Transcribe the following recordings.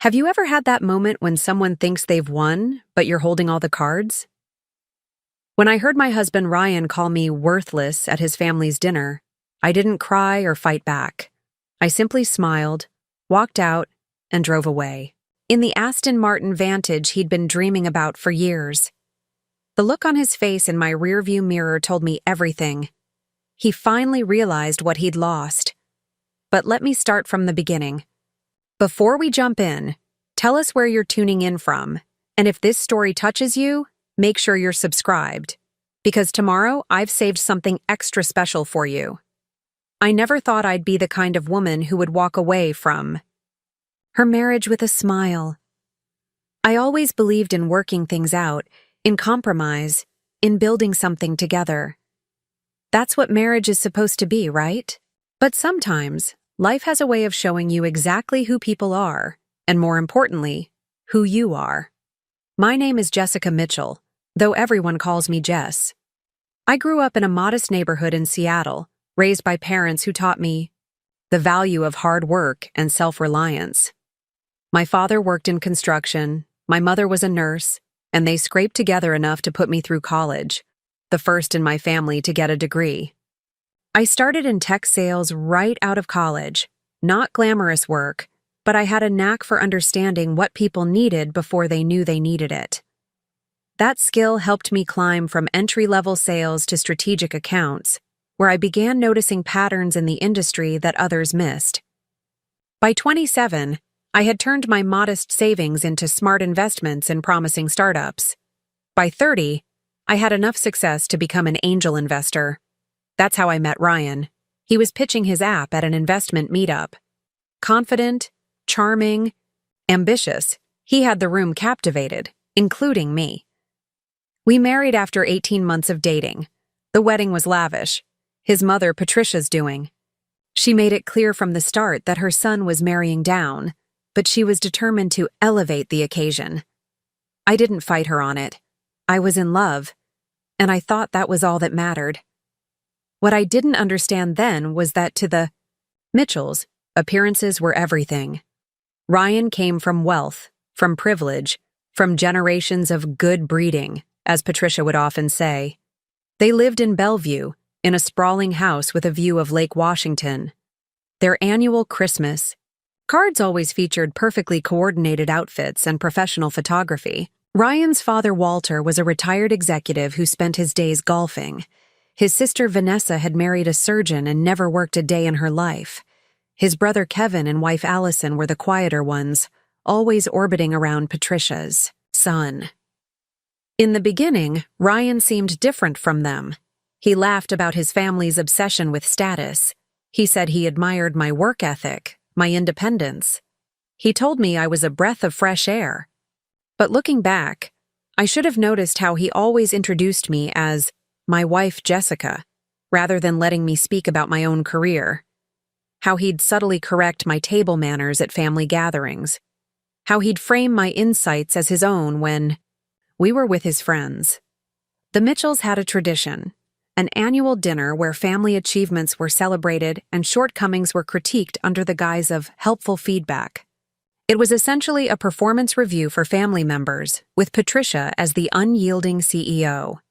Have you ever had that moment when someone thinks they've won, but you're holding all the cards? When I heard my husband Ryan call me worthless at his family's dinner, I didn't cry or fight back. I simply smiled, walked out, and drove away. In the Aston Martin Vantage he'd been dreaming about for years. The look on his face in my rearview mirror told me everything. He finally realized what he'd lost. But let me start from the beginning. Before we jump in, tell us where you're tuning in from, and if this story touches you, make sure you're subscribed, because tomorrow I've saved something extra special for you. I never thought I'd be the kind of woman who would walk away from her marriage with a smile. I always believed in working things out, in compromise, in building something together. That's what marriage is supposed to be, right? But sometimes, life has a way of showing you exactly who people are, and more importantly, who you are. My name is Jessica Mitchell, though everyone calls me Jess. I grew up in a modest neighborhood in Seattle, raised by parents who taught me the value of hard work and self-reliance. My father worked in construction, my mother was a nurse, and they scraped together enough to put me through college, the first in my family to get a degree. I started in tech sales right out of college, not glamorous work, but I had a knack for understanding what people needed before they knew they needed it. That skill helped me climb from entry-level sales to strategic accounts, where I began noticing patterns in the industry that others missed. By 27, I had turned my modest savings into smart investments in promising startups. By 30, I had enough success to become an angel investor. That's how I met Ryan. He was pitching his app at an investment meetup. Confident, charming, ambitious, he had the room captivated, including me. We married after 18 months of dating. The wedding was lavish. His mother, Patricia's doing. She made it clear from the start that her son was marrying down, but she was determined to elevate the occasion. I didn't fight her on it. I was in love, and I thought that was all that mattered. What I didn't understand then was that to the Mitchells, appearances were everything. Ryan came from wealth, from privilege, from generations of good breeding, as Patricia would often say. They lived in Bellevue, in a sprawling house with a view of Lake Washington. Their annual Christmas cards always featured perfectly coordinated outfits and professional photography. Ryan's father, Walter, was a retired executive who spent his days golfing. His sister, Vanessa, had married a surgeon and never worked a day in her life. His brother, Kevin, and wife, Allison, were the quieter ones, always orbiting around Patricia's son. In the beginning, Ryan seemed different from them. He laughed about his family's obsession with status. He said he admired my work ethic, my independence. He told me I was a breath of fresh air. But looking back, I should have noticed how he always introduced me as my wife Jessica, rather than letting me speak about my own career. How he'd subtly correct my table manners at family gatherings. How he'd frame my insights as his own when we were with his friends. The Mitchells had a tradition. An annual dinner where family achievements were celebrated and shortcomings were critiqued under the guise of helpful feedback. It was essentially a performance review for family members, with Patricia as the unyielding CEO.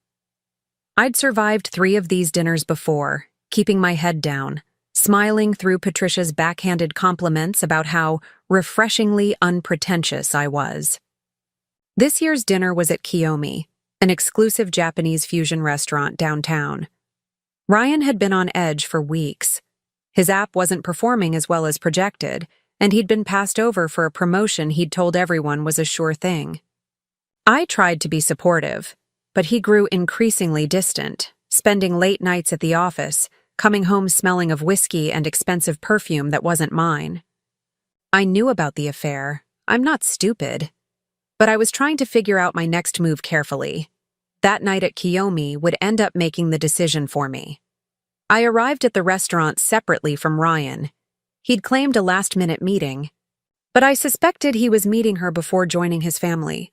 I'd survived 3 of these dinners before, keeping my head down, smiling through Patricia's backhanded compliments about how refreshingly unpretentious I was. This year's dinner was at Kiyomi, an exclusive Japanese fusion restaurant downtown. Ryan had been on edge for weeks. His app wasn't performing as well as projected, and he'd been passed over for a promotion he'd told everyone was a sure thing. I tried to be supportive, but he grew increasingly distant, spending late nights at the office, coming home smelling of whiskey and expensive perfume that wasn't mine. I knew about the affair. I'm not stupid. But I was trying to figure out my next move carefully. That night at Kiyomi would end up making the decision for me. I arrived at the restaurant separately from Ryan. He'd claimed a last-minute meeting, but I suspected he was meeting her before joining his family.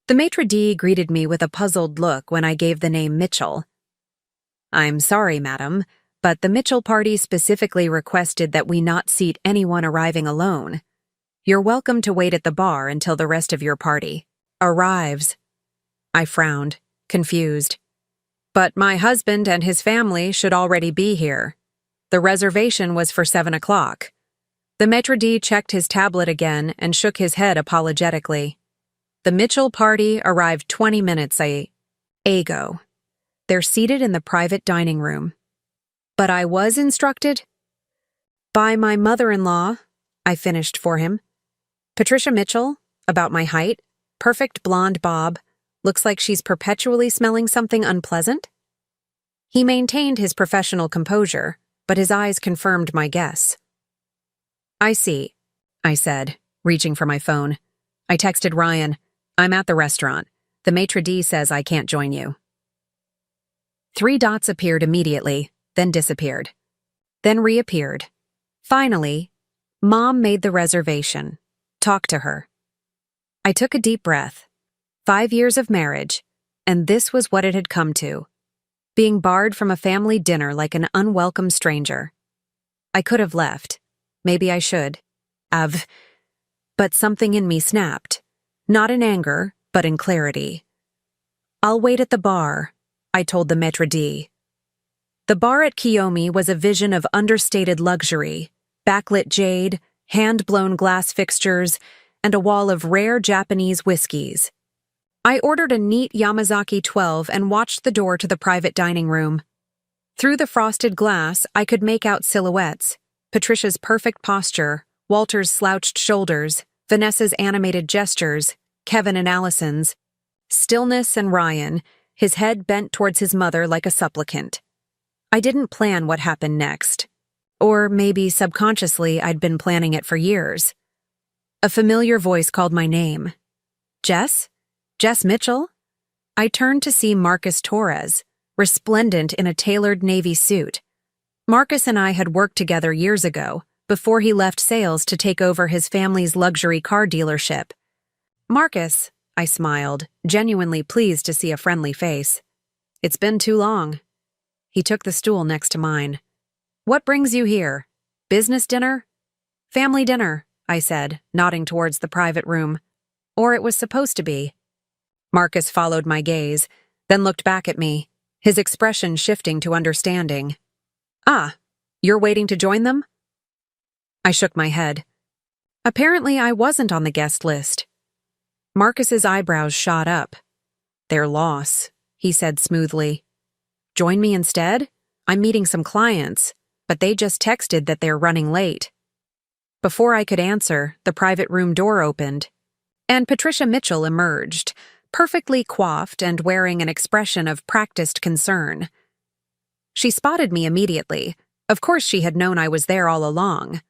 The maitre d' greeted me with a puzzled look when I gave the name Mitchell. "I'm sorry, madam, but the Mitchell party specifically requested that we not seat anyone arriving alone." You're welcome to wait at the bar until the rest of your party arrives. I frowned, confused. But my husband and his family should already be here. The reservation was for 7 o'clock. The maître d' checked his tablet again and shook his head apologetically. The Mitchell party arrived 20 minutes ago. They're seated in the private dining room. But I was instructed by my mother-in-law, I finished for him. Patricia Mitchell, about my height, perfect blonde bob, looks like she's perpetually smelling something unpleasant. He maintained his professional composure, but his eyes confirmed my guess. I see, I said, reaching for my phone. I texted Ryan, I'm at the restaurant. The maître d' says I can't join you. 3 dots appeared immediately, then disappeared. Then reappeared. Finally, Mom made the reservation. Talk to her. I took a deep breath. 5 years of marriage, and this was what it had come to. Being barred from a family dinner like an unwelcome stranger. I could have left. Maybe I should. But something in me snapped. Not in anger, but in clarity. I'll wait at the bar, I told the maître d'. The bar at Kiyomi was a vision of understated luxury, backlit jade, hand-blown glass fixtures, and a wall of rare Japanese whiskeys. I ordered a neat Yamazaki 12 and watched the door to the private dining room. Through the frosted glass, I could make out silhouettes, Patricia's perfect posture, Walter's slouched shoulders, Vanessa's animated gestures, Kevin and Allison's, stillness and Ryan, his head bent towards his mother like a supplicant. I didn't plan what happened next. Or maybe subconsciously I'd been planning it for years. A familiar voice called my name. Jess? Jess Mitchell? I turned to see Marcus Torres, resplendent in a tailored navy suit. Marcus and I had worked together years ago, before he left sales to take over his family's luxury car dealership. Marcus, I smiled, genuinely pleased to see a friendly face. It's been too long. He took the stool next to mine. What brings you here? Business dinner? Family dinner, I said, nodding towards the private room. Or it was supposed to be. Marcus followed my gaze, then looked back at me, his expression shifting to understanding. Ah, you're waiting to join them? I shook my head. Apparently I wasn't on the guest list. Marcus's eyebrows shot up. Their loss, he said smoothly. Join me instead? I'm meeting some clients, but they just texted that they're running late. Before I could answer, the private room door opened, and Patricia Mitchell emerged, perfectly coiffed and wearing an expression of practiced concern. She spotted me immediately. Of course she had known I was there all along.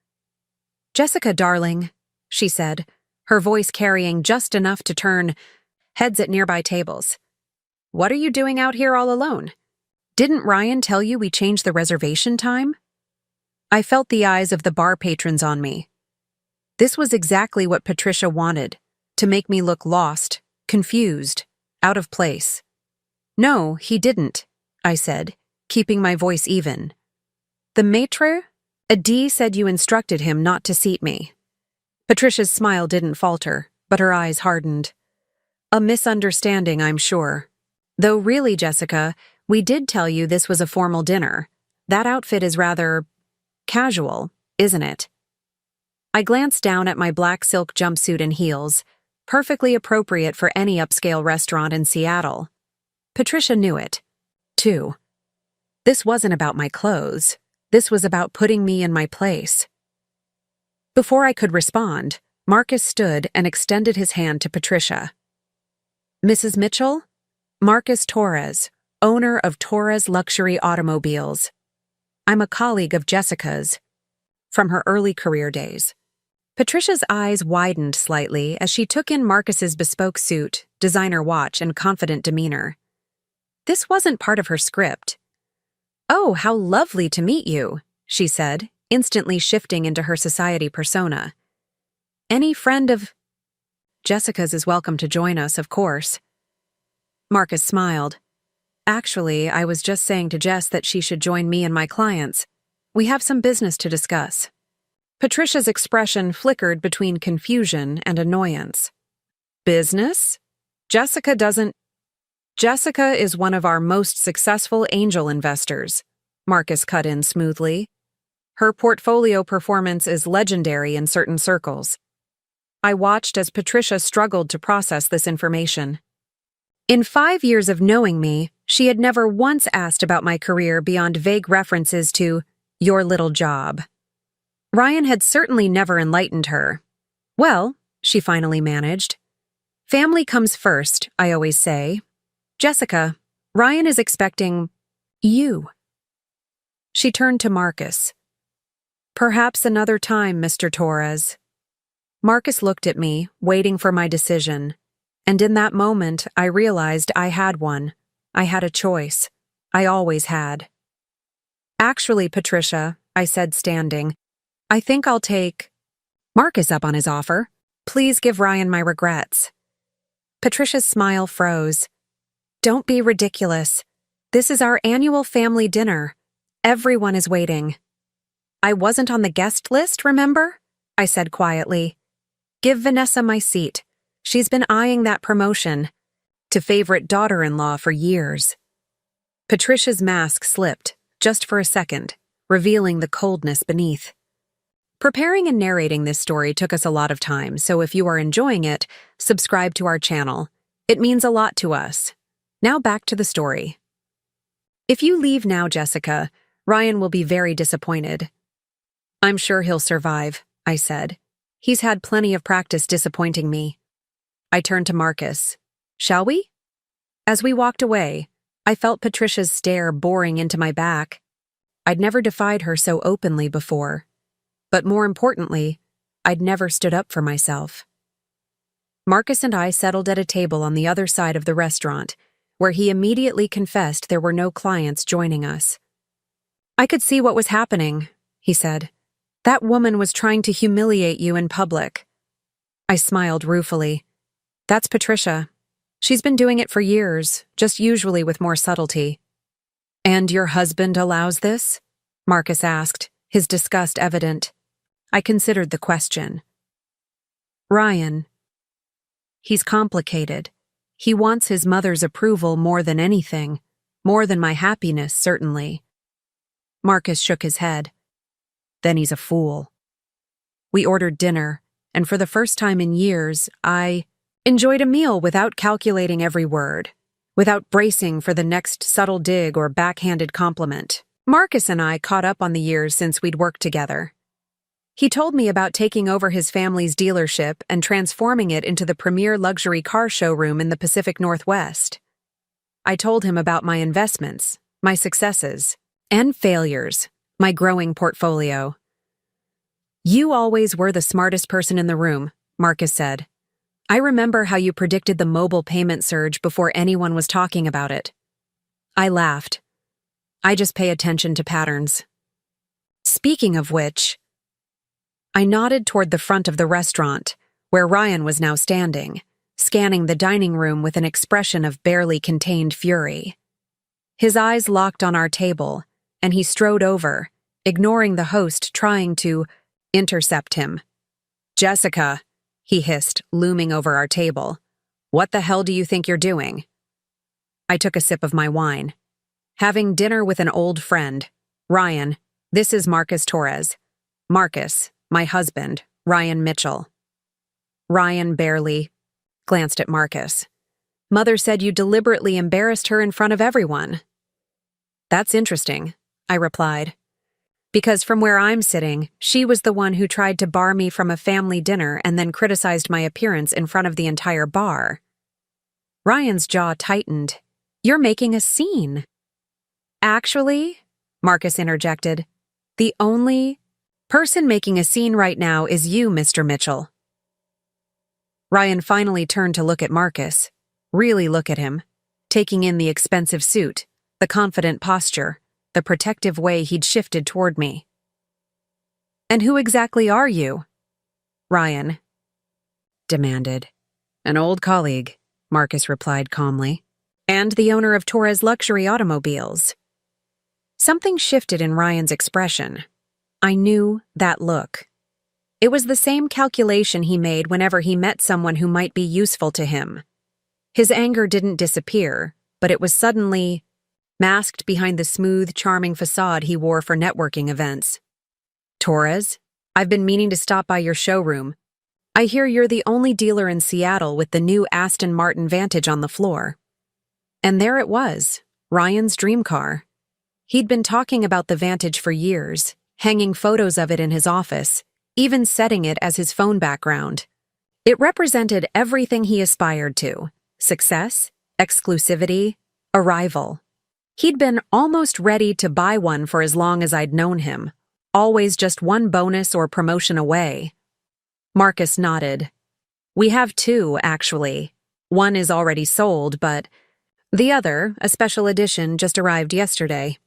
Jessica, darling, she said, her voice carrying just enough to turn heads at nearby tables. What are you doing out here all alone? Didn't Ryan tell you we changed the reservation time? I felt the eyes of the bar patrons on me. This was exactly what Patricia wanted, to make me look lost, confused, out of place. No, he didn't, I said, keeping my voice even. The maître d' said you instructed him not to seat me. Patricia's smile didn't falter, but her eyes hardened. A misunderstanding, I'm sure. Though really, Jessica, we did tell you this was a formal dinner. That outfit is rather casual, isn't it? I glanced down at my black silk jumpsuit and heels, perfectly appropriate for any upscale restaurant in Seattle. Patricia knew it, too. This wasn't about my clothes. This was about putting me in my place. Before I could respond, Marcus stood and extended his hand to Patricia. Mrs. Mitchell? Marcus Torres, owner of Torres Luxury Automobiles. I'm a colleague of Jessica's, from her early career days. Patricia's eyes widened slightly as she took in Marcus's bespoke suit, designer watch, and confident demeanor. This wasn't part of her script. Oh, how lovely to meet you, she said, instantly shifting into her society persona. Any friend of Jessica's is welcome to join us, of course. Marcus smiled. Actually, I was just saying to Jess that she should join me and my clients. We have some business to discuss. Patricia's expression flickered between confusion and annoyance. Business? Jessica is one of our most successful angel investors, Marcus cut in smoothly. Her portfolio performance is legendary in certain circles. I watched as Patricia struggled to process this information. In 5 years of knowing me, she had never once asked about my career beyond vague references to your little job. Ryan had certainly never enlightened her. Well, she finally managed. Family comes first, I always say. Jessica, Ryan is expecting you. She turned to Marcus. Perhaps another time, Mr. Torres. Marcus looked at me, waiting for my decision. And in that moment, I realized I had one. I had a choice. I always had. Actually, Patricia, I said standing, I think I'll take Marcus up on his offer. Please give Ryan my regrets. Patricia's smile froze. Don't be ridiculous. This is our annual family dinner. Everyone is waiting. I wasn't on the guest list, remember? I said quietly. Give Vanessa my seat. She's been eyeing that promotion to favorite daughter-in-law for years. Patricia's mask slipped, just for a second, revealing the coldness beneath. Preparing and narrating this story took us a lot of time, so if you are enjoying it, subscribe to our channel. It means a lot to us. Now back to the story. If you leave now, Jessica, Ryan will be very disappointed. I'm sure he'll survive, I said. He's had plenty of practice disappointing me. I turned to Marcus. Shall we? As we walked away, I felt Patricia's stare boring into my back. I'd never defied her so openly before. But more importantly, I'd never stood up for myself. Marcus and I settled at a table on the other side of the restaurant, where he immediately confessed there were no clients joining us. I could see what was happening, he said. That woman was trying to humiliate you in public. I smiled ruefully. That's Patricia. She's been doing it for years, just usually with more subtlety. And your husband allows this? Marcus asked, his disgust evident. I considered the question. Ryan. He's complicated. He wants his mother's approval more than anything, more than my happiness, certainly. Marcus shook his head. Then he's a fool. We ordered dinner, and for the first time in years, I enjoyed a meal without calculating every word, without bracing for the next subtle dig or backhanded compliment. Marcus and I caught up on the years since we'd worked together. He told me about taking over his family's dealership and transforming it into the premier luxury car showroom in the Pacific Northwest. I told him about my investments, my successes, and failures, my growing portfolio. You always were the smartest person in the room, Marcus said. I remember how you predicted the mobile payment surge before anyone was talking about it. I laughed. I just pay attention to patterns. Speaking of which, I nodded toward the front of the restaurant, where Ryan was now standing, scanning the dining room with an expression of barely contained fury. His eyes locked on our table, and he strode over, ignoring the host trying to intercept him. Jessica, he hissed, looming over our table. What the hell do you think you're doing? I took a sip of my wine. Having dinner with an old friend. Ryan, this is Marcus Torres. Marcus, my husband, Ryan Mitchell. Ryan barely glanced at Marcus. Mother said you deliberately embarrassed her in front of everyone. That's interesting, I replied. Because from where I'm sitting, she was the one who tried to bar me from a family dinner and then criticized my appearance in front of the entire bar. Ryan's jaw tightened. You're making a scene. Actually, Marcus interjected, the only person making a scene right now is you, Mr. Mitchell. Ryan finally turned to look at Marcus, really look at him, taking in the expensive suit, the confident posture, the protective way he'd shifted toward me. And who exactly are you? Ryan demanded. An old colleague, Marcus replied calmly, and the owner of Torres Luxury Automobiles. Something shifted in Ryan's expression. I knew that look. It was the same calculation he made whenever he met someone who might be useful to him. His anger didn't disappear, but it was suddenly masked behind the smooth, charming facade he wore for networking events. "Torres, I've been meaning to stop by your showroom. I hear you're the only dealer in Seattle with the new Aston Martin Vantage on the floor." And there it was, Ryan's dream car. He'd been talking about the Vantage for years, hanging photos of it in his office, even setting it as his phone background. It represented everything he aspired to: success, exclusivity, arrival. He'd been almost ready to buy one for as long as I'd known him, always just one bonus or promotion away. Marcus nodded. "We have two, actually. One is already sold, but the other, a special edition, just arrived yesterday."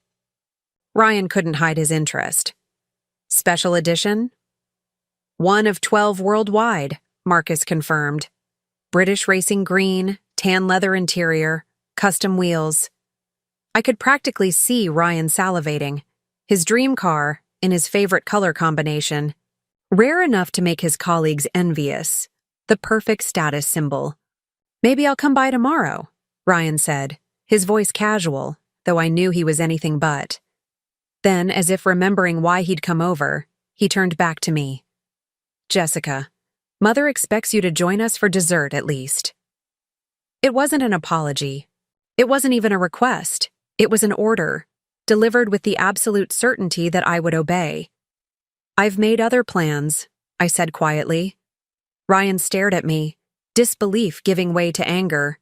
Ryan couldn't hide his interest. "Special edition?" "One of 12 worldwide," Marcus confirmed. "British racing green, tan leather interior, custom wheels." I could practically see Ryan salivating. His dream car, in his favorite color combination. Rare enough to make his colleagues envious. The perfect status symbol. "Maybe I'll come by tomorrow," Ryan said, his voice casual, though I knew he was anything but. Then, as if remembering why he'd come over, he turned back to me. "Jessica, Mother expects you to join us for dessert at least." It wasn't an apology. It wasn't even a request. It was an order, delivered with the absolute certainty that I would obey. "I've made other plans," I said quietly. Ryan stared at me, disbelief giving way to anger.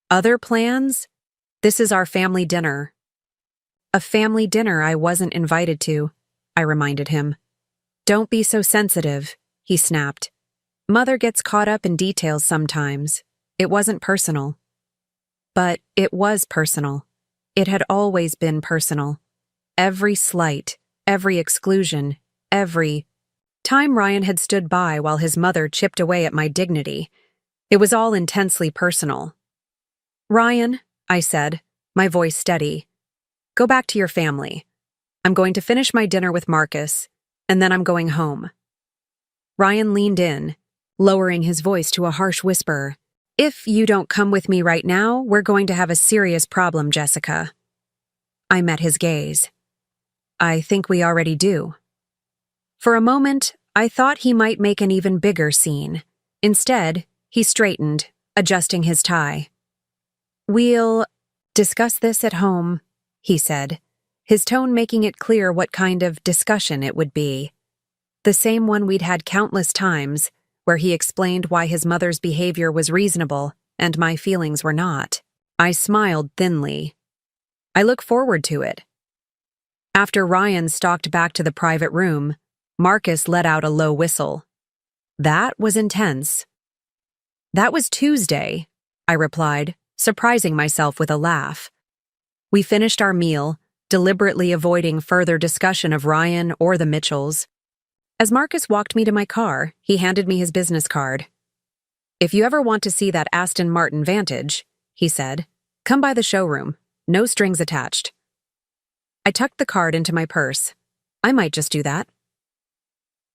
"Other plans? This is our family dinner." "A family dinner I wasn't invited to," I reminded him. "Don't be so sensitive," he snapped. "Mother gets caught up in details sometimes. It wasn't personal." But it was personal. It had always been personal. Every slight, every exclusion, every time Ryan had stood by while his mother chipped away at my dignity. It was all intensely personal. "Ryan," I said, my voice steady, "go back to your family. I'm going to finish my dinner with Marcus, and then I'm going home." Ryan leaned in, lowering his voice to a harsh whisper. "If you don't come with me right now, we're going to have a serious problem, Jessica." I met his gaze. "I think we already do." For a moment, I thought he might make an even bigger scene. Instead, he straightened, adjusting his tie. "We'll discuss this at home," he said, his tone making it clear what kind of discussion it would be. The same one we'd had countless times, where he explained why his mother's behavior was reasonable and my feelings were not. I smiled thinly. "I look forward to it." After Ryan stalked back to the private room, Marcus let out a low whistle. That was intense. "That was Tuesday," I replied, surprising myself with a laugh. We finished our meal, deliberately avoiding further discussion of Ryan or the Mitchells. As Marcus walked me to my car, he handed me his business card. "If you ever want to see that Aston Martin Vantage," he said, "come by the showroom. No strings attached." I tucked the card into my purse. I might just do that.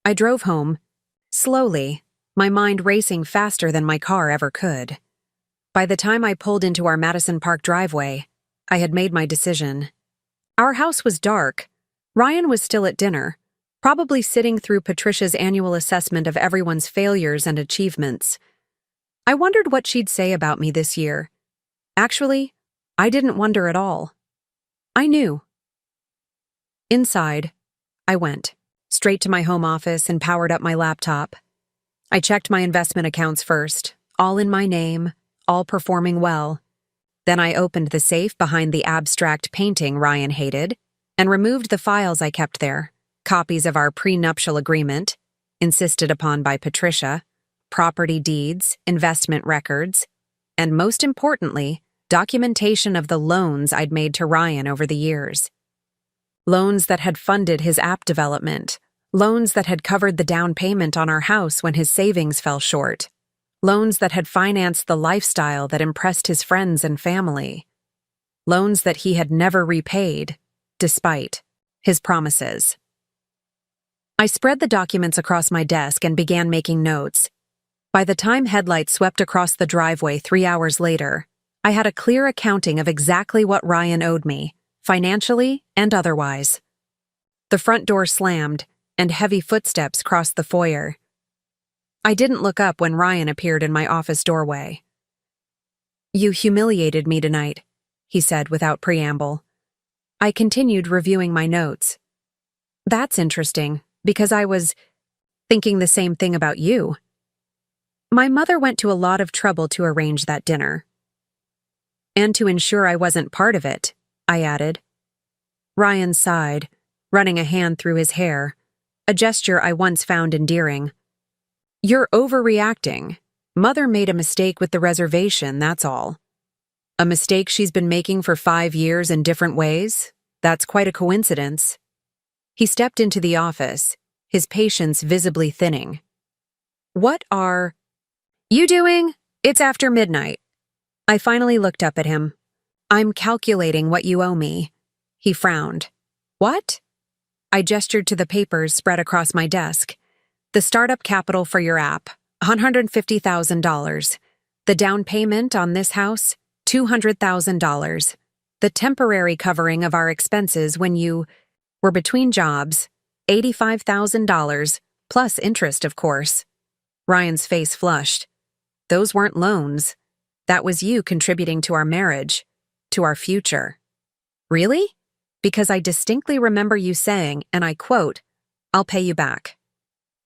I drove home, slowly, my mind racing faster than my car ever could. By the time I pulled into our Madison Park driveway, I had made my decision. Our house was dark. Ryan was still at dinner, probably sitting through Patricia's annual assessment of everyone's failures and achievements. I wondered what she'd say about me this year. Actually, I didn't wonder at all. I knew. Inside, I went, straight to my home office and powered up my laptop. I checked my investment accounts first, all in my name, all performing well. Then I opened the safe behind the abstract painting Ryan hated and removed the files I kept there. Copies of our prenuptial agreement, insisted upon by Patricia, property deeds, investment records, and most importantly, documentation of the loans I'd made to Ryan over the years. Loans that had funded his app development, loans that had covered the down payment on our house when his savings fell short, loans that had financed the lifestyle that impressed his friends and family, loans that he had never repaid, despite his promises. I spread the documents across my desk and began making notes. By the time headlights swept across the driveway 3 hours later, I had a clear accounting of exactly what Ryan owed me, financially and otherwise. The front door slammed, and heavy footsteps crossed the foyer. I didn't look up when Ryan appeared in my office doorway. "You humiliated me tonight," he said without preamble. I continued reviewing my notes. "That's interesting, because I was thinking the same thing about you. My mother went to a lot of trouble to arrange that dinner. And to ensure I wasn't part of it," I added. Ryan sighed, running a hand through his hair, a gesture I once found endearing. "You're overreacting. Mother made a mistake with the reservation, that's all. A mistake she's been making for 5 years in different ways? That's quite a coincidence." He stepped into the office, his patience visibly thinning. "What are you doing? It's after midnight." I finally looked up at him. "I'm calculating what you owe me." He frowned. "What?" I gestured to the papers spread across my desk. "The startup capital for your app, $150,000. The down payment on this house, $200,000. The temporary covering of our expenses when you were between jobs, $85,000, plus interest, of course." Ryan's face flushed. "Those weren't loans. That was you contributing to our marriage, to our future." "Really?" "Because I distinctly remember you saying, and I quote, 'I'll pay you back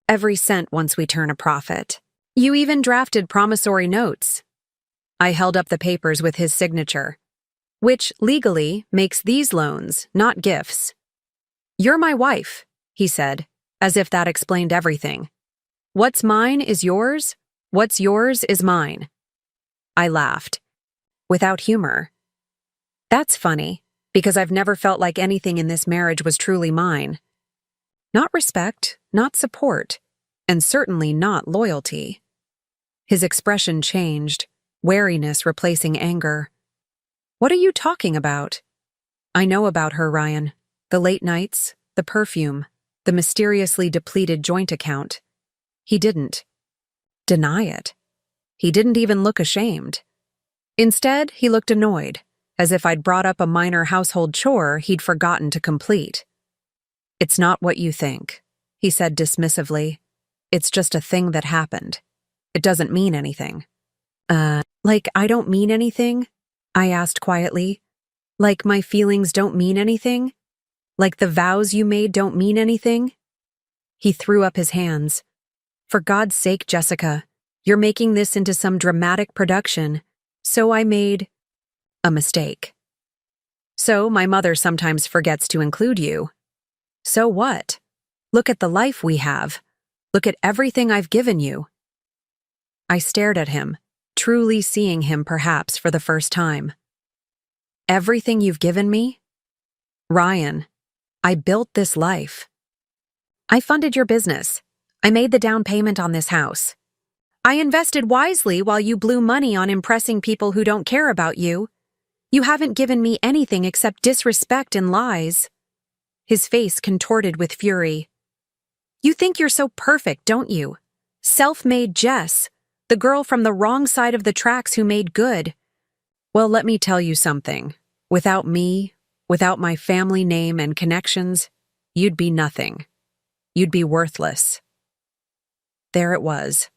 every cent once we turn a profit.' You even drafted promissory notes." I held up the papers with his signature, "Which legally makes these loans, not gifts." "You're my wife," he said, as if that explained everything. "What's mine is yours. What's yours is mine." I laughed, without humor. "That's funny, because I've never felt like anything in this marriage was truly mine. Not respect, not support, and certainly not loyalty." His expression changed, wariness replacing anger. "What are you talking about?" "I know about her, Ryan. The late nights, the perfume, the mysteriously depleted joint account." He didn't deny it. He didn't even look ashamed. Instead, he looked annoyed, as if I'd brought up a minor household chore he'd forgotten to complete. "It's not what you think," he said dismissively. "It's just a thing that happened. It doesn't mean anything." Like I don't mean anything?" I asked quietly. "Like my feelings don't mean anything? Like the vows you made don't mean anything?" He threw up his hands. "For God's sake, Jessica, you're making this into some dramatic production. So I made a mistake. So my mother sometimes forgets to include you. So what? Look at the life we have. Look at everything I've given you." I stared at him, truly seeing him perhaps for the first time. "Everything you've given me? Ryan, I built this life. I funded your business. I made the down payment on this house. I invested wisely while you blew money on impressing people who don't care about you. You haven't given me anything except disrespect and lies." His face contorted with fury. "You think you're so perfect, don't you? Self-made Jess, the girl from the wrong side of the tracks who made good. Well, let me tell you something. Without me, without my family name and connections, you'd be nothing. You'd be worthless." There it was.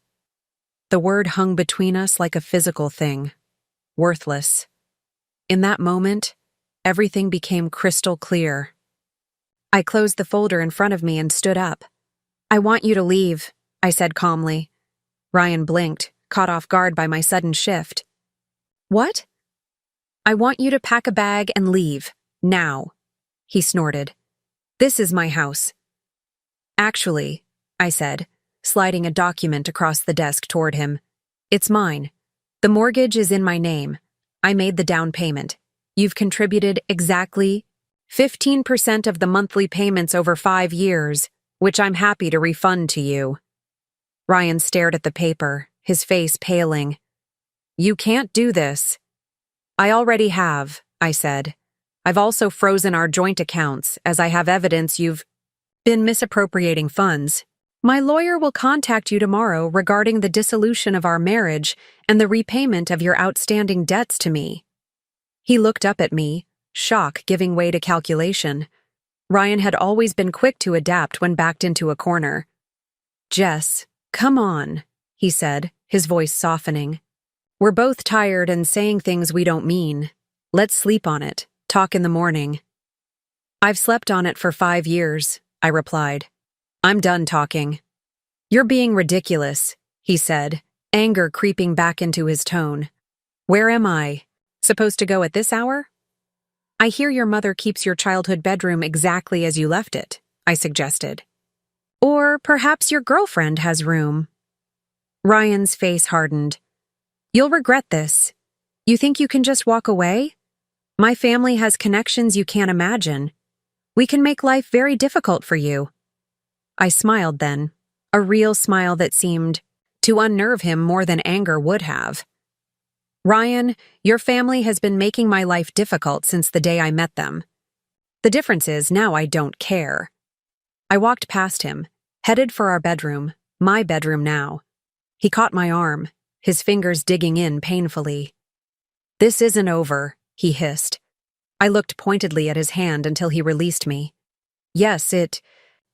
The word hung between us like a physical thing. Worthless. In that moment, everything became crystal clear. I closed the folder in front of me and stood up. "I want you to leave," I said calmly. Ryan blinked, caught off guard by my sudden shift. "What?" "I want you to pack a bag and leave. Now," he snorted. "This is my house." "Actually," I said, sliding a document across the desk toward him, "it's mine. The mortgage is in my name. I made the down payment. You've contributed exactly 15% of the monthly payments over 5 years, which I'm happy to refund to you." Ryan stared at the paper, his face paling. "You can't do this." "I already have," I said. "I've also frozen our joint accounts, as I have evidence you've been misappropriating funds. My lawyer will contact you tomorrow regarding the dissolution of our marriage and the repayment of your outstanding debts to me." He looked up at me, shock giving way to calculation. Ryan had always been quick to adapt when backed into a corner. "Jess, come on," he said, his voice softening. "We're both tired and saying things we don't mean. Let's sleep on it, talk in the morning." "I've slept on it for 5 years," I replied. "I'm done talking." "You're being ridiculous," he said, anger creeping back into his tone. "Where am I? Supposed to go at this hour?" "I hear your mother keeps your childhood bedroom exactly as you left it," I suggested. "Or perhaps your girlfriend has room." Ryan's face hardened. "You'll regret this. You think you can just walk away? My family has connections you can't imagine. We can make life very difficult for you." I smiled then, a real smile that seemed to unnerve him more than anger would have. "Ryan, your family has been making my life difficult since the day I met them. The difference is now I don't care." I walked past him, headed for our bedroom, my bedroom now. He caught my arm, his fingers digging in painfully. "This isn't over," he hissed. I looked pointedly at his hand until he released me. "Yes, it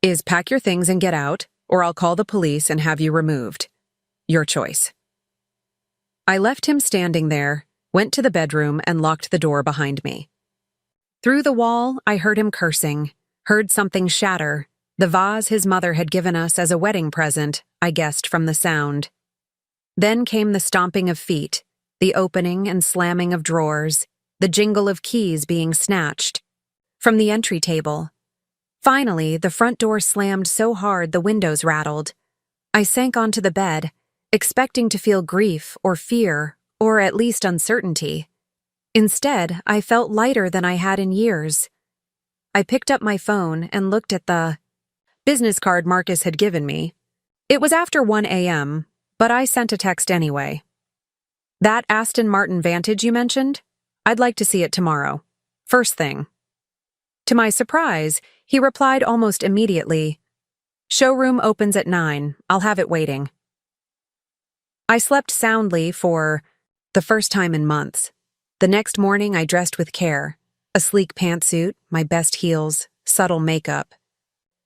is. Pack your things and get out, or I'll call the police and have you removed. Your choice." I left him standing there, went to the bedroom, and locked the door behind me. Through the wall, I heard him cursing, heard something shatter, the vase his mother had given us as a wedding present, I guessed from the sound. Then came the stomping of feet, the opening and slamming of drawers, the jingle of keys being snatched from the entry table. Finally, the front door slammed so hard the windows rattled. I sank onto the bed, expecting to feel grief or fear, or at least uncertainty. Instead, I felt lighter than I had in years. I picked up my phone and looked at the business card Marcus had given me. It was after 1 a.m., but I sent a text anyway. "That Aston Martin Vantage you mentioned? I'd like to see it tomorrow. First thing." To my surprise, he replied almost immediately, "Showroom opens at 9. I'll have it waiting." I slept soundly for the first time in months. The next morning I dressed with care, a sleek pantsuit, my best heels, subtle makeup.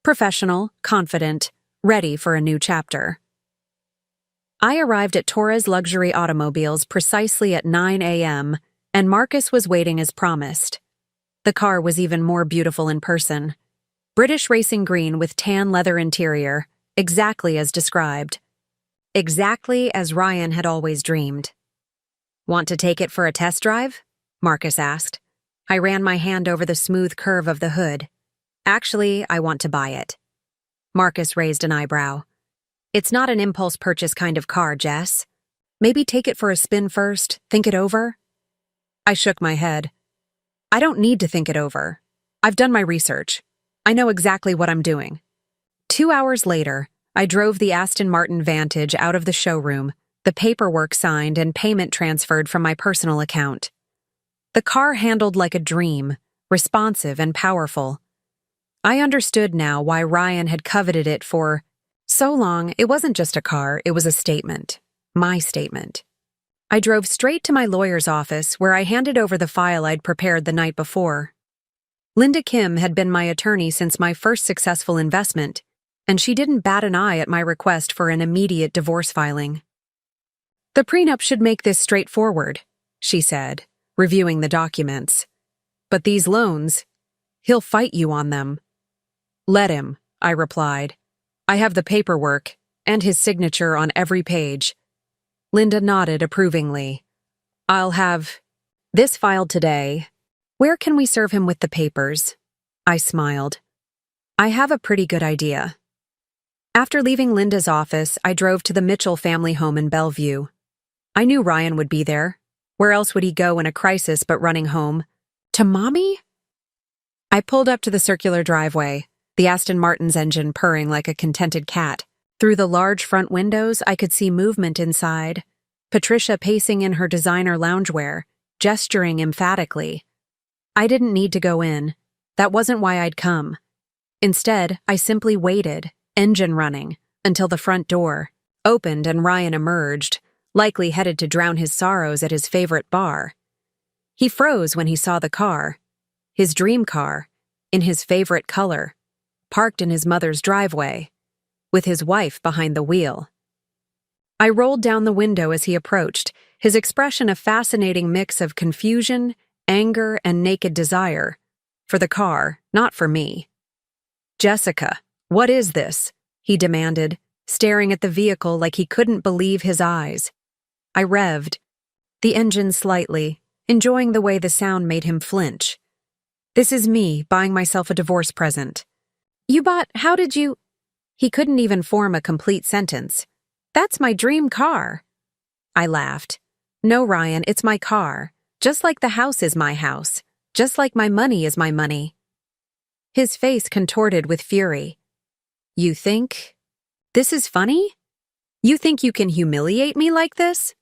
Professional, confident, ready for a new chapter. I arrived at Torres Luxury Automobiles precisely at 9 a.m., and Marcus was waiting as promised. The car was even more beautiful in person. British racing green with tan leather interior, exactly as described. Exactly as Ryan had always dreamed. "Want to take it for a test drive?" Marcus asked. I ran my hand over the smooth curve of the hood. "Actually, I want to buy it." Marcus raised an eyebrow. "It's not an impulse purchase kind of car, Jess. Maybe take it for a spin first, think it over?" I shook my head. "I don't need to think it over. I've done my research. I know exactly what I'm doing." 2 hours later, I drove the Aston Martin Vantage out of the showroom, the paperwork signed and payment transferred from my personal account. The car handled like a dream, responsive and powerful. I understood now why Ryan had coveted it for so long. It wasn't just a car, it was a statement. My statement. I drove straight to my lawyer's office, where I handed over the file I'd prepared the night before. Linda Kim had been my attorney since my first successful investment, and she didn't bat an eye at my request for an immediate divorce filing. "The prenup should make this straightforward," she said, reviewing the documents. "But these loans, he'll fight you on them." "Let him," I replied. "I have the paperwork, and his signature on every page." Linda nodded approvingly. "I'll have this filed today. Where can we serve him with the papers?" I smiled. "I have a pretty good idea." After leaving Linda's office, I drove to the Mitchell family home in Bellevue. I knew Ryan would be there. Where else would he go in a crisis but running home? To Mommy? I pulled up to the circular driveway, the Aston Martin's engine purring like a contented cat. Through the large front windows, I could see movement inside. Patricia pacing in her designer loungewear, gesturing emphatically. I didn't need to go in. That wasn't why I'd come. Instead, I simply waited, engine running, until the front door opened and Ryan emerged, likely headed to drown his sorrows at his favorite bar. He froze when he saw the car, his dream car, in his favorite color, parked in his mother's driveway, with his wife behind the wheel. I rolled down the window as he approached, his expression a fascinating mix of confusion, anger, and naked desire. For the car, not for me. "Jessica, what is this?" he demanded, staring at the vehicle like he couldn't believe his eyes. I revved, the engine slightly, enjoying the way the sound made him flinch. "This is me buying myself a divorce present." How did you?" He couldn't even form a complete sentence. "That's my dream car." I laughed. "No, Ryan, it's my car. Just like the house is my house. Just like my money is my money." His face contorted with fury. "You think this is funny? You think you can humiliate me like this?"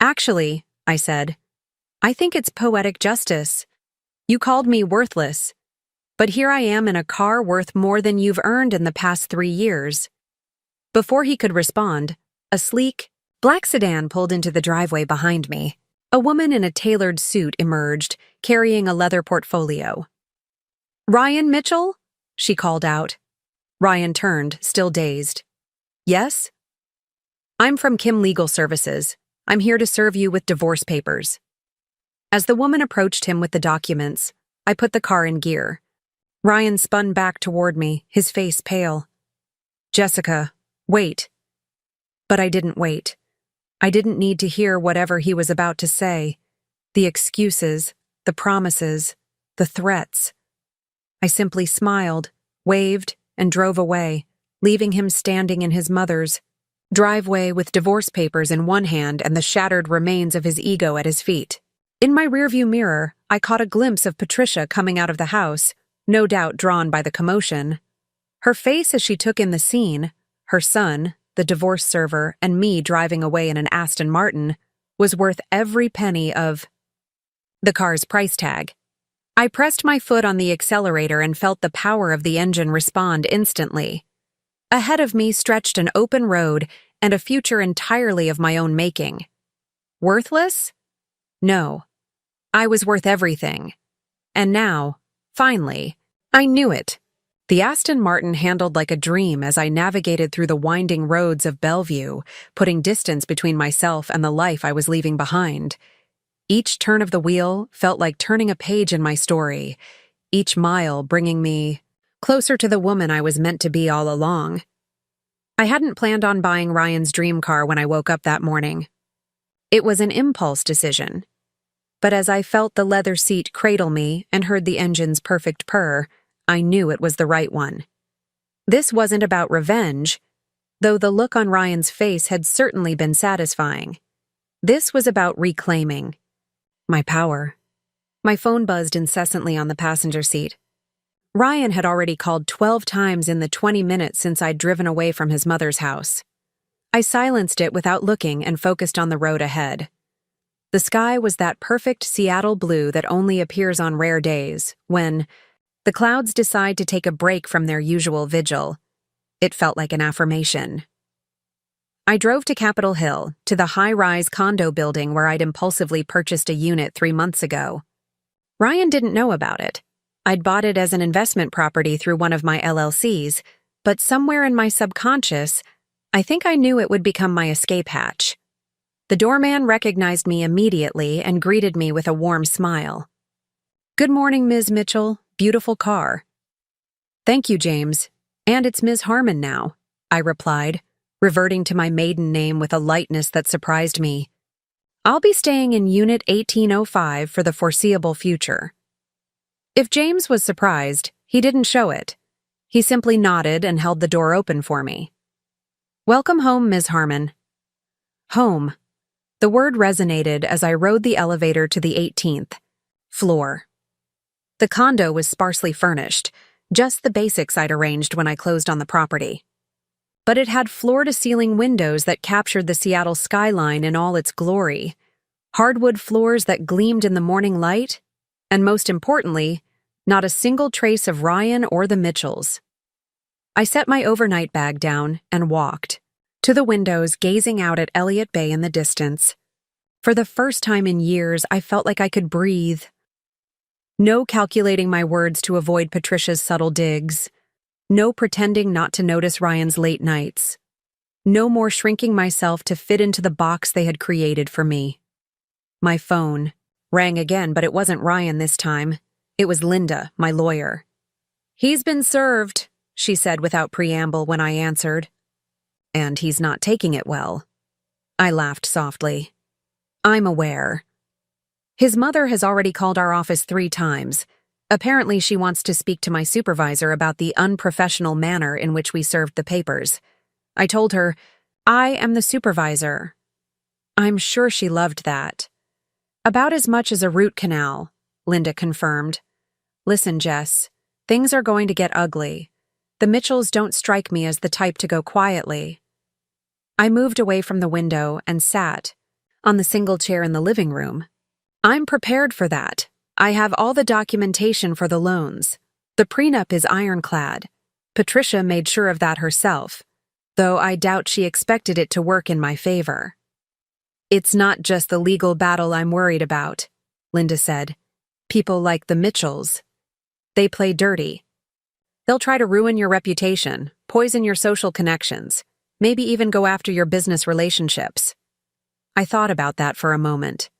"Actually," I said, "I think it's poetic justice. You called me worthless, but here I am in a car worth more than you've earned in the past 3 years." Before he could respond, a sleek, black sedan pulled into the driveway behind me. A woman in a tailored suit emerged, carrying a leather portfolio. "Ryan Mitchell?" she called out. Ryan turned, still dazed. "Yes?" "I'm from Kim Legal Services. I'm here to serve you with divorce papers." As the woman approached him with the documents, I put the car in gear. Ryan spun back toward me, his face pale. "Jessica, wait." But I didn't wait. I didn't need to hear whatever he was about to say. The excuses, the promises, the threats. I simply smiled, waved, and drove away, leaving him standing in his mother's driveway with divorce papers in one hand and the shattered remains of his ego at his feet. In my rearview mirror, I caught a glimpse of Patricia coming out of the house, no doubt drawn by the commotion. Her face as she took in the scene, her son, the divorce server, and me driving away in an Aston Martin, was worth every penny of the car's price tag. I pressed my foot on the accelerator and felt the power of the engine respond instantly. Ahead of me stretched an open road and a future entirely of my own making. Worthless? No. I was worth everything. And now, finally, I knew it. The Aston Martin handled like a dream as I navigated through the winding roads of Bellevue, putting distance between myself and the life I was leaving behind. Each turn of the wheel felt like turning a page in my story, each mile bringing me closer to the woman I was meant to be all along. I hadn't planned on buying Ryan's dream car when I woke up that morning. It was an impulse decision. But as I felt the leather seat cradle me and heard the engine's perfect purr, I knew it was the right one. This wasn't about revenge, though the look on Ryan's face had certainly been satisfying. This was about reclaiming my power. My phone buzzed incessantly on the passenger seat. Ryan had already called 12 times in the 20 minutes since I'd driven away from his mother's house. I silenced it without looking and focused on the road ahead. The sky was that perfect Seattle blue that only appears on rare days, when the clouds decide to take a break from their usual vigil. It felt like an affirmation. I drove to Capitol Hill, to the high-rise condo building where I'd impulsively purchased a unit 3 months ago. Ryan didn't know about it. I'd bought it as an investment property through one of my LLCs, but somewhere in my subconscious, I think I knew it would become my escape hatch. The doorman recognized me immediately and greeted me with a warm smile. "Good morning, Ms. Mitchell. Beautiful car." "Thank you, James. And it's Ms. Harmon now," I replied, reverting to my maiden name with a lightness that surprised me. "I'll be staying in Unit 1805 for the foreseeable future." If James was surprised, he didn't show it. He simply nodded and held the door open for me. "Welcome home, Ms. Harmon." Home. The word resonated as I rode the elevator to the 18th floor. The condo was sparsely furnished, just the basics I'd arranged when I closed on the property. But it had floor-to-ceiling windows that captured the Seattle skyline in all its glory, hardwood floors that gleamed in the morning light, and most importantly, not a single trace of Ryan or the Mitchells. I set my overnight bag down and walked to the windows, gazing out at Elliott Bay in the distance. For the first time in years, I felt like I could breathe. No calculating my words to avoid Patricia's subtle digs. No pretending not to notice Ryan's late nights. No more shrinking myself to fit into the box they had created for me. My phone rang again, but it wasn't Ryan this time. It was Linda, my lawyer. "He's been served," she said without preamble when I answered. "And he's not taking it well." I laughed softly. "I'm aware. His mother has already called our office 3 times. Apparently she wants to speak to my supervisor about the unprofessional manner in which we served the papers. I told her, I am the supervisor." I'm sure she loved that. "About as much as a root canal," Linda confirmed. "Listen, Jess, things are going to get ugly. The Mitchells don't strike me as the type to go quietly." I moved away from the window and sat on the single chair in the living room. I'm prepared for that. I have all the documentation for the loans. The prenup is ironclad. Patricia made sure of that herself, though I doubt she expected it to work in my favor. "It's not just the legal battle I'm worried about," Linda said. "People like the Mitchells. They play dirty. They'll try to ruin your reputation, poison your social connections, maybe even go after your business relationships." I thought about that for a moment.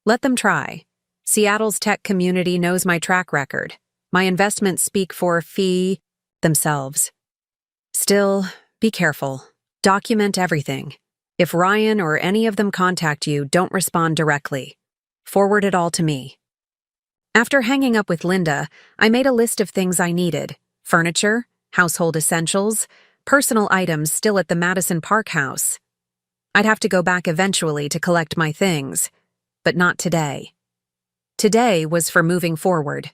Let them try. Seattle's tech community knows my track record. My investments speak for themselves. Still, be careful. Document everything. If Ryan or any of them contact you, don't respond directly. Forward it all to me. After hanging up with Linda, I made a list of things I needed: furniture, household essentials, personal items still at the Madison Park house. I'd have to go back eventually to collect my things, but not today. Today was for moving forward.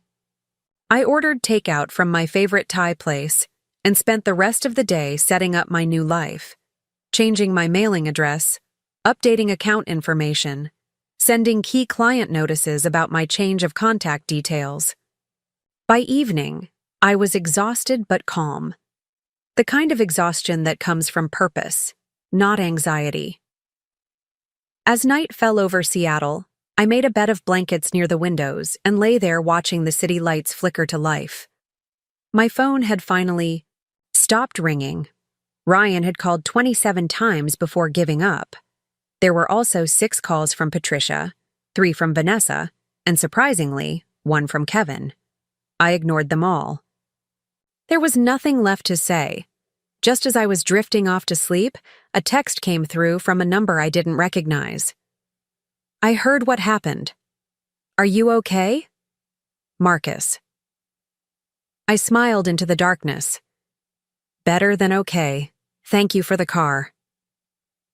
I ordered takeout from my favorite Thai place and spent the rest of the day setting up my new life, changing my mailing address, updating account information, sending key client notices about my change of contact details. By evening, I was exhausted but calm. The kind of exhaustion that comes from purpose, not anxiety. As night fell over Seattle, I made a bed of blankets near the windows and lay there watching the city lights flicker to life. My phone had finally stopped ringing. Ryan had called 27 times before giving up. There were also 6 calls from Patricia, 3 from Vanessa, and surprisingly, 1 from Kevin. I ignored them all. There was nothing left to say. Just as I was drifting off to sleep, a text came through from a number I didn't recognize. "I heard what happened. Are you okay? Marcus." I smiled into the darkness. "Better than okay. Thank you for the car."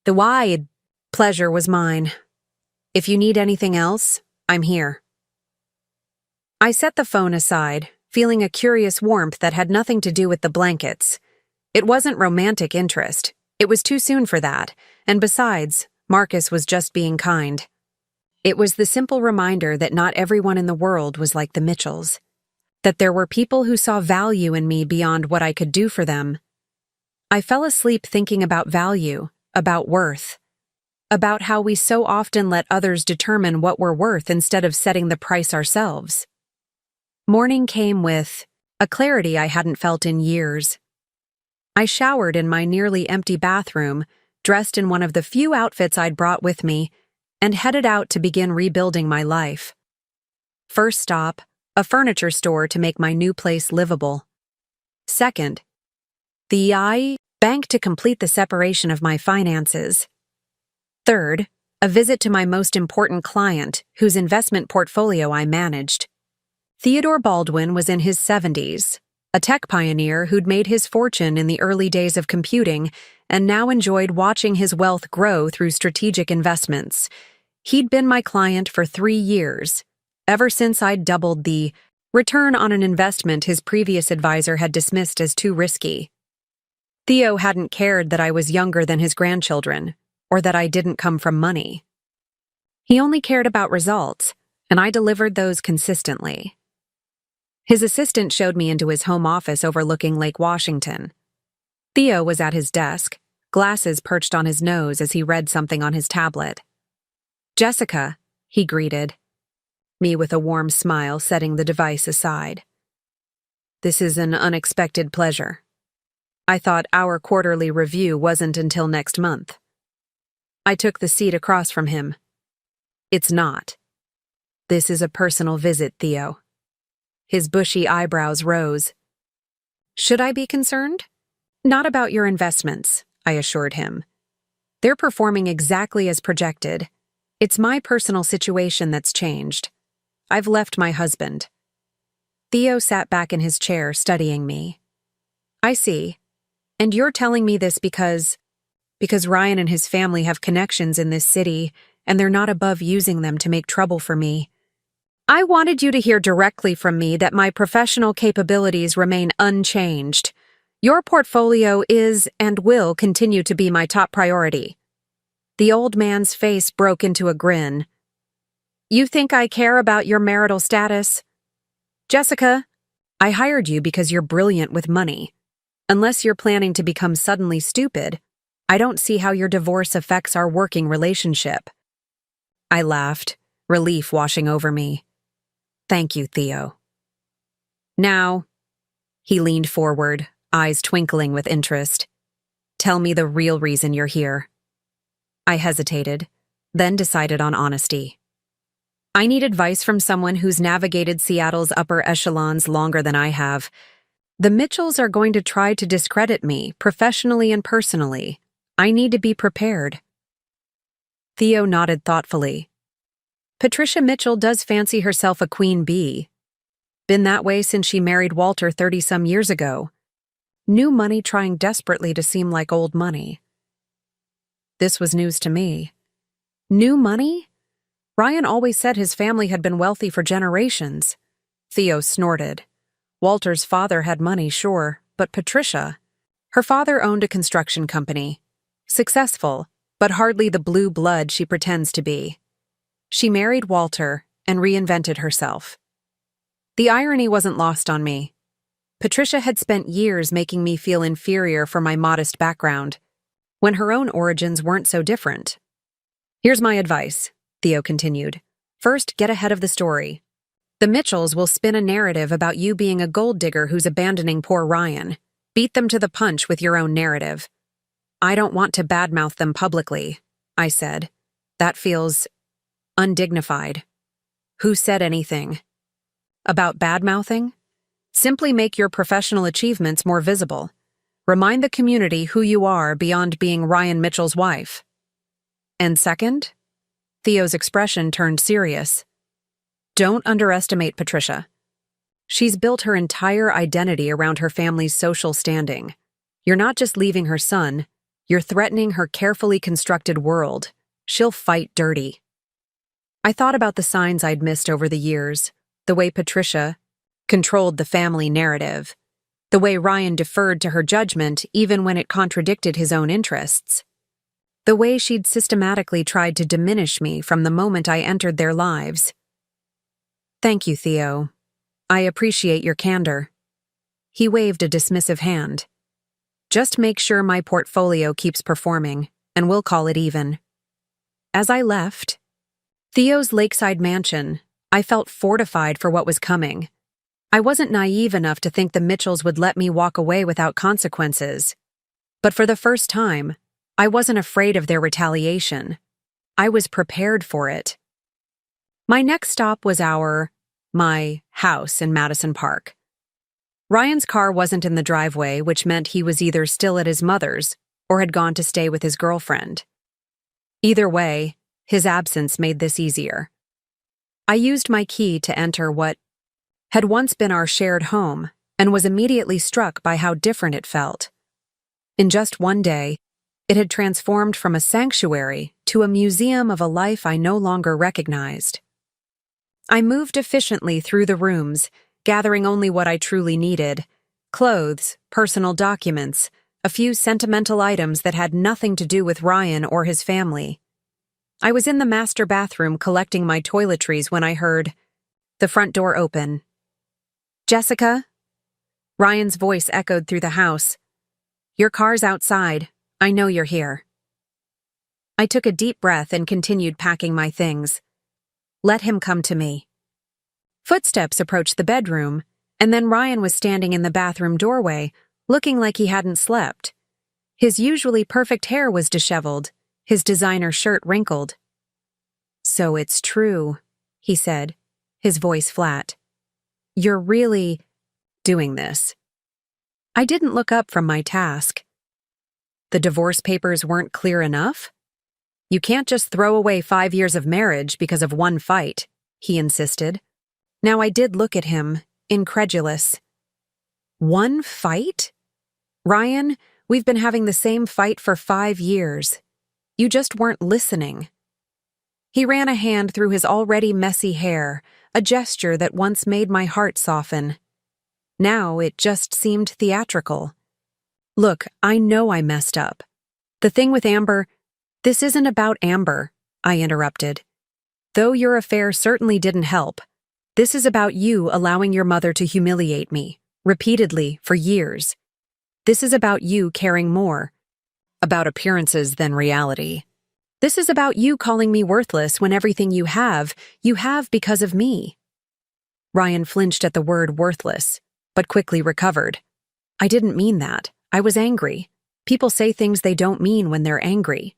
"The wide pleasure was mine. If you need anything else, I'm here." I set the phone aside, feeling a curious warmth that had nothing to do with the blankets. It wasn't romantic interest. It was too soon for that, and besides, Marcus was just being kind. It was the simple reminder that not everyone in the world was like the Mitchells, that there were people who saw value in me beyond what I could do for them. I fell asleep thinking about value, about worth, about how we so often let others determine what we're worth instead of setting the price ourselves. Morning came with a clarity I hadn't felt in years. I showered in my nearly empty bathroom, dressed in one of the few outfits I'd brought with me, and headed out to begin rebuilding my life. First stop, a furniture store to make my new place livable. Second, the bank to complete the separation of my finances. Third, a visit to my most important client, whose investment portfolio I managed. Theodore Baldwin was in his 70s, a tech pioneer who'd made his fortune in the early days of computing and now enjoyed watching his wealth grow through strategic investments. He'd been my client for 3 years, ever since I'd doubled the return on an investment his previous advisor had dismissed as too risky. Theo hadn't cared that I was younger than his grandchildren, or that I didn't come from money. He only cared about results, and I delivered those consistently. His assistant showed me into his home office overlooking Lake Washington, Theo was at his desk, glasses perched on his nose as he read something on his tablet. "Jessica," he greeted me with a warm smile, setting the device aside. "This is an unexpected pleasure. I thought our quarterly review wasn't until next month." I took the seat across from him. "It's not. This is a personal visit, Theo." His bushy eyebrows rose. "Should I be concerned?" "Not about your investments," I assured him. "They're performing exactly as projected. It's my personal situation that's changed. I've left my husband." Theo sat back in his chair, studying me. "I see. And you're telling me this because Ryan and his family have connections in this city, and they're not above using them to make trouble for me. I wanted you to hear directly from me that my professional capabilities remain unchanged. Your portfolio is and will continue to be my top priority." The old man's face broke into a grin. "You think I care about your marital status? Jessica, I hired you because you're brilliant with money. Unless you're planning to become suddenly stupid, I don't see how your divorce affects our working relationship." I laughed, relief washing over me. "Thank you, Theo." "Now," he leaned forward, eyes twinkling with interest, "tell me the real reason you're here." I hesitated, then decided on honesty. "I need advice from someone who's navigated Seattle's upper echelons longer than I have. The Mitchells are going to try to discredit me, professionally and personally. I need to be prepared." Theo nodded thoughtfully. "Patricia Mitchell does fancy herself a queen bee. Been that way since she married Walter 30-some years ago. New money trying desperately to seem like old money." This was news to me. New money? Ryan always said his family had been wealthy for generations. Theo snorted. Walter's father had money, sure, but Patricia? Her father owned a construction company. Successful, but hardly the blue blood she pretends to be. She married Walter and reinvented herself. The irony wasn't lost on me. Patricia had spent years making me feel inferior for my modest background, when her own origins weren't so different. "Here's my advice," Theo continued. "First, get ahead of the story. The Mitchells will spin a narrative about you being a gold digger who's abandoning poor Ryan. Beat them to the punch with your own narrative." "I don't want to badmouth them publicly," I said. "That feels undignified." "Who said anything about badmouthing? Simply make your professional achievements more visible. Remind the community who you are beyond being Ryan Mitchell's wife." "And second?" Theo's expression turned serious. "Don't underestimate Patricia. She's built her entire identity around her family's social standing. You're not just leaving her son, you're threatening her carefully constructed world. She'll fight dirty." I thought about the signs I'd missed over the years, the way Patricia controlled the family narrative, the way Ryan deferred to her judgment even when it contradicted his own interests, the way she'd systematically tried to diminish me from the moment I entered their lives. "Thank you, Theo. I appreciate your candor." He waved a dismissive hand. "Just make sure my portfolio keeps performing, and we'll call it even." As I left Theo's lakeside mansion, I felt fortified for what was coming. I wasn't naive enough to think the Mitchells would let me walk away without consequences. But for the first time, I wasn't afraid of their retaliation. I was prepared for it. My next stop was my house in Madison Park. Ryan's car wasn't in the driveway, which meant he was either still at his mother's or had gone to stay with his girlfriend. Either way, his absence made this easier. I used my key to enter what had once been our shared home and was immediately struck by how different it felt. In just one day, it had transformed from a sanctuary to a museum of a life I no longer recognized. I moved efficiently through the rooms, gathering only what I truly needed: clothes, personal documents, a few sentimental items that had nothing to do with Ryan or his family. I was in the master bathroom collecting my toiletries when I heard the front door open. "Jessica?" Ryan's voice echoed through the house. Your car's outside. I know you're here. I took a deep breath and continued packing my things. Let him come to me. Footsteps approached the bedroom, and then Ryan was standing in the bathroom doorway, looking like he hadn't slept. His usually perfect hair was disheveled, his designer shirt wrinkled. "So it's true," he said, his voice flat. "You're really doing this." I didn't look up from my task. The divorce papers weren't clear enough? "You can't just throw away 5 years of marriage because of one fight," he insisted. Now I did look at him, incredulous. "One fight? Ryan, we've been having the same fight for 5 years. You just weren't listening." He ran a hand through his already messy hair, a gesture that once made my heart soften. Now it just seemed theatrical. "Look, I know I messed up. The thing with Amber, this isn't about Amber," I interrupted. "Though your affair certainly didn't help, this is about you allowing your mother to humiliate me, repeatedly, for years. This is about you caring more about appearances than reality. This is about you calling me worthless when everything you have because of me." Ryan flinched at the word worthless, but quickly recovered. "I didn't mean that. I was angry. People say things they don't mean when they're angry."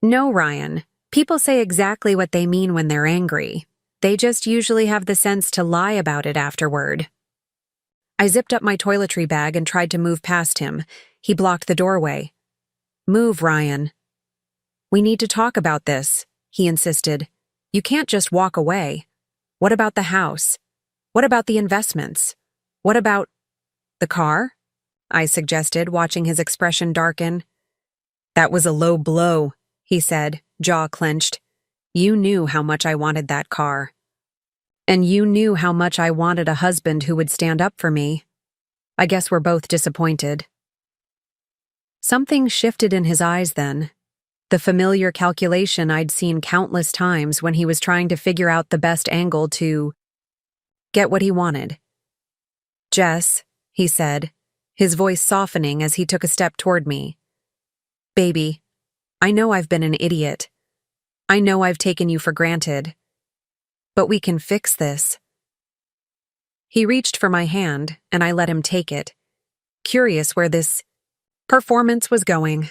"No, Ryan. People say exactly what they mean when they're angry. They just usually have the sense to lie about it afterward." I zipped up my toiletry bag and tried to move past him. He blocked the doorway. "Move, Ryan." "We need to talk about this," he insisted. "You can't just walk away. What about the house? What about the investments? What about the car?" I suggested, watching his expression darken. "That was a low blow," he said, jaw clenched. "You knew how much I wanted that car. And you knew how much I wanted a husband who would stand up for me. I guess we're both disappointed." Something shifted in his eyes then. The familiar calculation I'd seen countless times when he was trying to figure out the best angle to get what he wanted. "Jess," he said, his voice softening as he took a step toward me. "Baby, I know I've been an idiot. I know I've taken you for granted. But we can fix this." He reached for my hand, and I let him take it, curious where this performance was going.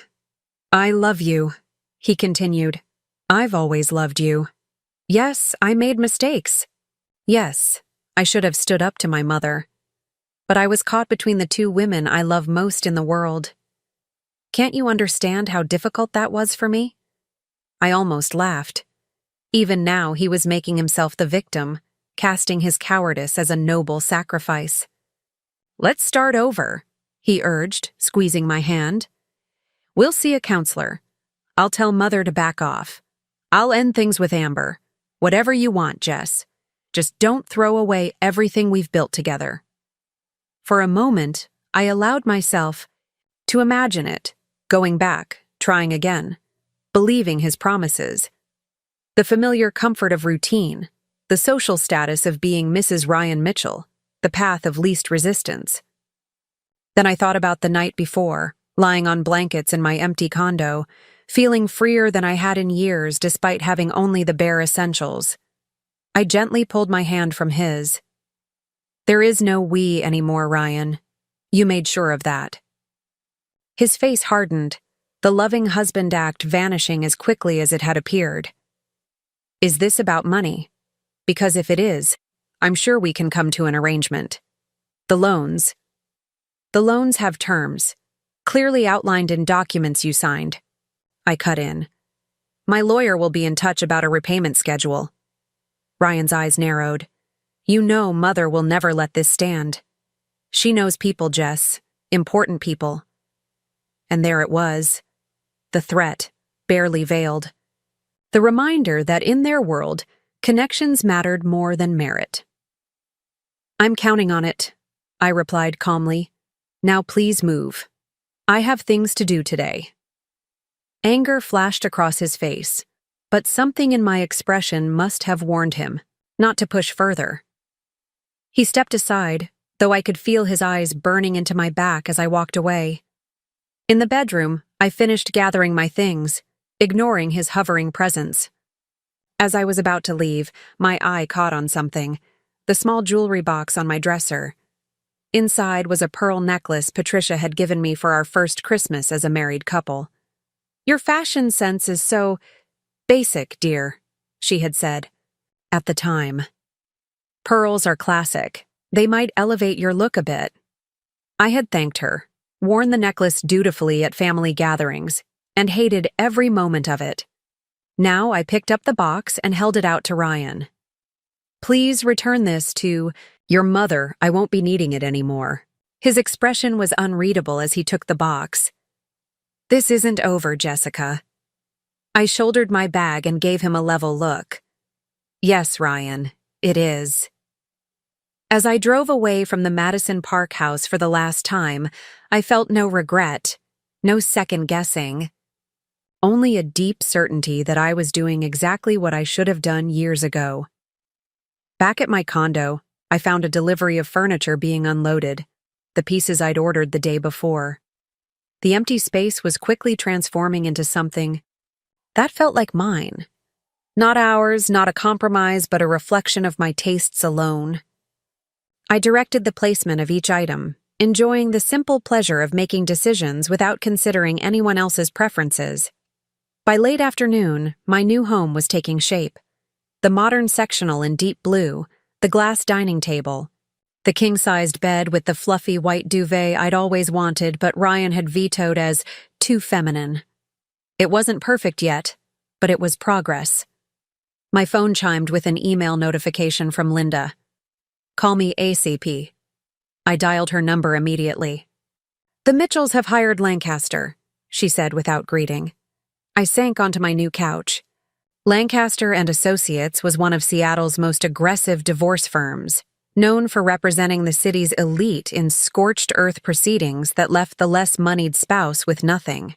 "I love you," he continued. "I've always loved you. Yes, I made mistakes. Yes, I should have stood up to my mother. But I was caught between the two women I love most in the world. Can't you understand how difficult that was for me?" I almost laughed. Even now he was making himself the victim, casting his cowardice as a noble sacrifice. "Let's start over," he urged, squeezing my hand. "We'll see a counselor. I'll tell Mother to back off. I'll end things with Amber. Whatever you want, Jess. Just don't throw away everything we've built together." For a moment, I allowed myself to imagine it, going back, trying again, believing his promises. The familiar comfort of routine, the social status of being Mrs. Ryan Mitchell, the path of least resistance. Then I thought about the night before, lying on blankets in my empty condo, feeling freer than I had in years despite having only the bare essentials. I gently pulled my hand from his. "There is no we anymore, Ryan. You made sure of that." His face hardened, the loving husband act vanishing as quickly as it had appeared. "Is this about money? Because if it is, I'm sure we can come to an arrangement. The loans have terms, clearly outlined in documents you signed." I cut in. "My lawyer will be in touch about a repayment schedule." Ryan's eyes narrowed. "You know Mother will never let this stand. She knows people, Jess, important people." And there it was. The threat, barely veiled. The reminder that in their world, connections mattered more than merit. "I'm counting on it," I replied calmly. "Now please move. I have things to do today." Anger flashed across his face, but something in my expression must have warned him not to push further. He stepped aside, though I could feel his eyes burning into my back as I walked away. In the bedroom, I finished gathering my things, ignoring his hovering presence. As I was about to leave, my eye caught on something, the small jewelry box on my dresser. Inside was a pearl necklace Patricia had given me for our first Christmas as a married couple. "Your fashion sense is so basic, dear," she had said. At the time. "Pearls are classic. They might elevate your look a bit." I had thanked her, worn the necklace dutifully at family gatherings, and hated every moment of it. Now I picked up the box and held it out to Ryan. "Please return this to your mother. I won't be needing it anymore." His expression was unreadable as he took the box. "This isn't over, Jessica." I shouldered my bag and gave him a level look. "Yes, Ryan, it is." As I drove away from the Madison Park house for the last time, I felt no regret, no second guessing. Only a deep certainty that I was doing exactly what I should have done years ago. Back at my condo, I found a delivery of furniture being unloaded, the pieces I'd ordered the day before. The empty space was quickly transforming into something that felt like mine. Not ours, not a compromise, but a reflection of my tastes alone. I directed the placement of each item, enjoying the simple pleasure of making decisions without considering anyone else's preferences. By late afternoon, my new home was taking shape. The modern sectional in deep blue, the glass dining table, the king-sized bed with the fluffy white duvet I'd always wanted but Ryan had vetoed as too feminine. It wasn't perfect yet, but it was progress. My phone chimed with an email notification from Linda. "Call me ASAP." I dialed her number immediately. "The Mitchells have hired Lancaster," she said without greeting. I sank onto my new couch. Lancaster and Associates was one of Seattle's most aggressive divorce firms, known for representing the city's elite in scorched earth proceedings that left the less moneyed spouse with nothing.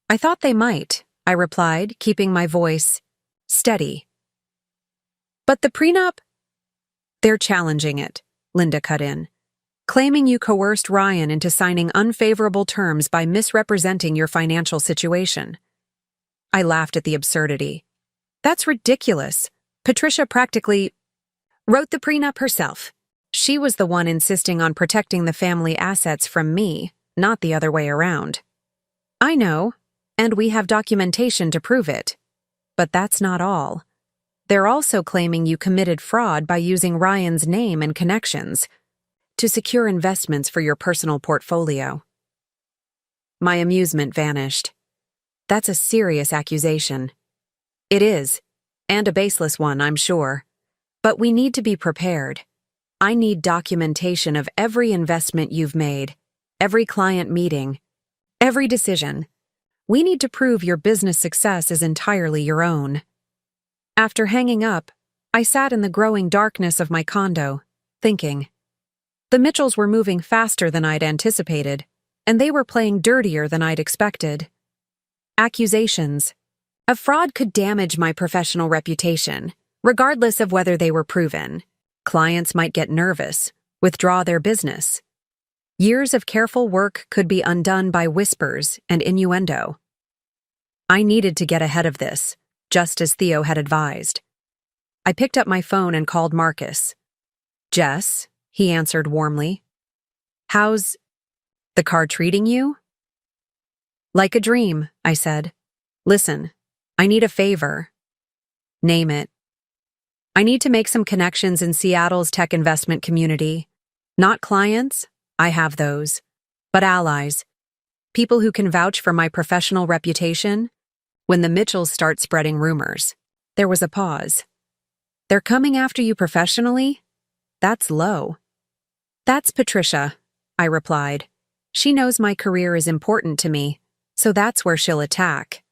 "I thought they might," I replied, keeping my voice steady. "But the prenup?" "They're challenging it," Linda cut in, "claiming you coerced Ryan into signing unfavorable terms by misrepresenting your financial situation." I laughed at the absurdity. "That's ridiculous. Patricia practically wrote the prenup herself. She was the one insisting on protecting the family assets from me, not the other way around." "I know, and we have documentation to prove it. But that's not all. They're also claiming you committed fraud by using Ryan's name and connections to secure investments for your personal portfolio." My amusement vanished. "That's a serious accusation." "It is, and a baseless one, I'm sure. But we need to be prepared. I need documentation of every investment you've made, every client meeting, every decision. We need to prove your business success is entirely your own." After hanging up, I sat in the growing darkness of my condo, thinking. The Mitchells were moving faster than I'd anticipated, and they were playing dirtier than I'd expected. Accusations of fraud could damage my professional reputation, regardless of whether they were proven. Clients might get nervous, withdraw their business. Years of careful work could be undone by whispers and innuendo. I needed to get ahead of this, just as Theo had advised. I picked up my phone and called Marcus. "Jess," he answered warmly. "How's the car treating you?" "Like a dream," I said. "Listen, I need a favor." "Name it." "I need to make some connections in Seattle's tech investment community. Not clients, I have those, but allies. People who can vouch for my professional reputation when the Mitchells start spreading rumors." There was a pause. "They're coming after you professionally? That's low." "That's Patricia," I replied. "She knows my career is important to me, so that's where she'll attack."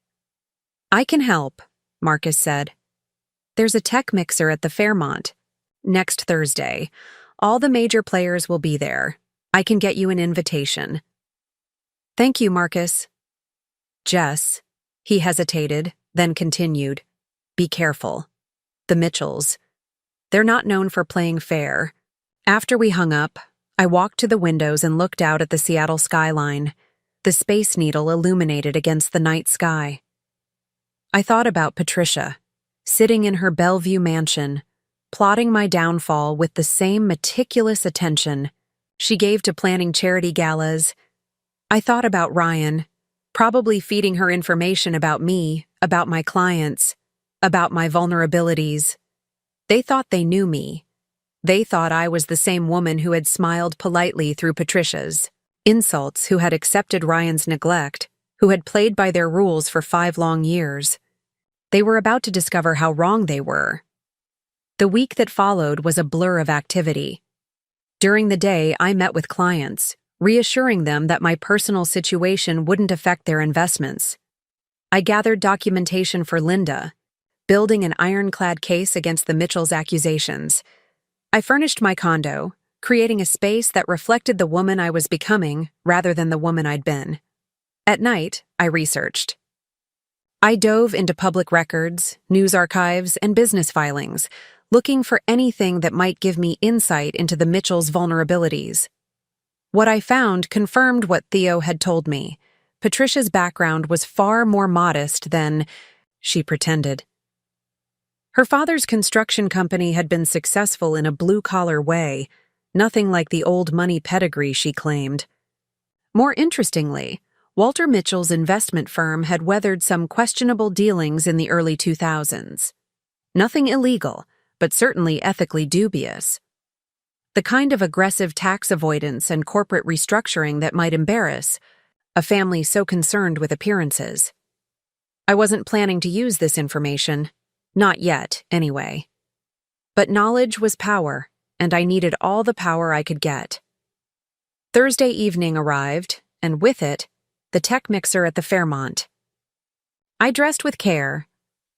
"I can help," Marcus said. "There's a tech mixer at the Fairmont next Thursday. All the major players will be there. I can get you an invitation." "Thank you, Marcus." "Jess," he hesitated, then continued, "be careful. The Mitchells. They're not known for playing fair." After we hung up, I walked to the windows and looked out at the Seattle skyline. the Space Needle illuminated against the night sky. I thought about Patricia, sitting in her Bellevue mansion, plotting my downfall with the same meticulous attention she gave to planning charity galas. I thought about Ryan, probably feeding her information about me, about my clients, about my vulnerabilities. They thought they knew me. They thought I was the same woman who had smiled politely through Patricia's insults, who had accepted Ryan's neglect, who had played by their rules for 5 long years. They were about to discover how wrong they were. The week that followed was a blur of activity. During the day, I met with clients, reassuring them that my personal situation wouldn't affect their investments. I gathered documentation for Linda, building an ironclad case against the Mitchells' accusations. I furnished my condo, creating a space that reflected the woman I was becoming rather than the woman I'd been. At night, I researched. I dove into public records, news archives, and business filings, looking for anything that might give me insight into the Mitchells' vulnerabilities. What I found confirmed what Theo had told me. Patricia's background was far more modest than she pretended. Her father's construction company had been successful in a blue-collar way, nothing like the old money pedigree she claimed. More interestingly, Walter Mitchell's investment firm had weathered some questionable dealings in the early 2000s. Nothing illegal, but certainly ethically dubious. The kind of aggressive tax avoidance and corporate restructuring that might embarrass a family so concerned with appearances. I wasn't planning to use this information. Not yet, anyway. But knowledge was power, and I needed all the power I could get. Thursday evening arrived, and with it, the tech mixer at the Fairmont. I dressed with care,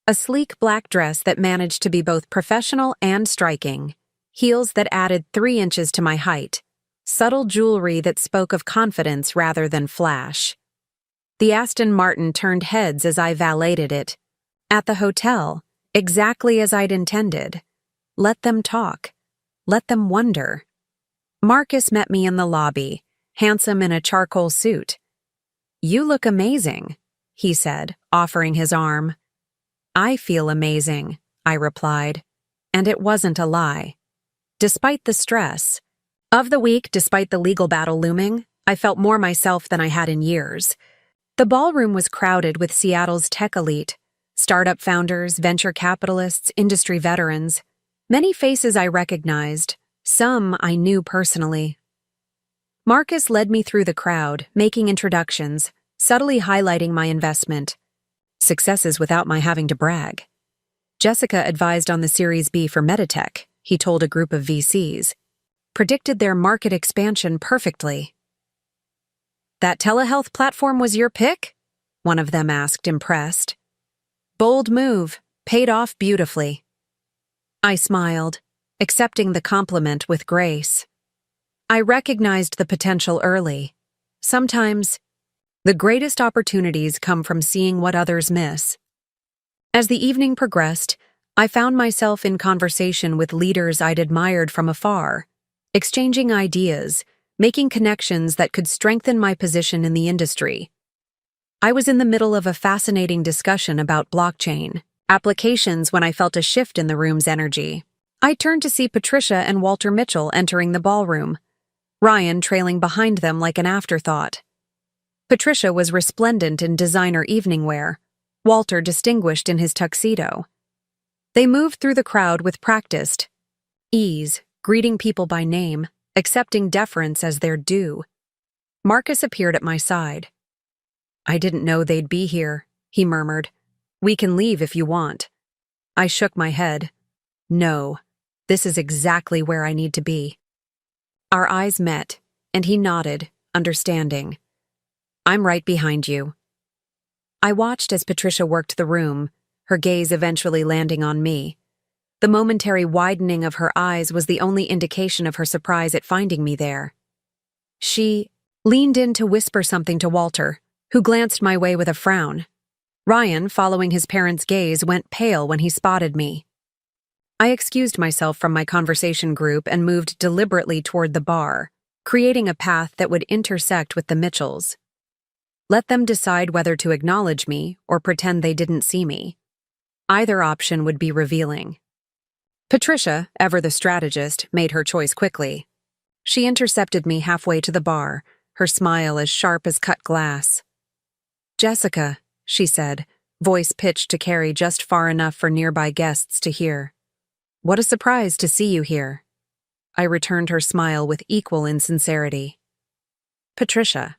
a sleek black dress that managed to be both professional and striking, heels that added 3 inches to my height, subtle jewelry that spoke of confidence rather than flash. The Aston Martin turned heads as I valeted it. At the hotel, exactly as I'd intended. Let them talk. Let them wonder. Marcus met me in the lobby, handsome in a charcoal suit. "You look amazing," he said, offering his arm. "I feel amazing," I replied, and it wasn't a lie. Despite the stress of the week, despite the legal battle looming, I felt more myself than I had in years. The ballroom was crowded with Seattle's tech elite, startup founders, venture capitalists, industry veterans. Many faces I recognized, some I knew personally. Marcus led me through the crowd, making introductions, subtly highlighting my investment. Successes without my having to brag. Jessica advised on the Series B for Meditech, he told a group of VCs. Predicted their market expansion perfectly. "That telehealth platform was your pick?" one of them asked, impressed. "Bold move, paid off beautifully." I smiled, accepting the compliment with grace. I recognized the potential early. Sometimes, the greatest opportunities come from seeing what others miss. As the evening progressed, I found myself in conversation with leaders I'd admired from afar, exchanging ideas, making connections that could strengthen my position in the industry. I was in the middle of a fascinating discussion about blockchain applications when I felt a shift in the room's energy. I turned to see Patricia and Walter Mitchell entering the ballroom, Ryan trailing behind them like an afterthought. Patricia was resplendent in designer evening wear, Walter distinguished in his tuxedo. They moved through the crowd with practiced ease, greeting people by name, accepting deference as their due. Marcus appeared at my side. "I didn't know they'd be here," he murmured. "We can leave if you want." I shook my head. "No, this is exactly where I need to be." Our eyes met, and he nodded, understanding. "I'm right behind you." I watched as Patricia worked the room, her gaze eventually landing on me. The momentary widening of her eyes was the only indication of her surprise at finding me there. She leaned in to whisper something to Walter, who glanced my way with a frown. Ryan, following his parents' gaze, went pale when he spotted me. I excused myself from my conversation group and moved deliberately toward the bar, creating a path that would intersect with the Mitchells. Let them decide whether to acknowledge me or pretend they didn't see me. Either option would be revealing. Patricia, ever the strategist, made her choice quickly. She intercepted me halfway to the bar, her smile as sharp as cut glass. "Jessica," she said, voice pitched to carry just far enough for nearby guests to hear. "What a surprise to see you here." I returned her smile with equal insincerity. "Patricia."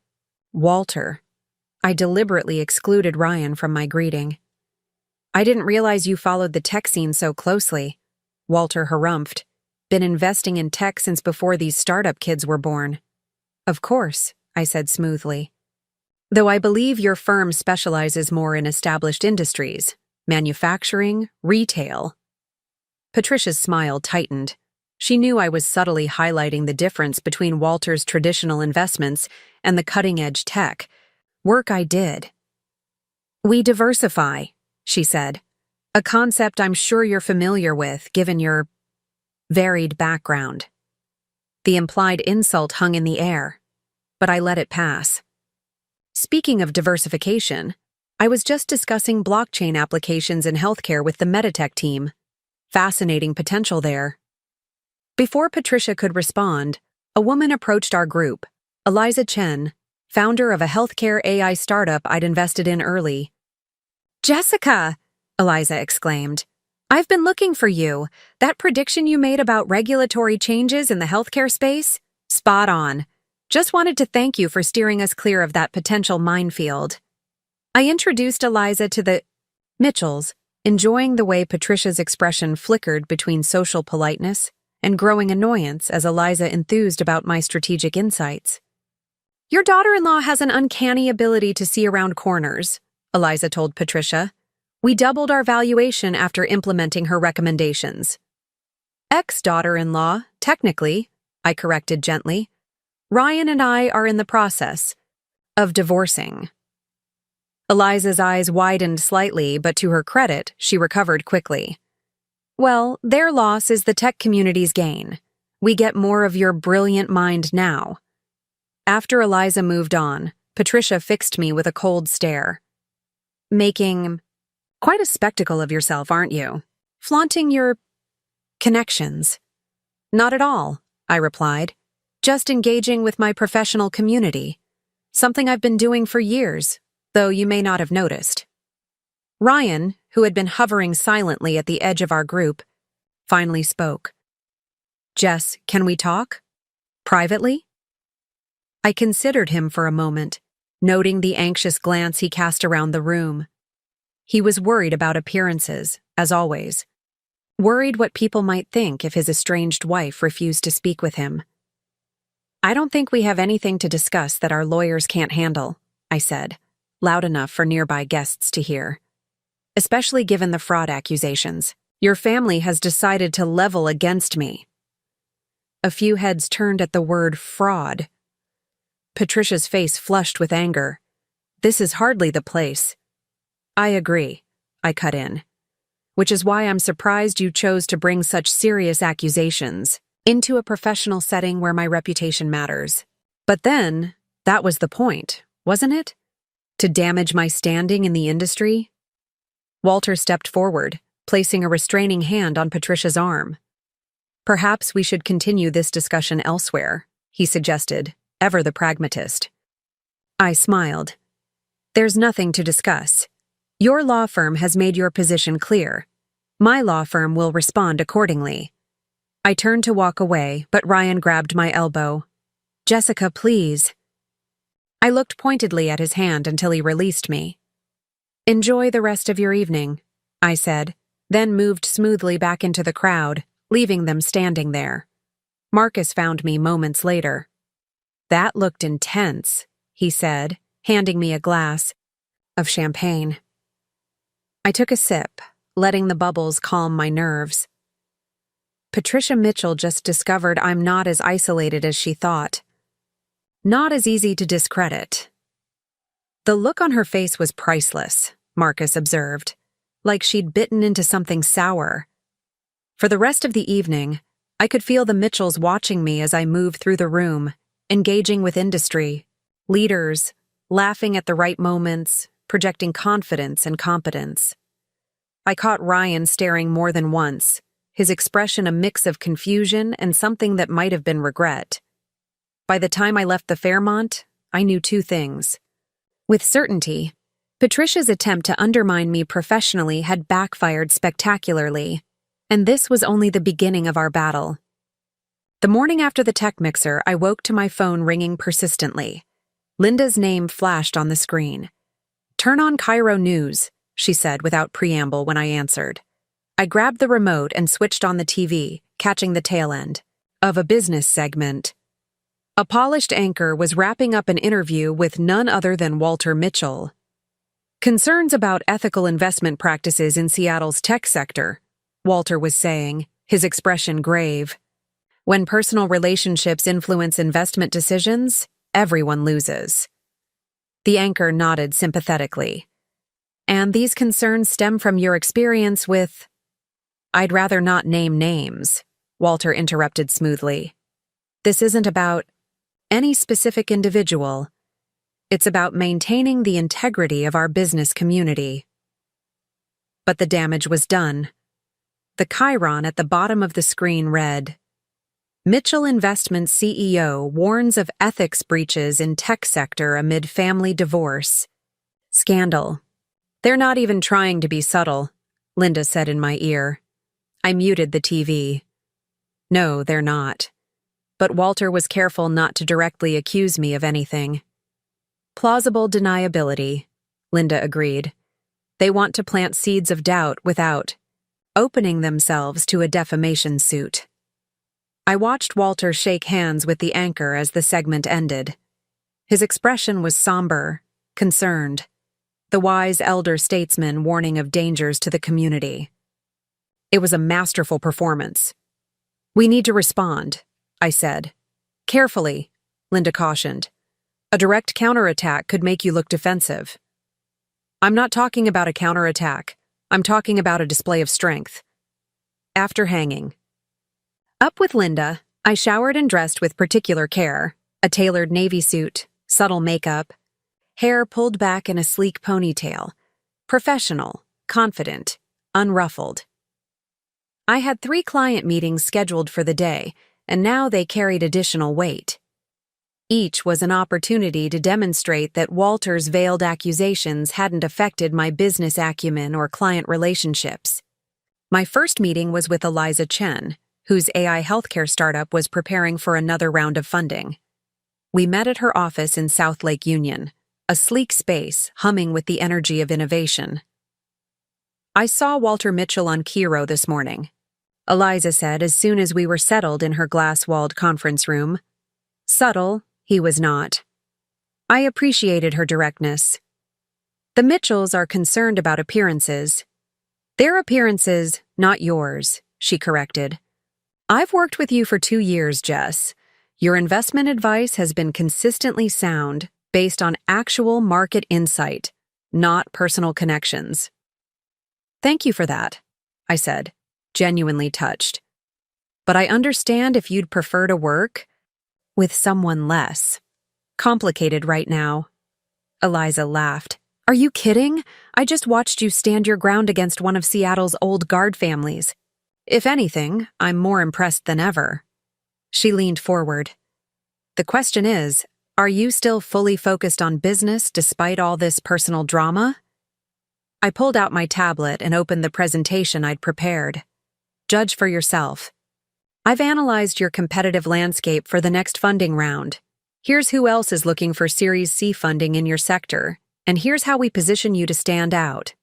"Walter." I deliberately excluded Ryan from my greeting. "I didn't realize you followed the tech scene so closely," Walter harumphed. "Been investing in tech since before these startup kids were born." "Of course," I said smoothly. "Though I believe your firm specializes more in established industries, manufacturing, retail." Patricia's smile tightened. She knew I was subtly highlighting the difference between Walter's traditional investments and the cutting-edge tech. Work I did. "We diversify," she said. "A concept I'm sure you're familiar with, given your varied background." The implied insult hung in the air, but I let it pass. Speaking of diversification, I was just discussing blockchain applications in healthcare with the Meditech team. Fascinating potential there. Before Patricia could respond, a woman approached our group, Eliza Chen, founder of a healthcare AI startup I'd invested in early. "Jessica!" Eliza exclaimed. "I've been looking for you. That prediction you made about regulatory changes in the healthcare space? Spot on. Just wanted to thank you for steering us clear of that potential minefield." I introduced Eliza to the Mitchells, enjoying the way Patricia's expression flickered between social politeness and growing annoyance as Eliza enthused about my strategic insights. "Your daughter-in-law has an uncanny ability to see around corners," Eliza told Patricia. "We doubled our valuation after implementing her recommendations." "Ex-daughter-in-law, technically," I corrected gently. "Ryan and I are in the process of divorcing." Eliza's eyes widened slightly, but to her credit, she recovered quickly. "Well, their loss is the tech community's gain. We get more of your brilliant mind now." After Eliza moved on, Patricia fixed me with a cold stare. "Making quite a spectacle of yourself, aren't you? Flaunting your connections." "Not at all," I replied. "Just engaging with my professional community. Something I've been doing for years, though you may not have noticed." Ryan, who had been hovering silently at the edge of our group, finally spoke. "Jess, can we talk? Privately?" I considered him for a moment, noting the anxious glance he cast around the room. He was worried about appearances, as always. Worried what people might think if his estranged wife refused to speak with him. "I don't think we have anything to discuss that our lawyers can't handle," I said, loud enough for nearby guests to hear. "Especially given the fraud accusations. Your family has decided to level against me." A few heads turned at the word fraud. Patricia's face flushed with anger. "This is hardly the place." "I agree," I cut in. "Which is why I'm surprised you chose to bring such serious accusations into a professional setting where my reputation matters. But then, that was the point, wasn't it? To damage my standing in the industry?" Walter stepped forward, placing a restraining hand on Patricia's arm. "Perhaps we should continue this discussion elsewhere," he suggested, ever the pragmatist. I smiled. "There's nothing to discuss. Your law firm has made your position clear. My law firm will respond accordingly." I turned to walk away, but Ryan grabbed my elbow. "Jessica, please." I looked pointedly at his hand until he released me. "Enjoy the rest of your evening," I said, then moved smoothly back into the crowd, leaving them standing there. Marcus found me moments later. "That looked intense," he said, handing me a glass of champagne. I took a sip, letting the bubbles calm my nerves. Patricia Mitchell just discovered I'm not as isolated as she thought. Not as easy to discredit. The look on her face was priceless, Marcus observed, like she'd bitten into something sour. For the rest of the evening, I could feel the Mitchells watching me as I moved through the room, engaging with industry, leaders, laughing at the right moments, projecting confidence and competence. I caught Ryan staring more than once, his expression a mix of confusion and something that might have been regret. By the time I left the Fairmont, I knew two things. With certainty, Patricia's attempt to undermine me professionally had backfired spectacularly, and this was only the beginning of our battle. The morning after the tech mixer, I woke to my phone ringing persistently. Linda's name flashed on the screen. "Turn on Cairo News," she said without preamble when I answered. I grabbed the remote and switched on the TV, catching the tail end of a business segment. A polished anchor was wrapping up an interview with none other than Walter Mitchell. "Concerns about ethical investment practices in Seattle's tech sector," Walter was saying, his expression grave. "When personal relationships influence investment decisions, everyone loses." The anchor nodded sympathetically. "And these concerns stem from your experience with—" "I'd rather not name names," Walter interrupted smoothly. "This isn't about any specific individual. It's about maintaining the integrity of our business community." But the damage was done. The chyron at the bottom of the screen read, "Mitchell Investments CEO warns of ethics breaches in tech sector amid family divorce. Scandal." "They're not even trying to be subtle," Linda said in my ear. I muted the TV. "No, they're not." But Walter was careful not to directly accuse me of anything. "Plausible deniability," Linda agreed. "They want to plant seeds of doubt without opening themselves to a defamation suit." I watched Walter shake hands with the anchor as the segment ended. His expression was somber, concerned, the wise elder statesman warning of dangers to the community. It was a masterful performance. "We need to respond," I said. "Carefully," Linda cautioned. "A direct counterattack could make you look defensive." "I'm not talking about a counterattack. I'm talking about a display of strength." After hanging up with Linda, I showered and dressed with particular care, a tailored navy suit, subtle makeup, hair pulled back in a sleek ponytail, professional, confident, unruffled. I had 3 client meetings scheduled for the day, and now they carried additional weight. Each was an opportunity to demonstrate that Walter's veiled accusations hadn't affected my business acumen or client relationships. My first meeting was with Eliza Chen, whose AI healthcare startup was preparing for another round of funding. We met at her office in South Lake Union, a sleek space humming with the energy of innovation. "I saw Walter Mitchell on Cairo this morning," Eliza said as soon as we were settled in her glass-walled conference room. Subtle, he was not. I appreciated her directness. "The Mitchells are concerned about appearances." "Their appearances, not yours," she corrected. "I've worked with you for 2 years, Jess. Your investment advice has been consistently sound, based on actual market insight, not personal connections." "Thank you for that," I said, genuinely touched. "But I understand if you'd prefer to work with someone less complicated right now." Eliza laughed. "Are you kidding? I just watched you stand your ground against one of Seattle's old guard families. If anything, I'm more impressed than ever." She leaned forward. "The question is, are you still fully focused on business despite all this personal drama?" I pulled out my tablet and opened the presentation I'd prepared. "Judge for yourself. I've analyzed your competitive landscape for the next funding round. Here's who else is looking for Series C funding in your sector, and here's how we position you to stand out."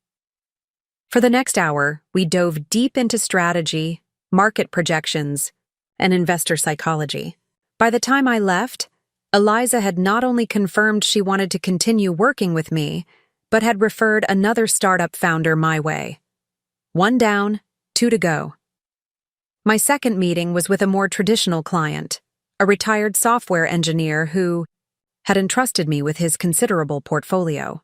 For the next hour, we dove deep into strategy, market projections, and investor psychology. By the time I left, Eliza had not only confirmed she wanted to continue working with me, but had referred another startup founder my way. 1 down, 2 to go. My second meeting was with a more traditional client, a retired software engineer who had entrusted me with his considerable portfolio.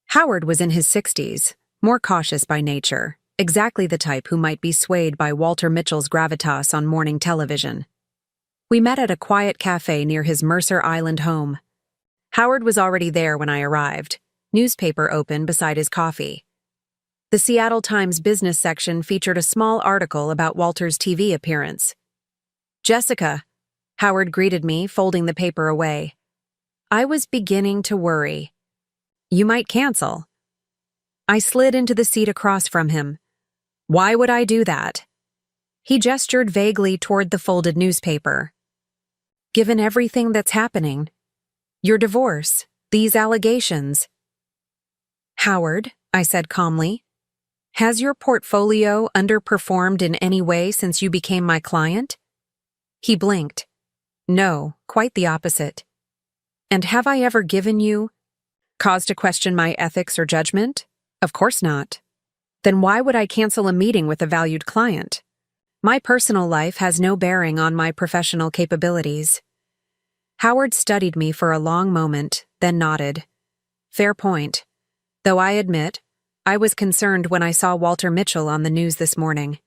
Howard was in his 60s, more cautious by nature, exactly the type who might be swayed by Walter Mitchell's gravitas on morning television. We met at a quiet cafe near his Mercer Island home. Howard was already there when I arrived, newspaper open beside his coffee. The Seattle Times business section featured a small article about Walter's TV appearance. "Jessica," Howard greeted me, folding the paper away. I was beginning to worry. "You might cancel." I slid into the seat across from him. "Why would I do that?" He gestured vaguely toward the folded newspaper. "Given everything that's happening, your divorce, these allegations." "Howard," I said calmly, "has your portfolio underperformed in any way since you became my client?" He blinked. "No, quite the opposite." "And have I ever given you cause to question my ethics or judgment?" "Of course not." "Then why would I cancel a meeting with a valued client? My personal life has no bearing on my professional capabilities." Howard studied me for a long moment, then nodded. "Fair point. Though I admit, I was concerned when I saw Walter Mitchell on the news this morning.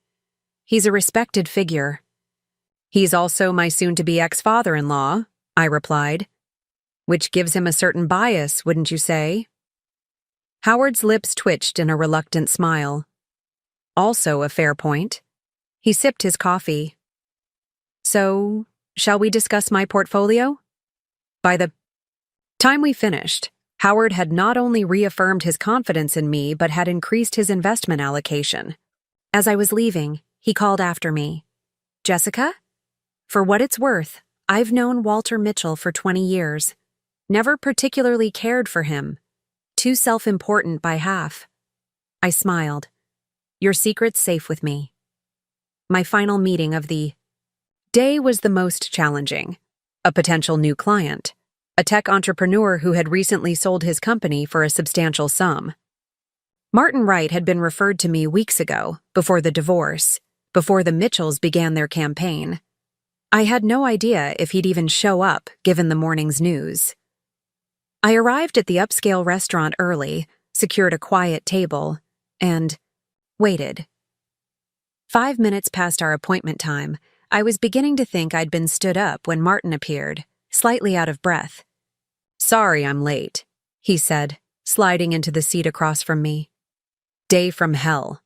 He's a respected figure." "He's also my soon-to-be ex-father-in-law," I replied. "Which gives him a certain bias, wouldn't you say?" Howard's lips twitched in a reluctant smile. "Also a fair point." He sipped his coffee. "So, shall we discuss my portfolio?" By the time we finished, Howard had not only reaffirmed his confidence in me but had increased his investment allocation. As I was leaving, he called after me. "Jessica? For what it's worth, I've known Walter Mitchell for 20 years. Never particularly cared for him. Too self-important by half." I smiled. "Your secret's safe with me." My final meeting of the day was the most challenging. A potential new client, a tech entrepreneur who had recently sold his company for a substantial sum. Martin Wright had been referred to me weeks ago, before the divorce, before the Mitchells began their campaign. I had no idea if he'd even show up, given the morning's news. I arrived at the upscale restaurant early, secured a quiet table, and waited. 5 minutes past our appointment time, I was beginning to think I'd been stood up when Martin appeared, slightly out of breath. "Sorry I'm late," he said, sliding into the seat across from me. "Day from hell."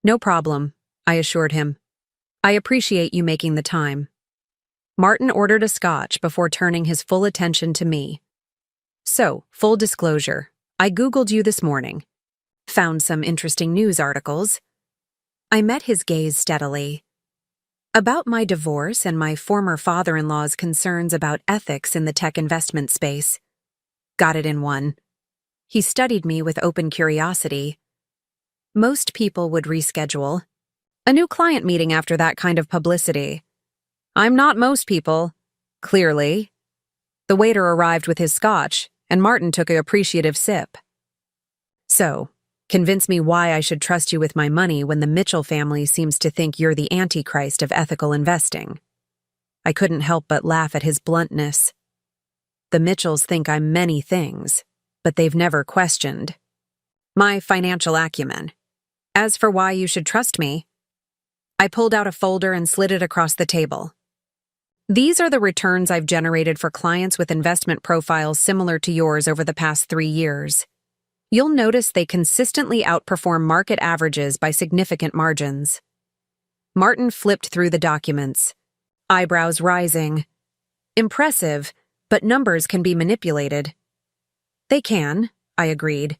"No problem," I assured him. "I appreciate you making the time." Martin ordered a scotch before turning his full attention to me. "So, full disclosure, I Googled you this morning. Found some interesting news articles." I met his gaze steadily. "About my divorce and my former father-in-law's concerns about ethics in the tech investment space. Got it in one." He studied me with open curiosity. "Most people would reschedule a new client meeting after that kind of publicity." "I'm not most people, clearly." The waiter arrived with his scotch, and Martin took an appreciative sip. "So, convince me why I should trust you with my money when the Mitchell family seems to think you're the Antichrist of ethical investing." I couldn't help but laugh at his bluntness. "The Mitchells think I'm many things, but they've never questioned my financial acumen. As for why you should trust me," I pulled out a folder and slid it across the table. "These are the returns I've generated for clients with investment profiles similar to yours over the past 3 years. You'll notice they consistently outperform market averages by significant margins." Martin flipped through the documents, eyebrows rising. "Impressive, but numbers can be manipulated." "They can," I agreed,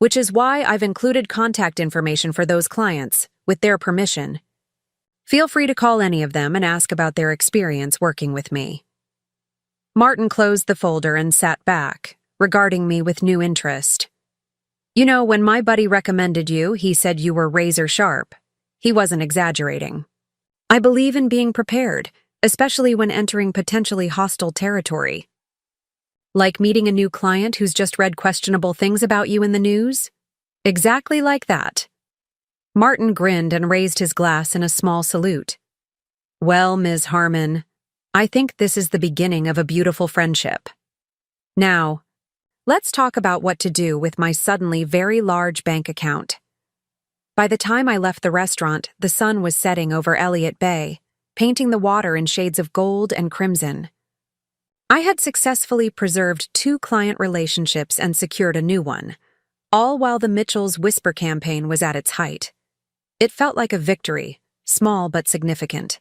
"which is why I've included contact information for those clients, with their permission. Feel free to call any of them and ask about their experience working with me." Martin closed the folder and sat back, regarding me with new interest. "You know, when my buddy recommended you, he said you were razor sharp. He wasn't exaggerating. I believe in being prepared, especially when entering potentially hostile territory." "Like meeting a new client who's just read questionable things about you in the news?" "Exactly like that." Martin grinned and raised his glass in a small salute. "Well, Ms. Harmon, I think this is the beginning of a beautiful friendship. Now, let's talk about what to do with my suddenly very large bank account." By the time I left the restaurant, the sun was setting over Elliott Bay, painting the water in shades of gold and crimson. I had successfully preserved 2 client relationships and secured a new one, all while the Mitchells' whisper campaign was at its height. It felt like a victory, small but significant.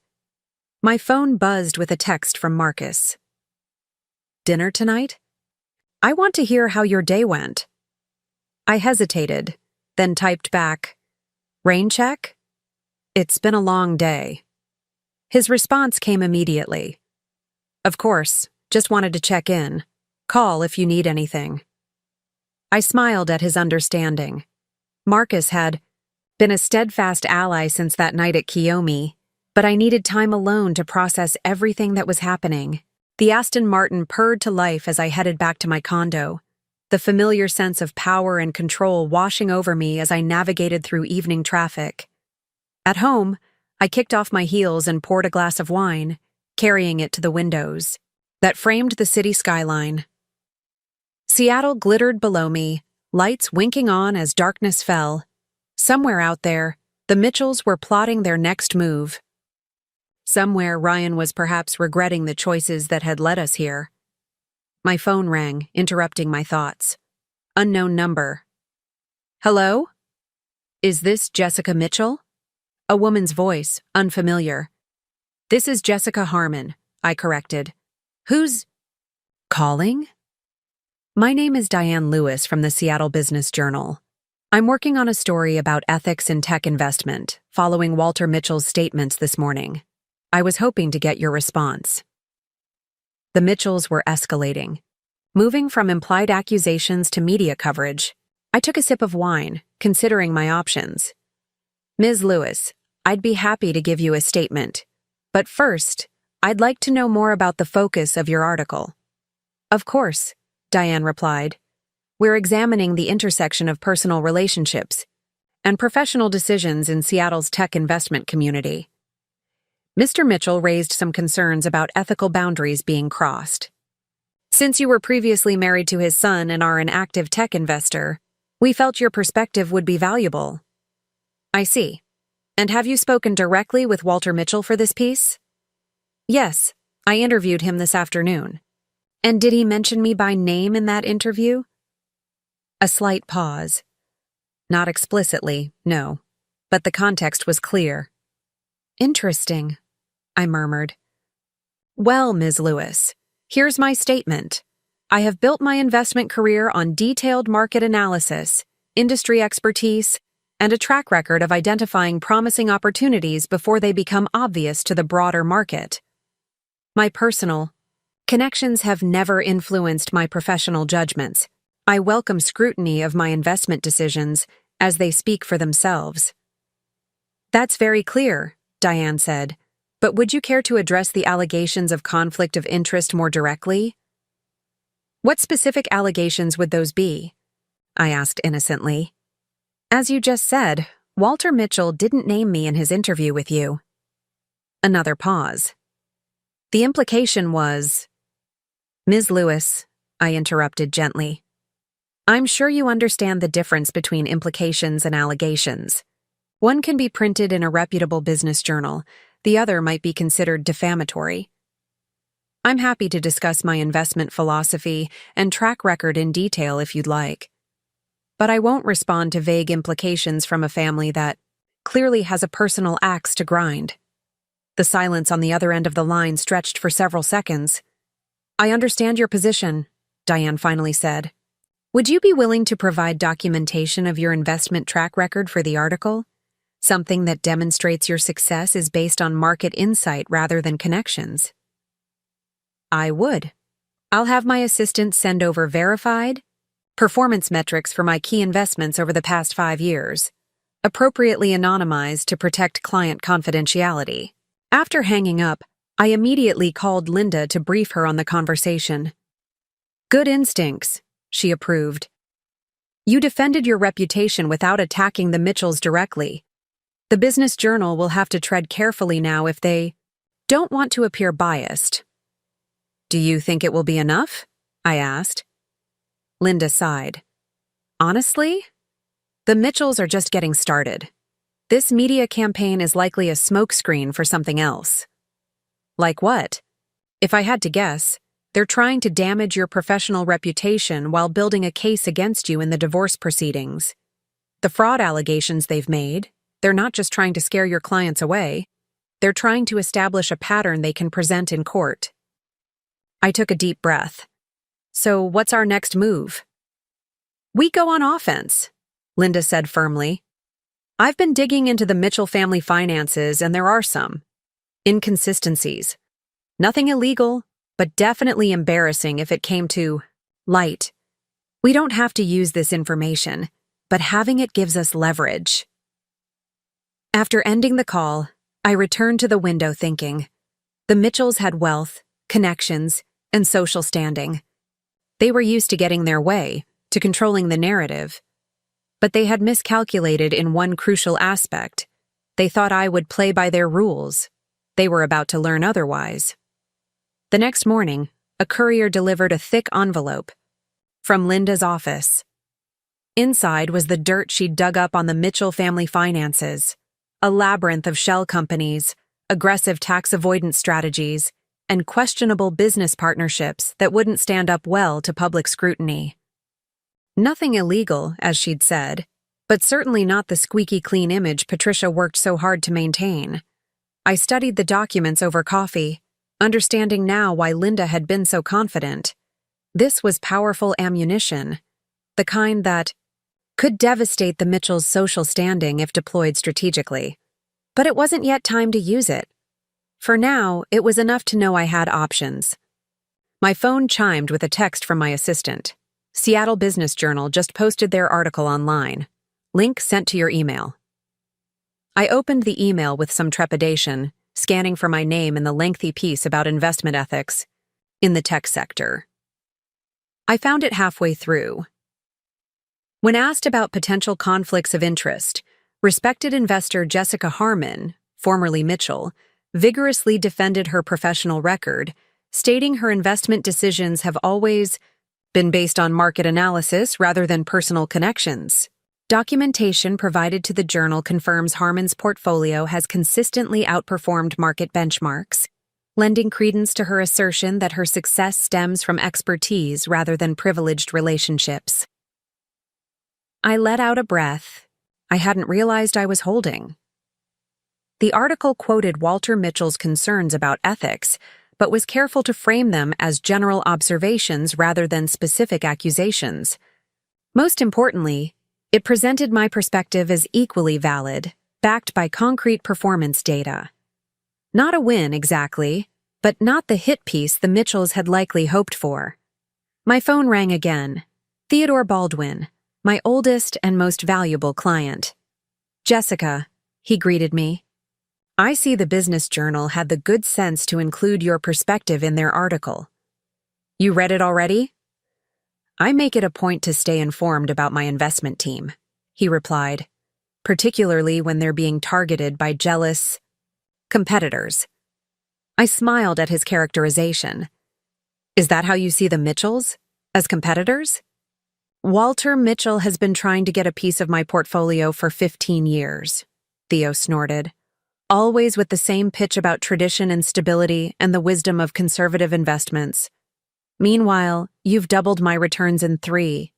My phone buzzed with a text from Marcus. "Dinner tonight? I want to hear how your day went." I hesitated, then typed back, "Rain check? It's been a long day." His response came immediately. "Of course, just wanted to check in. Call if you need anything." I smiled at his understanding. Marcus had been a steadfast ally since that night at Kiyomi, but I needed time alone to process everything that was happening. The Aston Martin purred to life as I headed back to my condo, the familiar sense of power and control washing over me as I navigated through evening traffic. At home, I kicked off my heels and poured a glass of wine, carrying it to the windows that framed the city skyline. Seattle glittered below me, lights winking on as darkness fell. Somewhere out there, the Mitchells were plotting their next move. Somewhere, Ryan was perhaps regretting the choices that had led us here. My phone rang, interrupting my thoughts. Unknown number. "Hello? Is this Jessica Mitchell?" A woman's voice, unfamiliar. "This is Jessica Harmon," I corrected. "Who's calling?" "My name is Diane Lewis from the Seattle Business Journal. I'm working on a story about ethics in tech investment, following Walter Mitchell's statements this morning. I was hoping to get your response." The Mitchells were escalating. Moving from implied accusations to media coverage, I took a sip of wine, considering my options. "Ms. Lewis, I'd be happy to give you a statement. But first, I'd like to know more about the focus of your article." "Of course," Diane replied. "We're examining the intersection of personal relationships and professional decisions in Seattle's tech investment community." Mr. Mitchell raised some concerns about ethical boundaries being crossed. "Since you were previously married to his son and are an active tech investor, we felt your perspective would be valuable." "I see. And have you spoken directly with Walter Mitchell for this piece?" "Yes, I interviewed him this afternoon." "And did he mention me by name in that interview?" A slight pause. "Not explicitly, no. But the context was clear." "Interesting," I murmured. "Well, Ms. Lewis, here's my statement. I have built my investment career on detailed market analysis, industry expertise, and a track record of identifying promising opportunities before they become obvious to the broader market. My personal connections have never influenced my professional judgments. I welcome scrutiny of my investment decisions as they speak for themselves." "That's very clear," Diane said. "But would you care to address the allegations of conflict of interest more directly?" "What specific allegations would those be?" I asked innocently. "As you just said, Walter Mitchell didn't name me in his interview with you." Another pause. "The implication was—" "Ms. Lewis," I interrupted gently. "I'm sure you understand the difference between implications and allegations. One can be printed in a reputable business journal, the other might be considered defamatory. I'm happy to discuss my investment philosophy and track record in detail if you'd like. But I won't respond to vague implications from a family that clearly has a personal axe to grind." The silence on the other end of the line stretched for several seconds. "I understand your position," Diane finally said. "Would you be willing to provide documentation of your investment track record for the article? Something that demonstrates your success is based on market insight rather than connections." "I would. I'll have my assistant send over verified performance metrics for my key investments over the past 5 years, appropriately anonymized to protect client confidentiality." After hanging up, I immediately called Linda to brief her on the conversation. "Good instincts," she approved. "You defended your reputation without attacking the Mitchells directly. The Business Journal will have to tread carefully now if they don't want to appear biased." "Do you think it will be enough?" I asked. Linda sighed. "Honestly, the Mitchells are just getting started. This media campaign is likely a smokescreen for something else." "Like what?" "If I had to guess, They're trying to damage your professional reputation while building a case against you in the divorce proceedings. The fraud allegations they've made, they're not just trying to scare your clients away. They're trying to establish a pattern they can present in court. I took a deep breath. So what's our next move? We go on offense, Linda said firmly. I've been digging into the Mitchell family finances, and there are some inconsistencies. Nothing illegal, but definitely embarrassing if it came to light. We don't have to use this information, but having it gives us leverage. After ending the call, I returned to the window thinking, the Mitchells had wealth, connections, and social standing. They were used to getting their way, to controlling the narrative. But they had miscalculated in one crucial aspect. They thought I would play by their rules. They were about to learn otherwise. The next morning, a courier delivered a thick envelope from Linda's office. Inside was the dirt she'd dug up on the Mitchell family finances, a labyrinth of shell companies, aggressive tax avoidance strategies, and questionable business partnerships that wouldn't stand up well to public scrutiny. Nothing illegal, as she'd said, but certainly not the squeaky clean image Patricia worked so hard to maintain. I studied the documents over coffee, understanding now why Linda had been so confident. This was powerful ammunition, the kind that could devastate the Mitchells' social standing if deployed strategically. But it wasn't yet time to use it. For now, it was enough to know I had options. My phone chimed with a text from my assistant. Seattle Business Journal just posted their article online. Link sent to your email. I opened the email with some trepidation, scanning for my name in the lengthy piece about investment ethics in the tech sector. I found it halfway through. When asked about potential conflicts of interest, respected investor Jessica Harmon, formerly Mitchell, vigorously defended her professional record, stating her investment decisions have always been based on market analysis rather than personal connections. Documentation provided to the Journal confirms Harmon's portfolio has consistently outperformed market benchmarks, lending credence to her assertion that her success stems from expertise rather than privileged relationships. I let out a breath I hadn't realized I was holding. The article quoted Walter Mitchell's concerns about ethics, but was careful to frame them as general observations rather than specific accusations. Most importantly, it presented my perspective as equally valid, backed by concrete performance data. Not a win, exactly, but not the hit piece the Mitchells had likely hoped for. My phone rang again. Theodore Baldwin, my oldest and most valuable client. Jessica, he greeted me. I see the Business Journal had the good sense to include your perspective in their article. You read it already? I make it a point to stay informed about my investment team, he replied, particularly when they're being targeted by jealous competitors. I smiled at his characterization. Is that how you see the Mitchells? As competitors? Walter Mitchell has been trying to get a piece of my portfolio for 15 years, Theo snorted. Always with the same pitch about tradition and stability and the wisdom of conservative investments. Meanwhile, you've doubled my returns in 3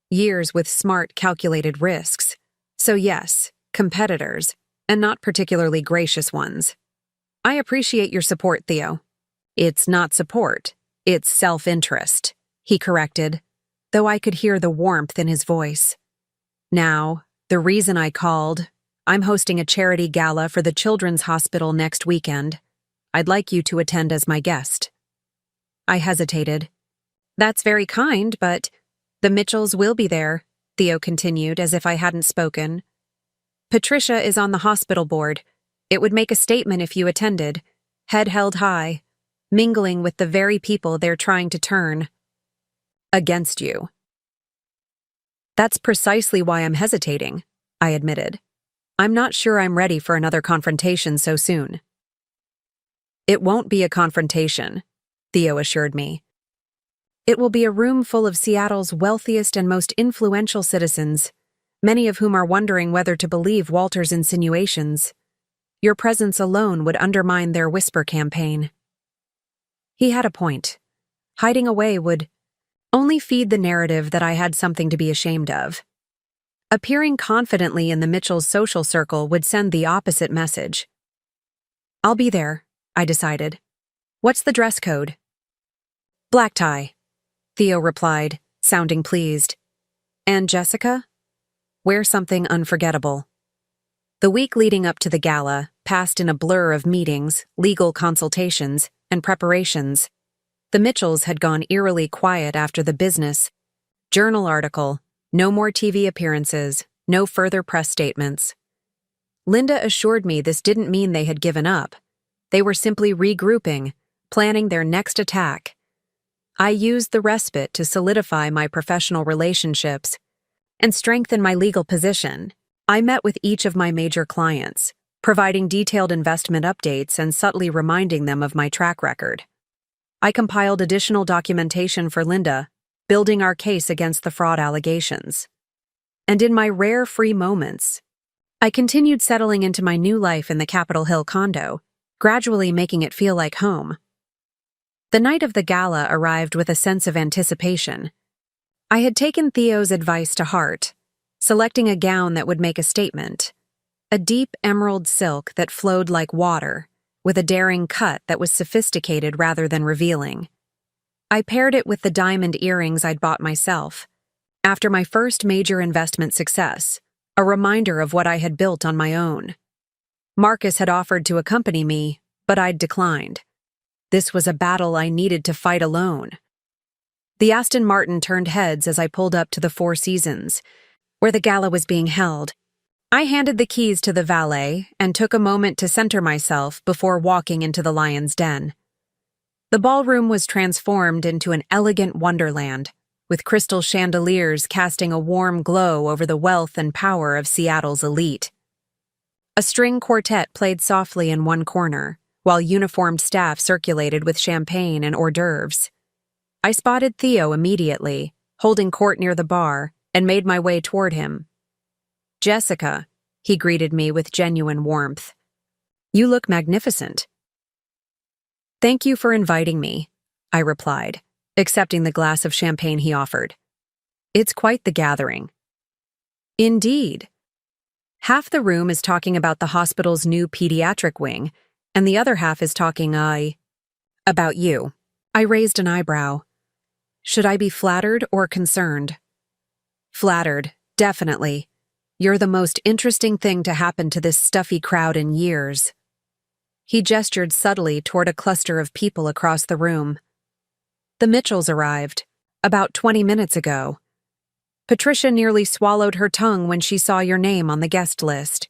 years with smart, calculated risks. So yes, competitors, and not particularly gracious ones. I appreciate your support, Theo. It's not support, it's self-interest, he corrected, though I could hear the warmth in his voice. Now, the reason I called, I'm hosting a charity gala for the Children's Hospital next weekend. I'd like you to attend as my guest. I hesitated. That's very kind, but the Mitchells will be there, Theo continued as if I hadn't spoken. Patricia is on the hospital board. It would make a statement if you attended, head held high, mingling with the very people they're trying to turn against you. That's precisely why I'm hesitating, I admitted. I'm not sure I'm ready for another confrontation so soon. It won't be a confrontation, Theo assured me. It will be a room full of Seattle's wealthiest and most influential citizens, many of whom are wondering whether to believe Walter's insinuations. Your presence alone would undermine their whisper campaign. He had a point. Hiding away would only feed the narrative that I had something to be ashamed of. Appearing confidently in the Mitchells' social circle would send the opposite message. "I'll be there," I decided. "What's the dress code?" "Black tie," Theo replied, sounding pleased. "And Jessica?" "Wear something unforgettable." The week leading up to the gala passed in a blur of meetings, legal consultations, and preparations. The Mitchells had gone eerily quiet after the business journal article, no more TV appearances, no further press statements. Linda assured me this didn't mean they had given up. They were simply regrouping, planning their next attack. I used the respite to solidify my professional relationships and strengthen my legal position. I met with each of my major clients, providing detailed investment updates and subtly reminding them of my track record. I compiled additional documentation for Linda, building our case against the fraud allegations. And in my rare free moments, I continued settling into my new life in the Capitol Hill condo, gradually making it feel like home. The night of the gala arrived with a sense of anticipation. I had taken Theo's advice to heart, selecting a gown that would make a statement, a deep emerald silk that flowed like water, with a daring cut that was sophisticated rather than revealing. I paired it with the diamond earrings I'd bought myself. After my first major investment success, a reminder of what I had built on my own. Marcus had offered to accompany me, but I'd declined. This was a battle I needed to fight alone. The Aston Martin turned heads as I pulled up to the Four Seasons, where the gala was being held. I handed the keys to the valet and took a moment to center myself before walking into the Lion's Den. The ballroom was transformed into an elegant wonderland, with crystal chandeliers casting a warm glow over the wealth and power of Seattle's elite. A string quartet played softly in one corner, while uniformed staff circulated with champagne and hors d'oeuvres. I spotted Theo immediately, holding court near the bar, and made my way toward him. "Jessica," he greeted me with genuine warmth. "You look magnificent." "Thank you for inviting me," I replied, accepting the glass of champagne he offered. "It's quite the gathering." "Indeed. Half the room is talking about the hospital's new pediatric wing, and the other half is talking, about you." I raised an eyebrow. Should I be flattered or concerned? Flattered, definitely. You're the most interesting thing to happen to this stuffy crowd in years. He gestured subtly toward a cluster of people across the room. The Mitchells arrived, about 20 minutes ago. Patricia nearly swallowed her tongue when she saw your name on the guest list.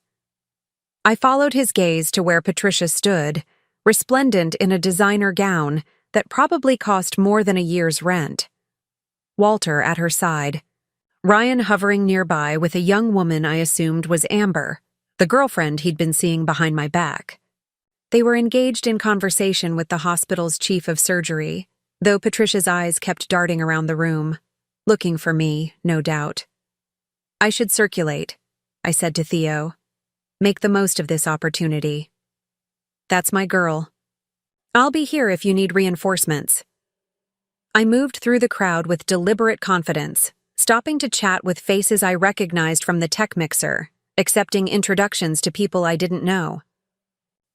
I followed his gaze to where Patricia stood, resplendent in a designer gown that probably cost more than a year's rent. Walter at her side. Ryan hovering nearby with a young woman I assumed was Amber, the girlfriend he'd been seeing behind my back. They were engaged in conversation with the hospital's chief of surgery, though Patricia's eyes kept darting around the room, looking for me, no doubt. "I should circulate," I said to Theo. "Make the most of this opportunity." "That's my girl. I'll be here if you need reinforcements." I moved through the crowd with deliberate confidence, stopping to chat with faces I recognized from the tech mixer, accepting introductions to people I didn't know.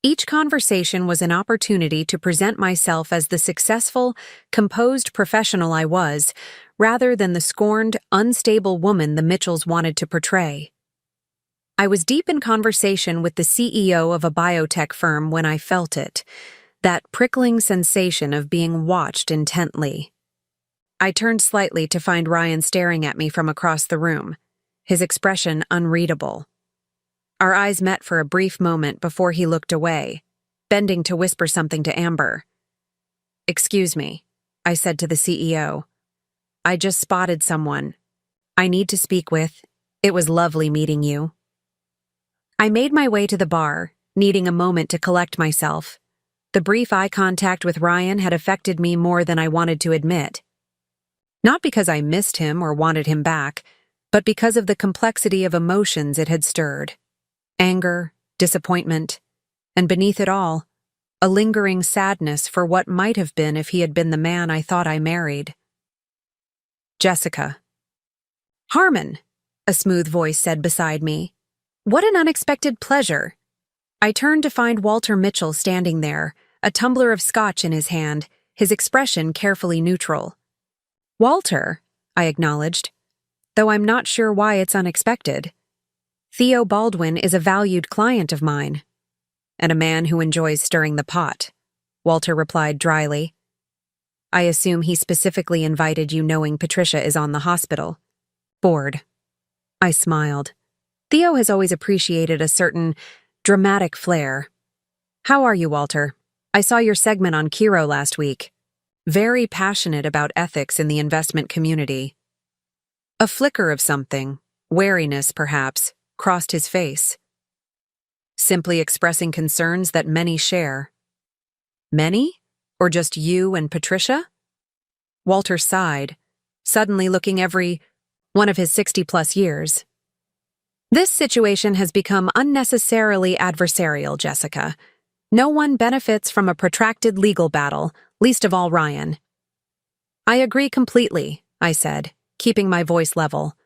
Each conversation was an opportunity to present myself as the successful, composed professional I was, rather than the scorned, unstable woman the Mitchells wanted to portray. I was deep in conversation with the CEO of a biotech firm when I felt it, that prickling sensation of being watched intently. I turned slightly to find Ryan staring at me from across the room, his expression unreadable. Our eyes met for a brief moment before he looked away, bending to whisper something to Amber. "Excuse me," I said to the CEO. "I just spotted someone I need to speak with. It was lovely meeting you." I made my way to the bar, needing a moment to collect myself. The brief eye contact with Ryan had affected me more than I wanted to admit. Not because I missed him or wanted him back, but because of the complexity of emotions it had stirred. Anger, disappointment, and beneath it all, a lingering sadness for what might have been if he had been the man I thought I married. Jessica. Harmon, a smooth voice said beside me. What an unexpected pleasure. I turned to find Walter Mitchell standing there, a tumbler of scotch in his hand, his expression carefully neutral. Walter, I acknowledged, though I'm not sure why it's unexpected. Theo Baldwin is a valued client of mine. And a man who enjoys stirring the pot, Walter replied dryly. I assume he specifically invited you knowing Patricia is on the hospital. Bored. I smiled. Theo has always appreciated a certain dramatic flair. How are you, Walter? I saw your segment on Kiro last week. Very passionate about ethics in the investment community. A flicker of something, wariness perhaps, crossed his face. Simply expressing concerns that many share. Many? Or just you and Patricia? Walter sighed, suddenly looking every one of his 60-plus years. This situation has become unnecessarily adversarial, Jessica. No one benefits from a protracted legal battle, least of all Ryan. I agree completely, I said, keeping my voice level.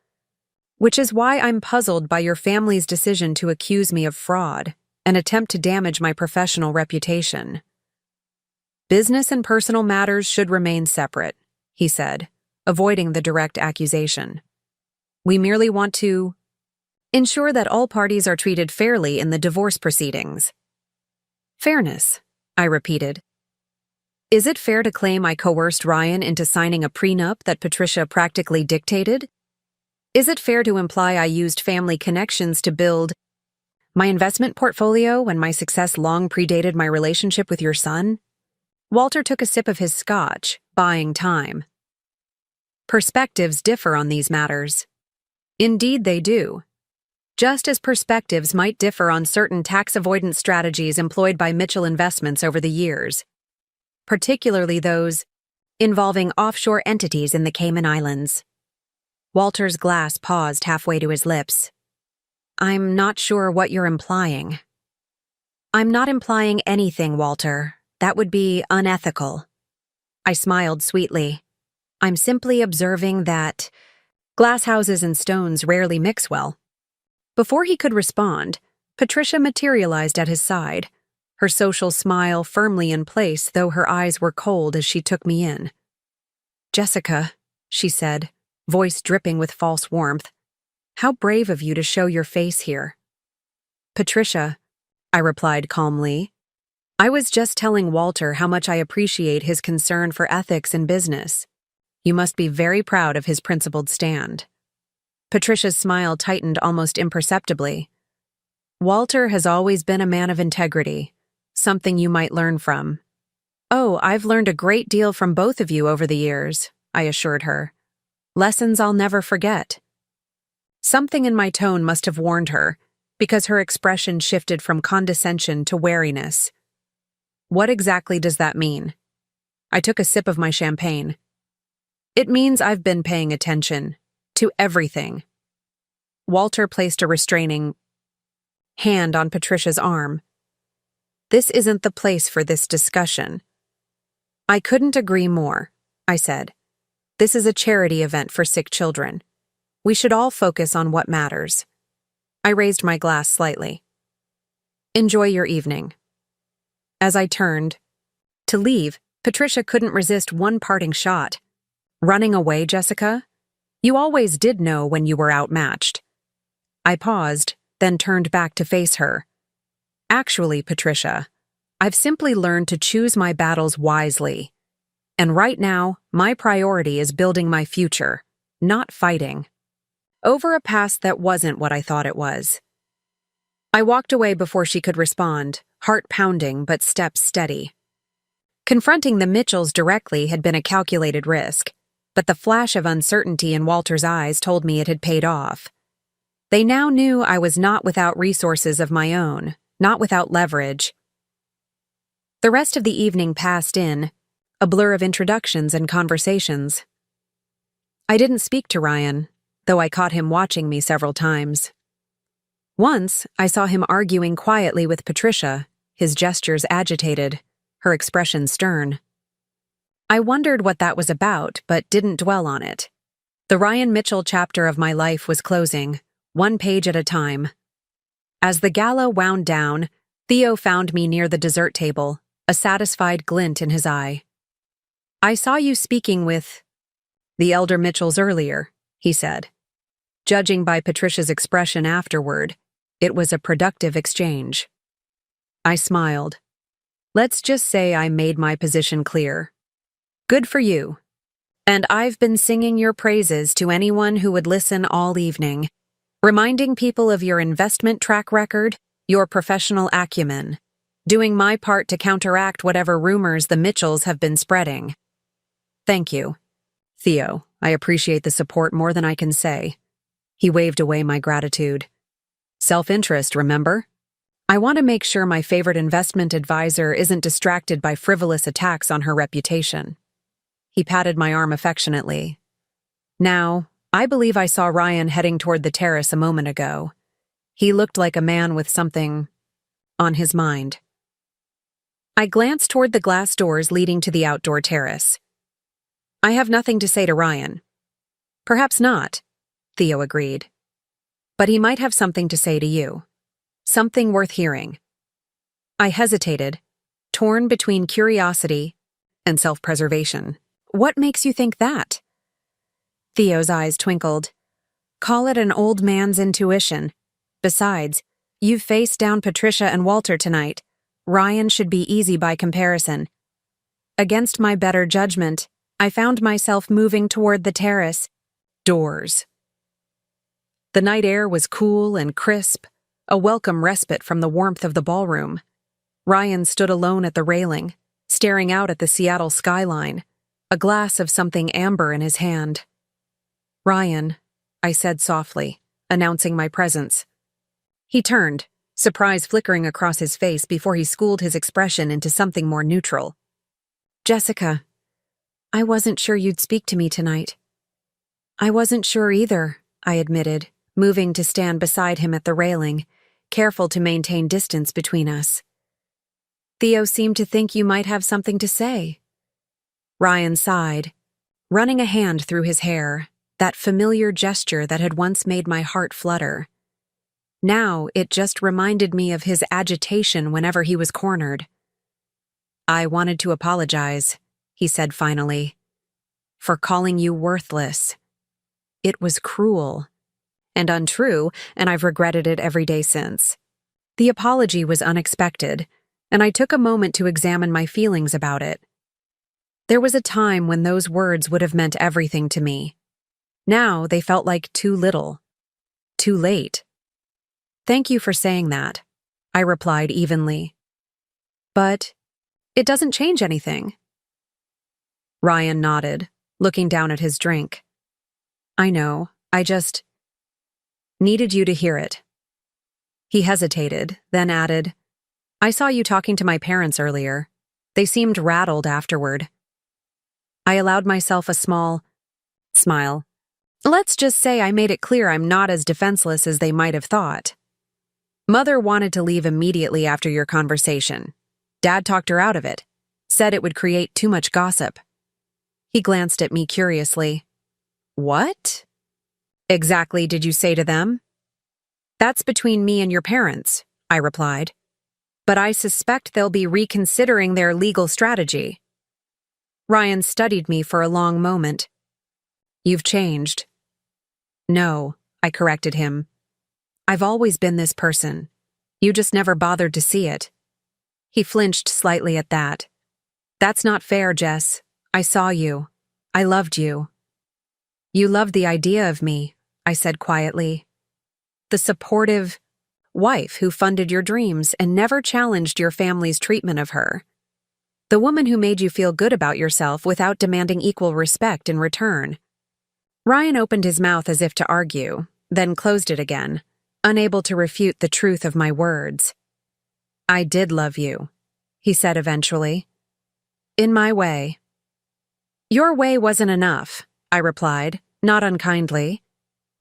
Which is why I'm puzzled by your family's decision to accuse me of fraud, an attempt to damage my professional reputation. Business and personal matters should remain separate, he said, avoiding the direct accusation. We merely want to ensure that all parties are treated fairly in the divorce proceedings. Fairness, I repeated. Is it fair to claim I coerced Ryan into signing a prenup that Patricia practically dictated? Is it fair to imply I used family connections to build my investment portfolio when my success long predated my relationship with your son? Walter took a sip of his scotch, buying time. Perspectives differ on these matters. Indeed they do. Just as perspectives might differ on certain tax avoidance strategies employed by Mitchell Investments over the years, particularly those involving offshore entities in the Cayman Islands. Walter's glass paused halfway to his lips. I'm not sure what you're implying. I'm not implying anything, Walter. That would be unethical. I smiled sweetly. I'm simply observing that glass houses and stones rarely mix well. Before he could respond, Patricia materialized at his side, her social smile firmly in place, though her eyes were cold as she took me in. Jessica, she said, voice dripping with false warmth, how brave of you to show your face here. Patricia, I replied calmly. I was just telling Walter how much I appreciate his concern for ethics in business. You must be very proud of his principled stand. Patricia's smile tightened almost imperceptibly. Walter has always been a man of integrity, something you might learn from. Oh, I've learned a great deal from both of you over the years, I assured her. Lessons I'll never forget. Something in my tone must have warned her, because her expression shifted from condescension to wariness. What exactly does that mean? I took a sip of my champagne. It means I've been paying attention to everything. Walter placed a restraining hand on Patricia's arm. This isn't the place for this discussion. I couldn't agree more, I said. This is a charity event for sick children. We should all focus on what matters. I raised my glass slightly. Enjoy your evening. As I turned to leave, Patricia couldn't resist one parting shot. Running away, Jessica? You always did know when you were outmatched. I paused, then turned back to face her. Actually, Patricia, I've simply learned to choose my battles wisely. And right now, my priority is building my future, not fighting over a past that wasn't what I thought it was. I walked away before she could respond, heart pounding but steps steady. Confronting the Mitchells directly had been a calculated risk, but the flash of uncertainty in Walter's eyes told me it had paid off. They now knew I was not without resources of my own, not without leverage. The rest of the evening passed in a blur of introductions and conversations. I didn't speak to Ryan, though I caught him watching me several times. Once, I saw him arguing quietly with Patricia, his gestures agitated. her expression stern. I wondered what that was about, but didn't dwell on it. The Ryan Mitchell chapter of my life was closing, one page at a time. As the gala wound down, Theo found me near the dessert table, a satisfied glint in his eye. "I saw you speaking with the elder Mitchells earlier," he said. Judging by Patricia's expression afterward, it was a productive exchange. I smiled. Let's just say I made my position clear. Good for you. And I've been singing your praises to anyone who would listen all evening, reminding people of your investment track record, your professional acumen, doing my part to counteract whatever rumors the Mitchells have been spreading. Thank you. Theo, I appreciate the support more than I can say. He waved away my gratitude. Self-interest, remember? I want to make sure my favorite investment advisor isn't distracted by frivolous attacks on her reputation. He patted my arm affectionately. Now, I believe I saw Ryan heading toward the terrace a moment ago. He looked like a man with something on his mind. I glanced toward the glass doors leading to the outdoor terrace. I have nothing to say to Ryan. Perhaps not, Theo agreed. But he might have something to say to you. Something worth hearing. I hesitated, torn between curiosity and self-preservation. What makes you think that? Theo's eyes twinkled. Call it an old man's intuition. Besides, you've faced down Patricia and Walter tonight. Ryan should be easy by comparison. Against my better judgment, I found myself moving toward the terrace. Doors. The night air was cool and crisp, a welcome respite from the warmth of the ballroom. Ryan stood alone at the railing, staring out at the Seattle skyline, a glass of something amber in his hand. Ryan, I said softly, announcing my presence. He turned, surprise flickering across his face before he schooled his expression into something more neutral. Jessica, I wasn't sure you'd speak to me tonight. I wasn't sure either, I admitted, moving to stand beside him at the railing, careful to maintain distance between us. Theo seemed to think you might have something to say. Ryan sighed, running a hand through his hair, that familiar gesture that had once made my heart flutter. Now it just reminded me of his agitation whenever he was cornered. I wanted to apologize, he said finally, for calling you worthless. It was cruel and untrue, and I've regretted it every day since. The apology was unexpected, and I took a moment to examine my feelings about it. There was a time when those words would have meant everything to me. Now they felt like too little. Too late. Thank you for saying that, I replied evenly. But it doesn't change anything. Ryan nodded, looking down at his drink. I know, I just needed you to hear it. He hesitated, then added, I saw you talking to my parents earlier. They seemed rattled afterward. I allowed myself a small smile. Let's just say I made it clear I'm not as defenseless as they might have thought. Mother wanted to leave immediately after your conversation. Dad talked her out of it, said it would create too much gossip. He glanced at me curiously. What exactly did you say to them? That's between me and your parents, I replied. But I suspect they'll be reconsidering their legal strategy. Ryan studied me for a long moment. You've changed. No, I corrected him. I've always been this person. You just never bothered to see it. He flinched slightly at that. That's not fair, Jess. I saw you. I loved you. You loved the idea of me, I said quietly. The supportive wife who funded your dreams and never challenged your family's treatment of her. The woman who made you feel good about yourself without demanding equal respect in return. Ryan opened his mouth as if to argue, then closed it again, unable to refute the truth of my words. I did love you, he said eventually. In my way. Your way wasn't enough, I replied, not unkindly.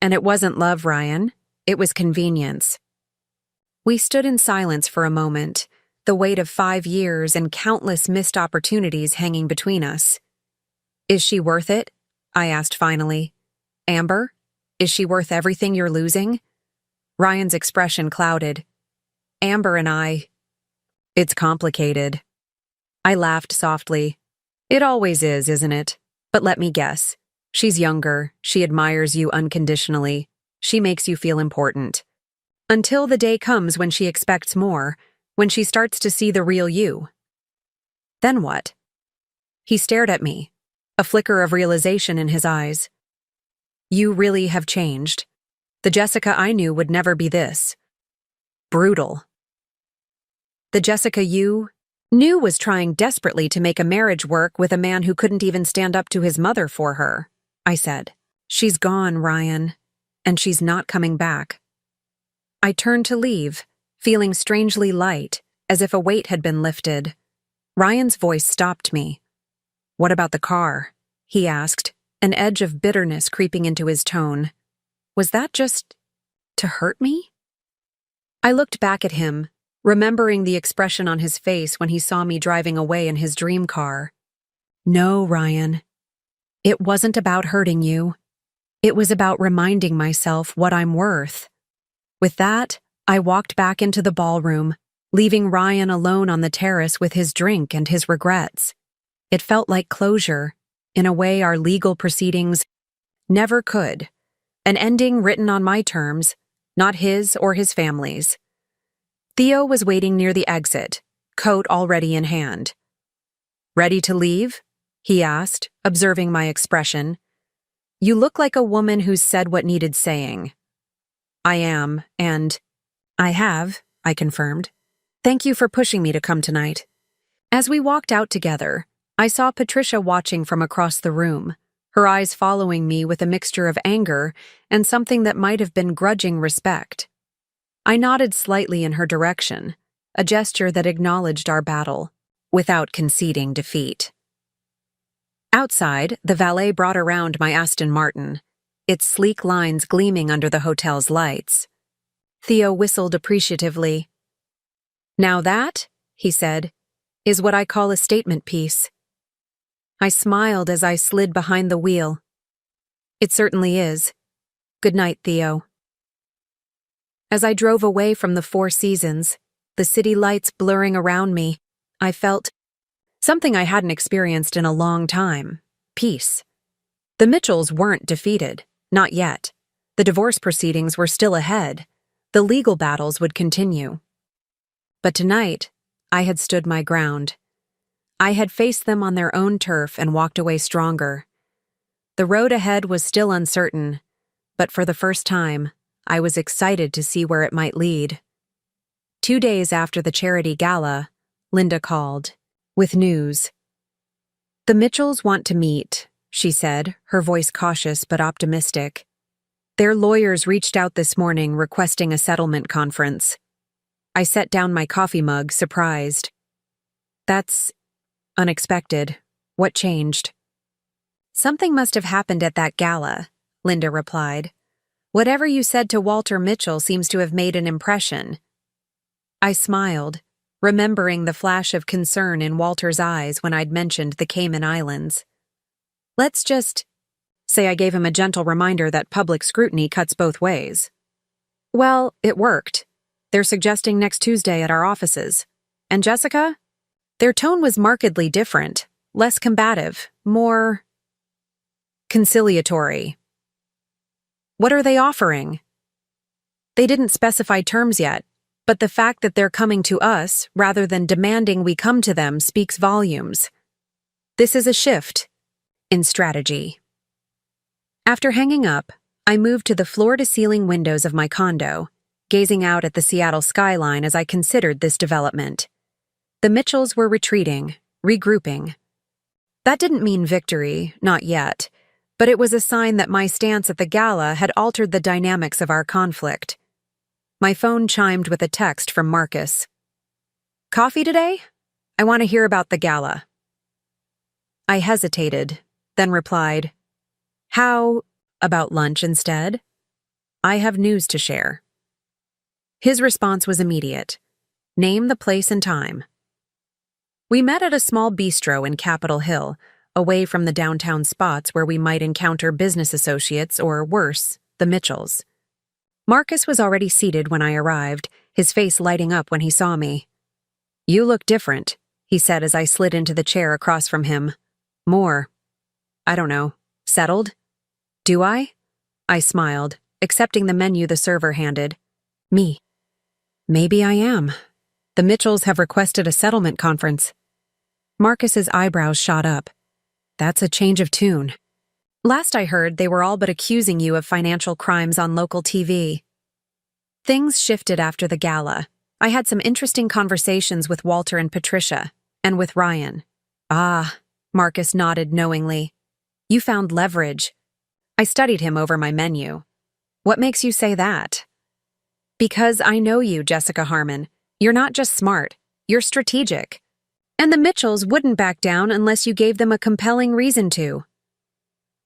And it wasn't love, Ryan. It was convenience. We stood in silence for a moment, the weight of 5 years and countless missed opportunities hanging between us. Is she worth it? I asked finally. Amber, is she worth everything you're losing? Ryan's expression clouded. Amber and I... It's complicated. I laughed softly. It always is, isn't it? But let me guess. She's younger, she admires you unconditionally, she makes you feel important. Until the day comes when she expects more, when she starts to see the real you. Then what? He stared at me, a flicker of realization in his eyes. You really have changed. The Jessica I knew would never be this. Brutal. The Jessica you knew was trying desperately to make a marriage work with a man who couldn't even stand up to his mother for her, I said. She's gone, Ryan, and she's not coming back. I turned to leave, feeling strangely light, as if a weight had been lifted. Ryan's voice stopped me. What about the car? He asked, an edge of bitterness creeping into his tone. Was that just to hurt me? I looked back at him, remembering the expression on his face when he saw me driving away in his dream car. No, Ryan. It wasn't about hurting you. It was about reminding myself what I'm worth. With that, I walked back into the ballroom, leaving Ryan alone on the terrace with his drink and his regrets. It felt like closure, in a way our legal proceedings never could. An ending written on my terms, not his or his family's. Theo was waiting near the exit, coat already in hand. Ready to leave? He asked, observing my expression. You look like a woman who's said what needed saying. I am, and I have, I confirmed. Thank you for pushing me to come tonight. As we walked out together, I saw Patricia watching from across the room, her eyes following me with a mixture of anger and something that might have been grudging respect. I nodded slightly in her direction, a gesture that acknowledged our battle, without conceding defeat. Outside, the valet brought around my Aston Martin, its sleek lines gleaming under the hotel's lights. Theo whistled appreciatively. Now that, he said, is what I call a statement piece. I smiled as I slid behind the wheel. It certainly is. Good night, Theo. As I drove away from the Four Seasons, the city lights blurring around me, I felt something I hadn't experienced in a long time: peace. The Mitchells weren't defeated, not yet. The divorce proceedings were still ahead. The legal battles would continue. But tonight, I had stood my ground. I had faced them on their own turf and walked away stronger. The road ahead was still uncertain, but for the first time, I was excited to see where it might lead. 2 days after the charity gala, Linda called, with news. The Mitchells want to meet, she said, her voice cautious but optimistic. Their lawyers reached out this morning requesting a settlement conference. I set down my coffee mug, surprised. That's unexpected. What changed? Something must have happened at that gala, Linda replied. Whatever you said to Walter Mitchell seems to have made an impression. I smiled, remembering the flash of concern in Walter's eyes when I'd mentioned the Cayman Islands. Let's just say I gave him a gentle reminder that public scrutiny cuts both ways. Well, it worked. They're suggesting next Tuesday at our offices. And Jessica? Their tone was markedly different, less combative, more conciliatory. What are they offering? They didn't specify terms yet, but the fact that they're coming to us rather than demanding we come to them speaks volumes. This is a shift in strategy. After hanging up, I moved to the floor-to-ceiling windows of my condo, gazing out at the Seattle skyline as I considered this development. The Mitchells were retreating, regrouping. That didn't mean victory, not yet, but it was a sign that my stance at the gala had altered the dynamics of our conflict. My phone chimed with a text from Marcus. Coffee today? I want to hear about the gala. I hesitated, then replied, How about lunch instead? I have news to share. His response was immediate. Name the place and time. We met at a small bistro in Capitol Hill, away from the downtown spots where we might encounter business associates or, worse, the Mitchells. Marcus was already seated when I arrived, his face lighting up when he saw me. "You look different," he said as I slid into the chair across from him. "More, I don't know, settled? Do I?" I smiled, accepting the menu the server handed. Me. "Maybe I am. The Mitchells have requested a settlement conference." Marcus's eyebrows shot up. "That's a change of tune. Last I heard, they were all but accusing you of financial crimes on local TV." Things shifted after the gala. I had some interesting conversations with Walter and Patricia, and with Ryan. "Ah," Marcus nodded knowingly. "You found leverage." I studied him over my menu. "What makes you say that?" "Because I know you, Jessica Harmon. You're not just smart, you're strategic. And the Mitchells wouldn't back down unless you gave them a compelling reason to."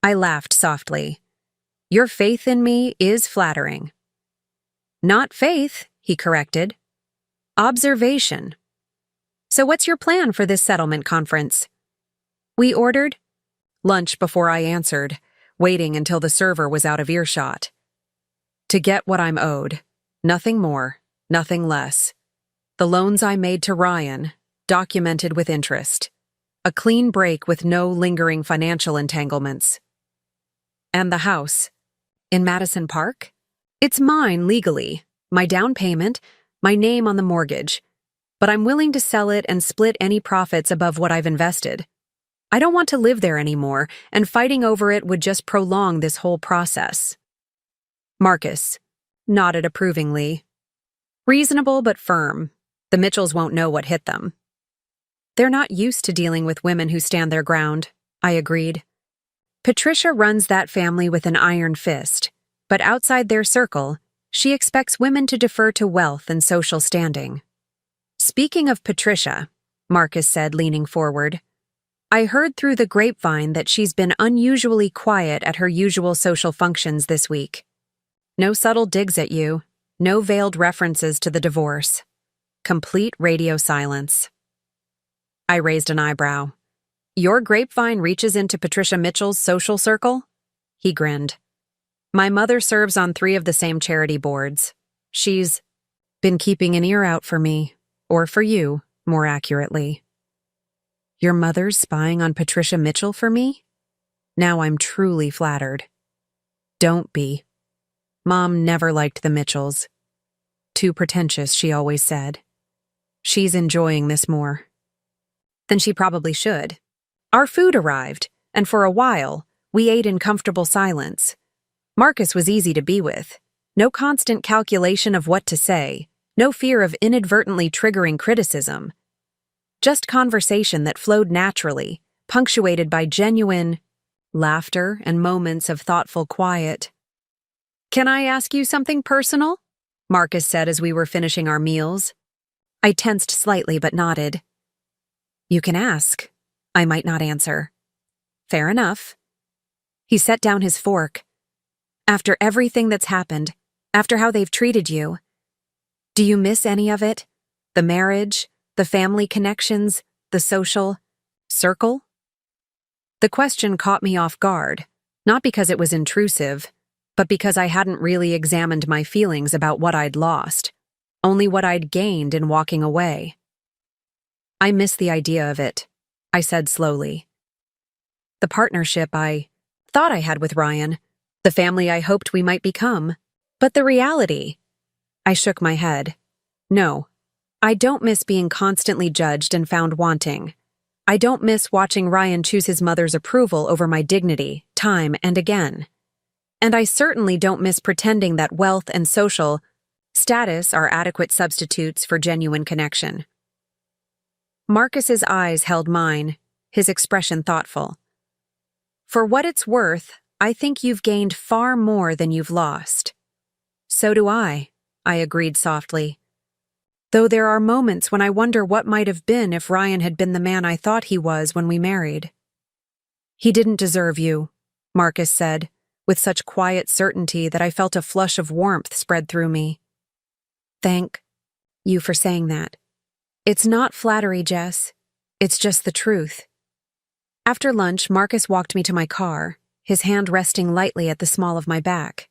I laughed softly. "Your faith in me is flattering." "Not faith," he corrected. "Observation. So what's your plan for this settlement conference?" We ordered lunch before I answered, waiting until the server was out of earshot. "To get what I'm owed. Nothing more, nothing less. The loans I made to Ryan, documented with interest. A clean break with no lingering financial entanglements. And the house. In Madison Park? It's mine legally, my down payment, my name on the mortgage. But I'm willing to sell it and split any profits above what I've invested. I don't want to live there anymore, and fighting over it would just prolong this whole process." Marcus nodded approvingly. "Reasonable but firm. The Mitchells won't know what hit them." "They're not used to dealing with women who stand their ground," I agreed. "Patricia runs that family with an iron fist, but outside their circle, she expects women to defer to wealth and social standing." "Speaking of Patricia," Marcus said, leaning forward, "I heard through the grapevine that she's been unusually quiet at her usual social functions this week. No subtle digs at you, no veiled references to the divorce. Complete radio silence." I raised an eyebrow. "Your grapevine reaches into Patricia Mitchell's social circle?" He grinned. "My mother serves on 3 of the same charity boards. She's been keeping an ear out for me, or for you, more accurately." "Your mother's spying on Patricia Mitchell for me?" Now I'm truly flattered. "Don't be. Mom never liked the Mitchells. Too pretentious, she always said. She's enjoying this more." "Then she probably should." Our food arrived, and for a while, we ate in comfortable silence. Marcus was easy to be with. No constant calculation of what to say, no fear of inadvertently triggering criticism. Just conversation that flowed naturally, punctuated by genuine laughter and moments of thoughtful quiet. "Can I ask you something personal?" Marcus said as we were finishing our meals. I tensed slightly but nodded. "You can ask." I might not answer. "Fair enough." He set down his fork. "After everything that's happened, after how they've treated you, do you miss any of it? The marriage, the family connections, the social circle?" The question caught me off guard, not because it was intrusive, but because I hadn't really examined my feelings about what I'd lost, only what I'd gained in walking away. "I miss the idea of it," I said slowly. "The partnership I thought I had with Ryan, the family I hoped we might become, but the reality." I shook my head. "No, I don't miss being constantly judged and found wanting. I don't miss watching Ryan choose his mother's approval over my dignity, time and again. And I certainly don't miss pretending that wealth and social status are adequate substitutes for genuine connection." Marcus's eyes held mine, his expression thoughtful. "For what it's worth, I think you've gained far more than you've lost." "So do I agreed softly. "Though there are moments when I wonder what might have been if Ryan had been the man I thought he was when we married." "He didn't deserve you," Marcus said, with such quiet certainty that I felt a flush of warmth spread through me. "Thank you for saying that. It's not flattery, Jess. It's just the truth. After lunch, Marcus walked me to my car, his hand resting lightly at the small of my back.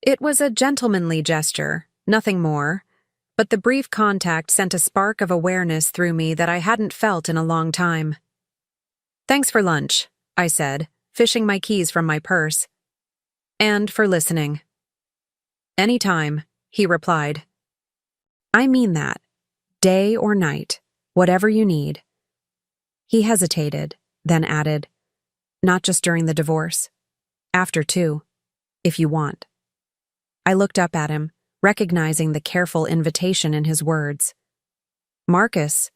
It was a gentlemanly gesture, nothing more, but the brief contact sent a spark of awareness through me that I hadn't felt in a long time. Thanks for lunch, I said, fishing my keys from my purse. And for listening. Anytime, he replied. I mean that. Day or night, whatever you need. He hesitated, then added, not just during the divorce. After too, if you want. I looked up at him, recognizing the careful invitation in his words. Marcus.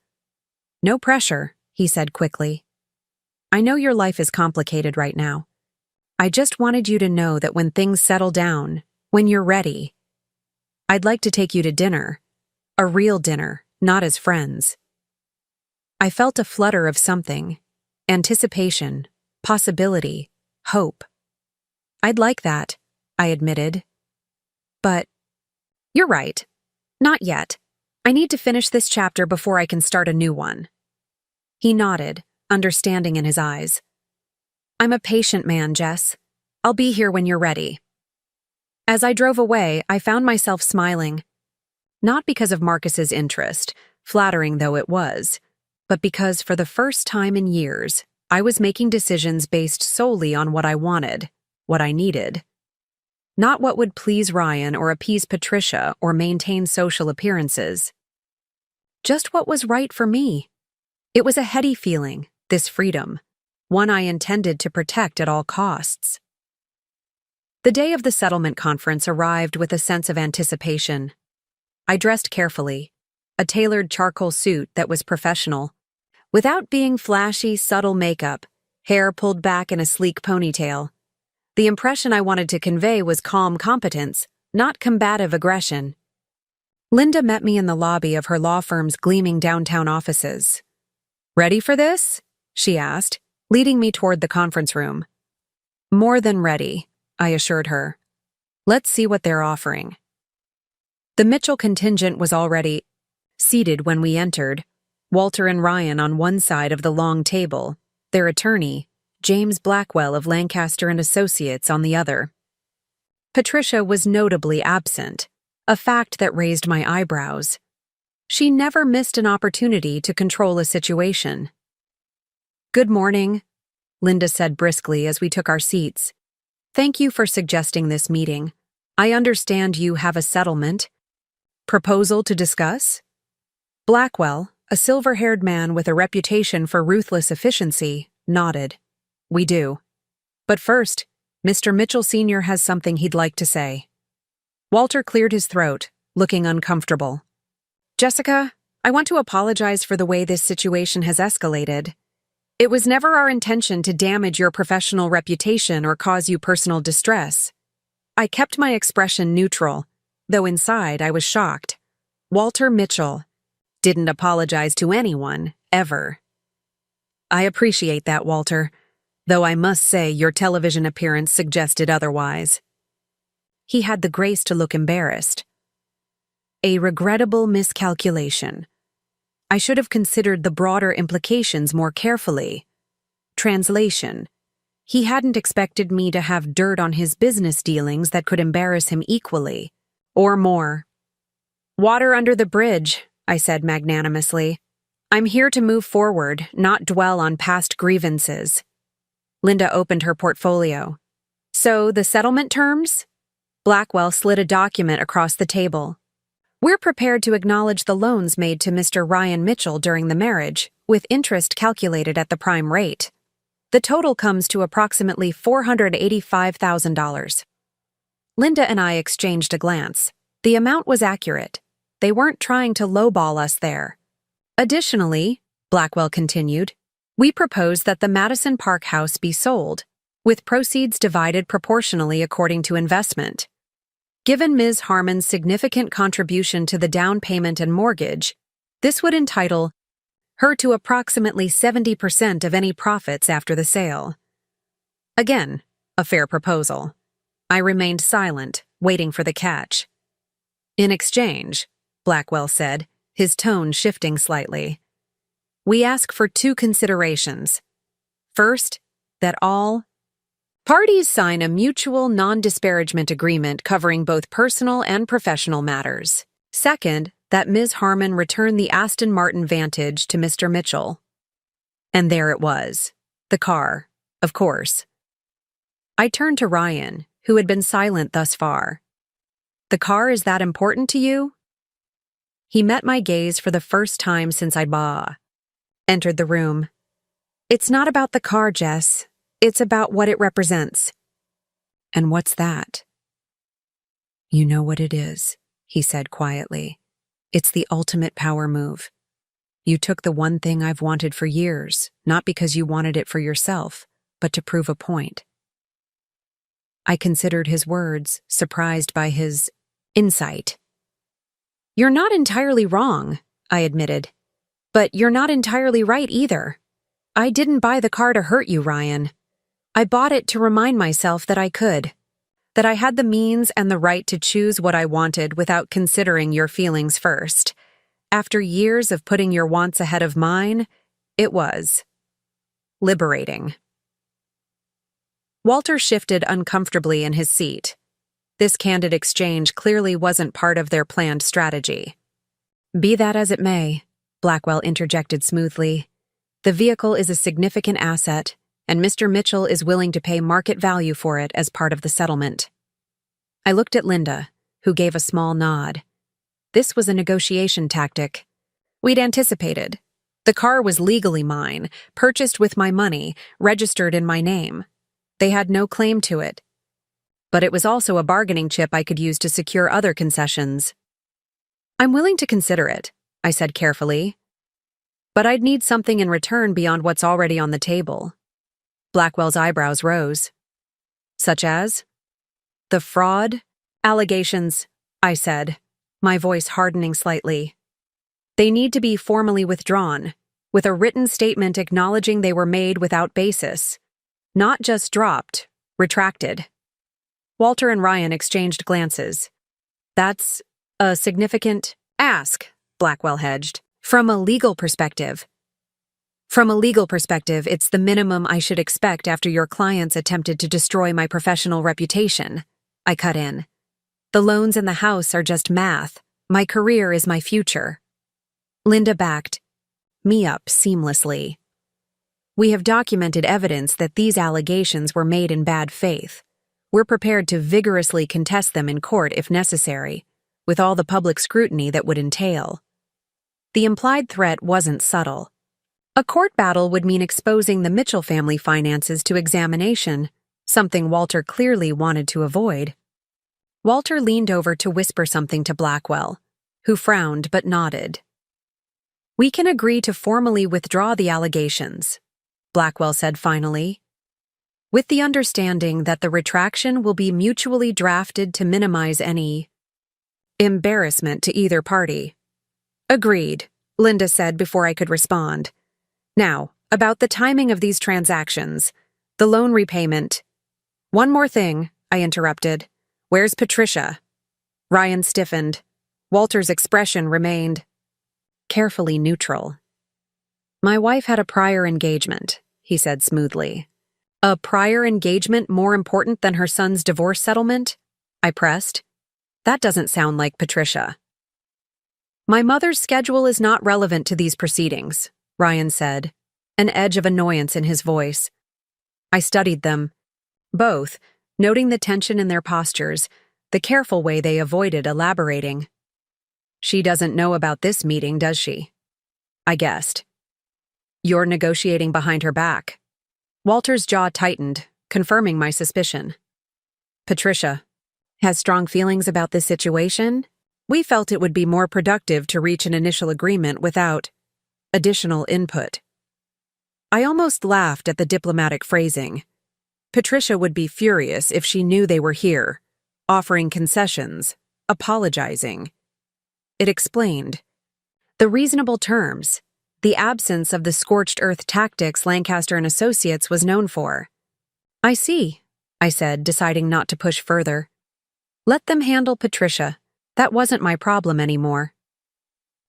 No pressure, he said quickly. I know your life is complicated right now. I just wanted you to know that when things settle down, when you're ready, I'd like to take you to dinner. A real dinner, not as friends. I felt a flutter of something, anticipation, possibility, hope. I'd like that, I admitted. But, you're right. Not yet. I need to finish this chapter before I can start a new one. He nodded, understanding in his eyes. I'm a patient man, Jess. I'll be here when you're ready. As I drove away, I found myself smiling. Not because of Marcus's interest, flattering though it was, but because for the first time in years, I was making decisions based solely on what I wanted, what I needed. Not what would please Ryan or appease Patricia or maintain social appearances. Just what was right for me. It was a heady feeling, this freedom, one I intended to protect at all costs. The day of the settlement conference arrived with a sense of anticipation. I dressed carefully, a tailored charcoal suit that was professional, without being flashy, subtle makeup, hair pulled back in a sleek ponytail. The impression I wanted to convey was calm competence, not combative aggression. Linda met me in the lobby of her law firm's gleaming downtown offices. Ready for this? She asked, leading me toward the conference room. More than ready, I assured her. Let's see what they're offering. The Mitchell contingent was already seated when we entered, Walter and Ryan on one side of the long table, their attorney, James Blackwell of Lancaster and Associates, on the other. Patricia was notably absent, a fact that raised my eyebrows. She never missed an opportunity to control a situation. Good morning, Linda said briskly as we took our seats. Thank you for suggesting this meeting. I understand you have a settlement proposal to discuss? Blackwell, a silver-haired man with a reputation for ruthless efficiency, nodded. We do. But first, Mr. Mitchell Sr. has something he'd like to say. Walter cleared his throat, looking uncomfortable. Jessica, I want to apologize for the way this situation has escalated. It was never our intention to damage your professional reputation or cause you personal distress. I kept my expression neutral, though inside I was shocked. Walter Mitchell didn't apologize to anyone, ever. I appreciate that, Walter, though I must say your television appearance suggested otherwise. He had the grace to look embarrassed. A regrettable miscalculation. I should have considered the broader implications more carefully. Translation. He hadn't expected me to have dirt on his business dealings that could embarrass him equally, or more. Water under the bridge, I said magnanimously. I'm here to move forward, not dwell on past grievances. Linda opened her portfolio. So, the settlement terms? Blackwell slid a document across the table. We're prepared to acknowledge the loans made to Mr. Ryan Mitchell during the marriage, with interest calculated at the prime rate. The total comes to approximately $485,000. Linda and I exchanged a glance. The amount was accurate. They weren't trying to lowball us there. Additionally, Blackwell continued, we propose that the Madison Park house be sold, with proceeds divided proportionally according to investment. Given Ms. Harmon's significant contribution to the down payment and mortgage, this would entitle her to approximately 70% of any profits after the sale. Again, a fair proposal. I remained silent, waiting for the catch. In exchange, Blackwell said, his tone shifting slightly. We ask for 2 considerations. First, that all parties sign a mutual non-disparagement agreement covering both personal and professional matters. Second, that Ms. Harmon return the Aston Martin Vantage to Mr. Mitchell. And there it was. The car, of course. I turned to Ryan, who had been silent thus far. The car is that important to you? He met my gaze for the first time since I'd entered the room. It's not about the car, Jess. It's about what it represents. And what's that? You know what it is, he said quietly. It's the ultimate power move. You took the one thing I've wanted for years, not because you wanted it for yourself, but to prove a point. I considered his words, surprised by his insight. You're not entirely wrong, I admitted. But you're not entirely right either. I didn't buy the car to hurt you, Ryan. I bought it to remind myself that I could. That I had the means and the right to choose what I wanted without considering your feelings first. After years of putting your wants ahead of mine, it was liberating. Walter shifted uncomfortably in his seat. This candid exchange clearly wasn't part of their planned strategy. Be that as it may, Blackwell interjected smoothly. The vehicle is a significant asset, and Mr. Mitchell is willing to pay market value for it as part of the settlement. I looked at Linda, who gave a small nod. This was a negotiation tactic. We'd anticipated. The car was legally mine, purchased with my money, registered in my name. They had no claim to it. But it was also a bargaining chip I could use to secure other concessions. I'm willing to consider it, I said carefully. But I'd need something in return beyond what's already on the table. Blackwell's eyebrows rose. Such as? The fraud allegations, I said, my voice hardening slightly. They need to be formally withdrawn, with a written statement acknowledging they were made without basis. Not just dropped, retracted. Walter and Ryan exchanged glances. That's a significant ask, Blackwell hedged. From a legal perspective. It's the minimum I should expect after your clients attempted to destroy my professional reputation. I cut in. The loans in the house are just math. My career is my future. Linda backed me up seamlessly. We have documented evidence that these allegations were made in bad faith. We're prepared to vigorously contest them in court if necessary, with all the public scrutiny that would entail. The implied threat wasn't subtle. A court battle would mean exposing the Mitchell family finances to examination, something Walter clearly wanted to avoid. Walter leaned over to whisper something to Blackwell, who frowned but nodded. We can agree to formally withdraw the allegations, Blackwell said finally, with the understanding that the retraction will be mutually drafted to minimize any embarrassment to either party. Agreed, Linda said before I could respond. Now, about the timing of these transactions, the loan repayment. One more thing, I interrupted. Where's Patricia? Ryan stiffened. Walter's expression remained carefully neutral. My wife had a prior engagement, he said smoothly. A prior engagement more important than her son's divorce settlement? I pressed. That doesn't sound like Patricia. My mother's schedule is not relevant to these proceedings, Ryan said, an edge of annoyance in his voice. I studied them, both, noting the tension in their postures, the careful way they avoided elaborating. She doesn't know about this meeting, does she? I guessed. You're negotiating behind her back. Walter's jaw tightened, confirming my suspicion. Patricia has strong feelings about this situation. We felt it would be more productive to reach an initial agreement without additional input. I almost laughed at the diplomatic phrasing. Patricia would be furious if she knew they were here, offering concessions, apologizing. It explained the reasonable terms, the absence of the scorched earth tactics Lancaster and Associates was known for. I see, I said, deciding not to push further. Let them handle Patricia. That wasn't my problem anymore.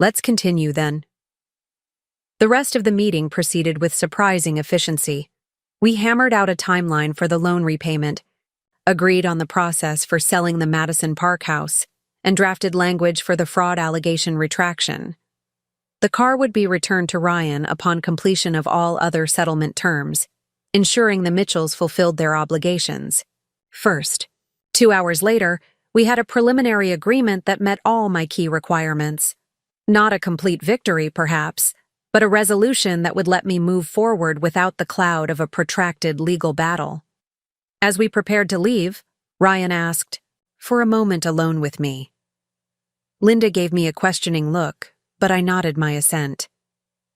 Let's continue then. The rest of the meeting proceeded with surprising efficiency. We hammered out a timeline for the loan repayment, agreed on the process for selling the Madison Park house, and drafted language for the fraud allegation retraction. The car would be returned to Ryan upon completion of all other settlement terms, ensuring the Mitchells fulfilled their obligations. First, 2 hours later, we had a preliminary agreement that met all my key requirements. Not a complete victory, perhaps, but a resolution that would let me move forward without the cloud of a protracted legal battle. As we prepared to leave, Ryan asked, "For a moment alone with me." Linda gave me a questioning look, but I nodded my assent.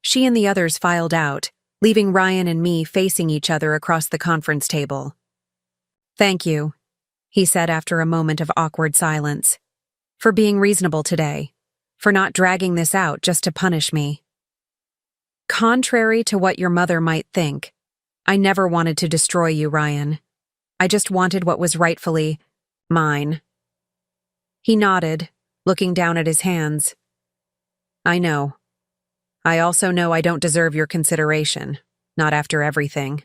She and the others filed out, leaving Ryan and me facing each other across the conference table. "Thank you," he said after a moment of awkward silence, "for being reasonable today, for not dragging this out just to punish me. Contrary to what your mother might think, I never wanted to destroy you, Ryan. I just wanted what was rightfully mine." He nodded, looking down at his hands. "I know. I also know I don't deserve your consideration, not after everything."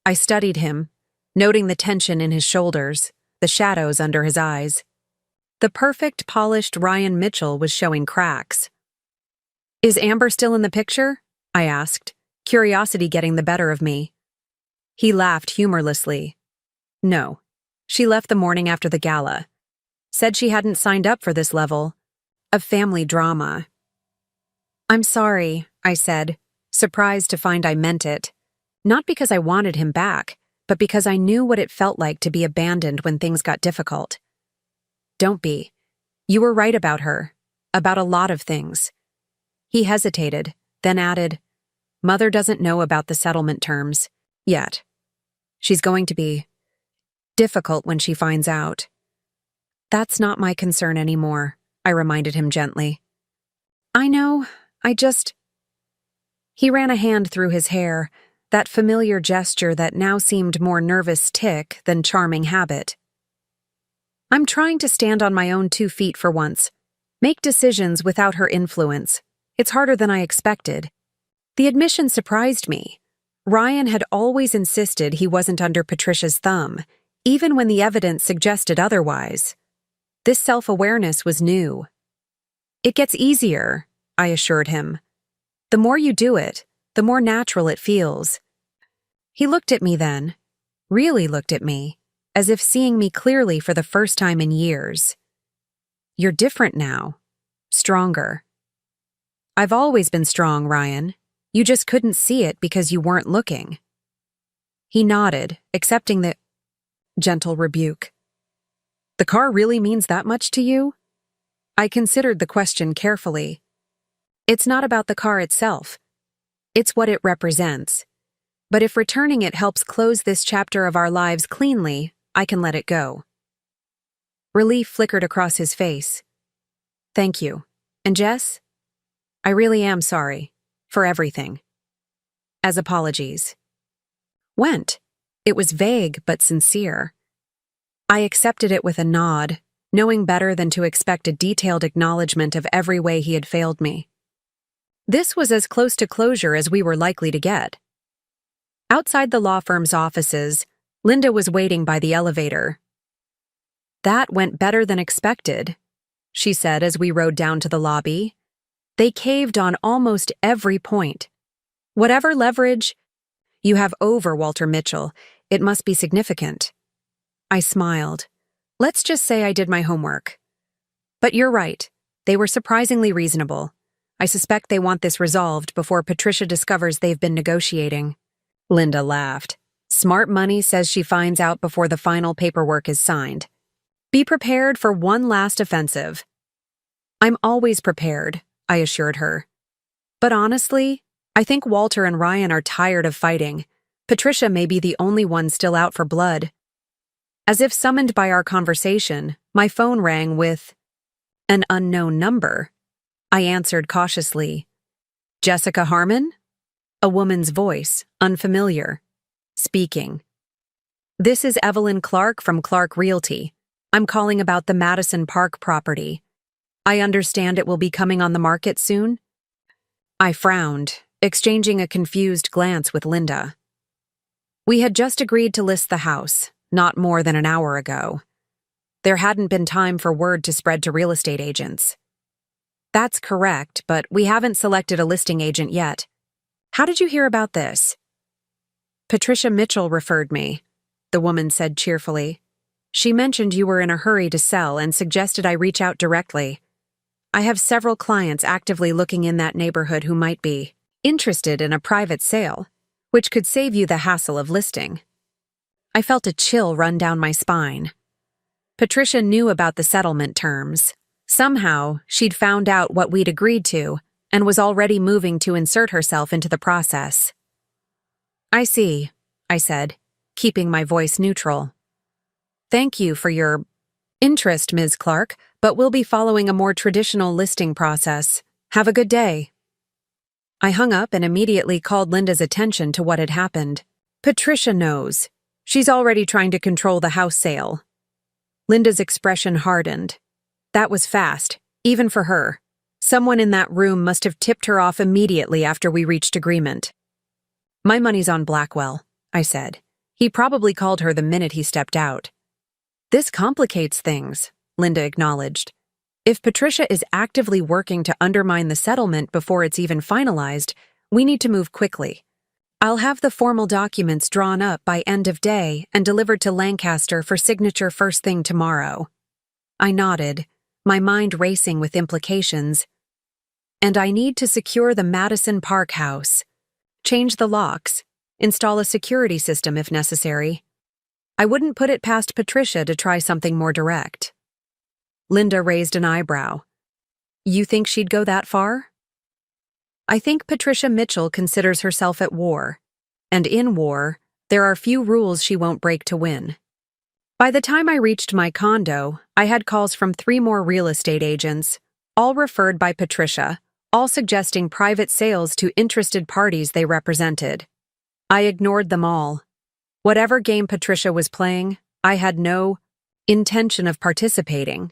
I studied him, noting the tension in his shoulders, the shadows under his eyes. The perfect, polished Ryan Mitchell was showing cracks. "Is Amber still in the picture?" I asked, curiosity getting the better of me. He laughed humorlessly. "No. She left the morning after the gala. Said she hadn't signed up for this level of family drama." "I'm sorry," I said, surprised to find I meant it. Not because I wanted him back, but because I knew what it felt like to be abandoned when things got difficult. "Don't be. You were right about her. About a lot of things." He hesitated, then added, "Mother doesn't know about the settlement terms. Yet. She's going to be difficult when she finds out." "That's not my concern anymore," I reminded him gently. "I know, He ran a hand through his hair, that familiar gesture that now seemed more nervous tic than charming habit. "I'm trying to stand on my own 2 feet for once. Make decisions without her influence. It's harder than I expected." The admission surprised me. Ryan had always insisted he wasn't under Patricia's thumb, even when the evidence suggested otherwise. This self-awareness was new. "It gets easier," I assured him. "The more you do it, the more natural it feels." He looked at me then, really looked at me, as if seeing me clearly for the first time in years. "You're different now. Stronger." "I've always been strong, Ryan. You just couldn't see it because you weren't looking." He nodded, accepting the gentle rebuke. "The car really means that much to you?" I considered the question carefully. "It's not about the car itself. It's what it represents. But if returning it helps close this chapter of our lives cleanly, I can let it go." Relief flickered across his face. "Thank you. And Jess? I really am sorry. For everything. As apologies." Went. It was vague but sincere. I accepted it with a nod, knowing better than to expect a detailed acknowledgement of every way he had failed me. This was as close to closure as we were likely to get. Outside the law firm's offices, Linda was waiting by the elevator. "That went better than expected," she said as we rode down to the lobby. "They caved on almost every point. Whatever leverage you have over Walter Mitchell, it must be significant." I smiled. "Let's just say I did my homework. But you're right. They were surprisingly reasonable. I suspect they want this resolved before Patricia discovers they've been negotiating." Linda laughed. "Smart money says she finds out before the final paperwork is signed. Be prepared for one last offensive." "I'm always prepared," I assured her. "But honestly, I think Walter and Ryan are tired of fighting. Patricia may be the only one still out for blood." As if summoned by our conversation, my phone rang with an unknown number. I answered cautiously. "Jessica Harmon?" A woman's voice, unfamiliar. Speaking. "This is Evelyn Clark from Clark Realty. I'm calling about the Madison Park property. I understand it will be coming on the market soon? I frowned, exchanging a confused glance with Linda. We had just agreed to list the house, not more than an hour ago. There hadn't been time for word to spread to real estate agents. That's correct, but we haven't selected a listing agent yet. How did you hear about this? Patricia Mitchell referred me, the woman said cheerfully. She mentioned you were in a hurry to sell and suggested I reach out directly. I have several clients actively looking in that neighborhood who might be interested in a private sale, which could save you the hassle of listing. I felt a chill run down my spine. Patricia knew about the settlement terms. Somehow, she'd found out what we'd agreed to and was already moving to insert herself into the process. I see, I said, keeping my voice neutral. Thank you for your interest, Ms. Clark, but we'll be following a more traditional listing process. Have a good day. I hung up and immediately called Linda's attention to what had happened. Patricia knows. She's already trying to control the house sale. Linda's expression hardened. That was fast, even for her. Someone in that room must have tipped her off immediately after we reached agreement. My money's on Blackwell, I said. He probably called her the minute he stepped out. This complicates things, Linda acknowledged. If Patricia is actively working to undermine the settlement before it's even finalized, we need to move quickly. I'll have the formal documents drawn up by end of day and delivered to Lancaster for signature first thing tomorrow. I nodded, my mind racing with implications. And I need to secure the Madison Park house. Change the locks. Install a security system if necessary. I wouldn't put it past Patricia to try something more direct. Linda raised an eyebrow. You think she'd go that far? I think Patricia Mitchell considers herself at war. And in war, there are few rules she won't break to win. By the time I reached my condo, I had calls from 3 more real estate agents, all referred by Patricia, all suggesting private sales to interested parties they represented. I ignored them all. Whatever game Patricia was playing, I had no intention of participating.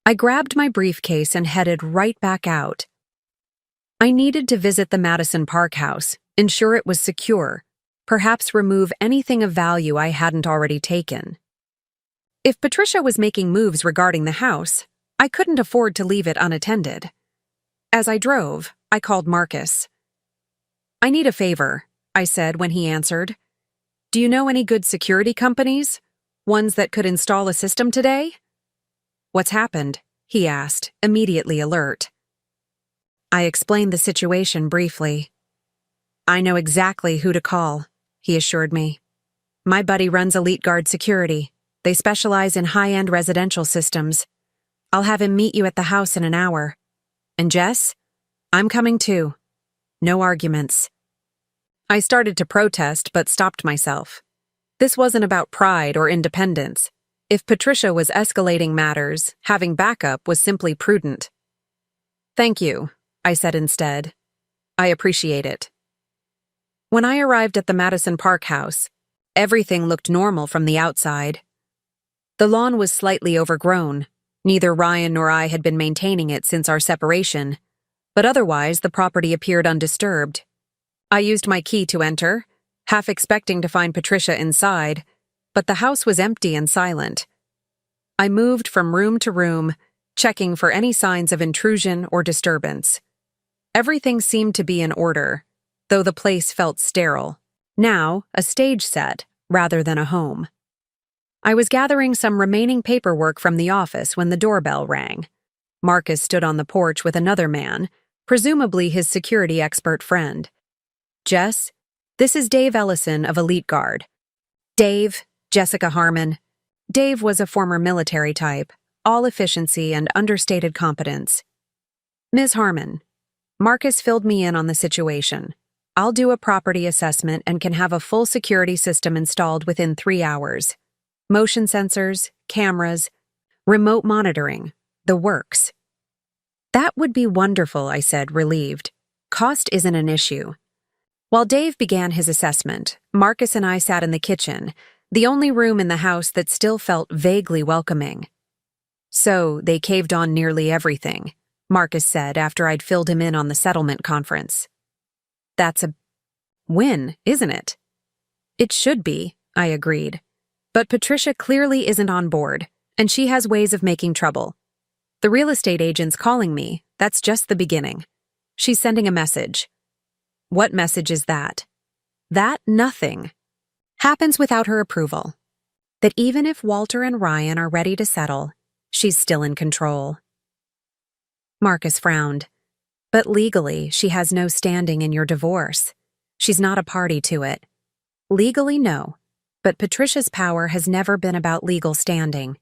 I grabbed my briefcase and headed right back out. I needed to visit the Madison Park house, ensure it was secure, perhaps remove anything of value I hadn't already taken. If Patricia was making moves regarding the house, I couldn't afford to leave it unattended. As I drove, I called Marcus. I need a favor, I said when he answered. Do you know any good security companies? Ones that could install a system today? What's happened? He asked, immediately alert. I explained the situation briefly. I know exactly who to call, he assured me. My buddy runs Elite Guard Security. They specialize in high-end residential systems. I'll have him meet you at the house in an hour. And Jess? I'm coming too. No arguments. I started to protest but stopped myself. This wasn't about pride or independence. If Patricia was escalating matters, having backup was simply prudent. Thank you, I said instead. I appreciate it. When I arrived at the Madison Park house, everything looked normal from the outside. The lawn was slightly overgrown. Neither Ryan nor I had been maintaining it since our separation, but otherwise the property appeared undisturbed. I used my key to enter, half expecting to find Patricia inside, but the house was empty and silent. I moved from room to room, checking for any signs of intrusion or disturbance. Everything seemed to be in order, though the place felt sterile. Now, a stage set, rather than a home. I was gathering some remaining paperwork from the office when the doorbell rang. Marcus stood on the porch with another man, presumably his security expert friend. Jess, this is Dave Ellison of Elite Guard. Dave, Jessica Harmon. Dave was a former military type, all efficiency and understated competence. Ms. Harmon, Marcus filled me in on the situation. I'll do a property assessment and can have a full security system installed within 3 hours. Motion sensors, cameras, remote monitoring, the works. That would be wonderful, I said, relieved. Cost isn't an issue. While Dave began his assessment, Marcus and I sat in the kitchen, the only room in the house that still felt vaguely welcoming. So they caved on nearly everything, Marcus said after I'd filled him in on the settlement conference. That's a win, isn't it? It should be, I agreed. But Patricia clearly isn't on board, and she has ways of making trouble. The real estate agent's calling me. That's just the beginning. She's sending a message. What message is that? That nothing happens without her approval. That even if Walter and Ryan are ready to settle, she's still in control. Marcus frowned. But legally, she has no standing in your divorce. She's not a party to it. Legally, no. But Patricia's power has never been about legal standing.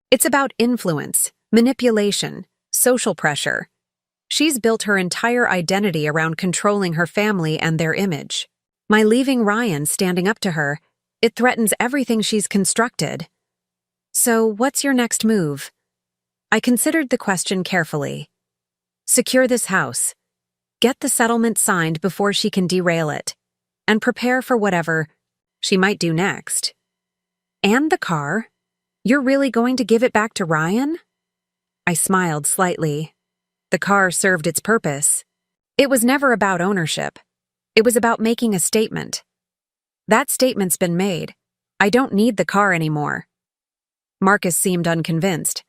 It's about influence, manipulation, social pressure. She's built her entire identity around controlling her family and their image. My leaving Ryan standing up to her, it threatens everything she's constructed. So, what's your next move? I considered the question carefully. Secure this house. Get the settlement signed before she can derail it. And prepare for whatever she might do next. And the car? You're really going to give it back to Ryan? I smiled slightly. The car served its purpose. It was never about ownership. It was about making a statement. That statement's been made. I don't need the car anymore. Marcus seemed unconvinced.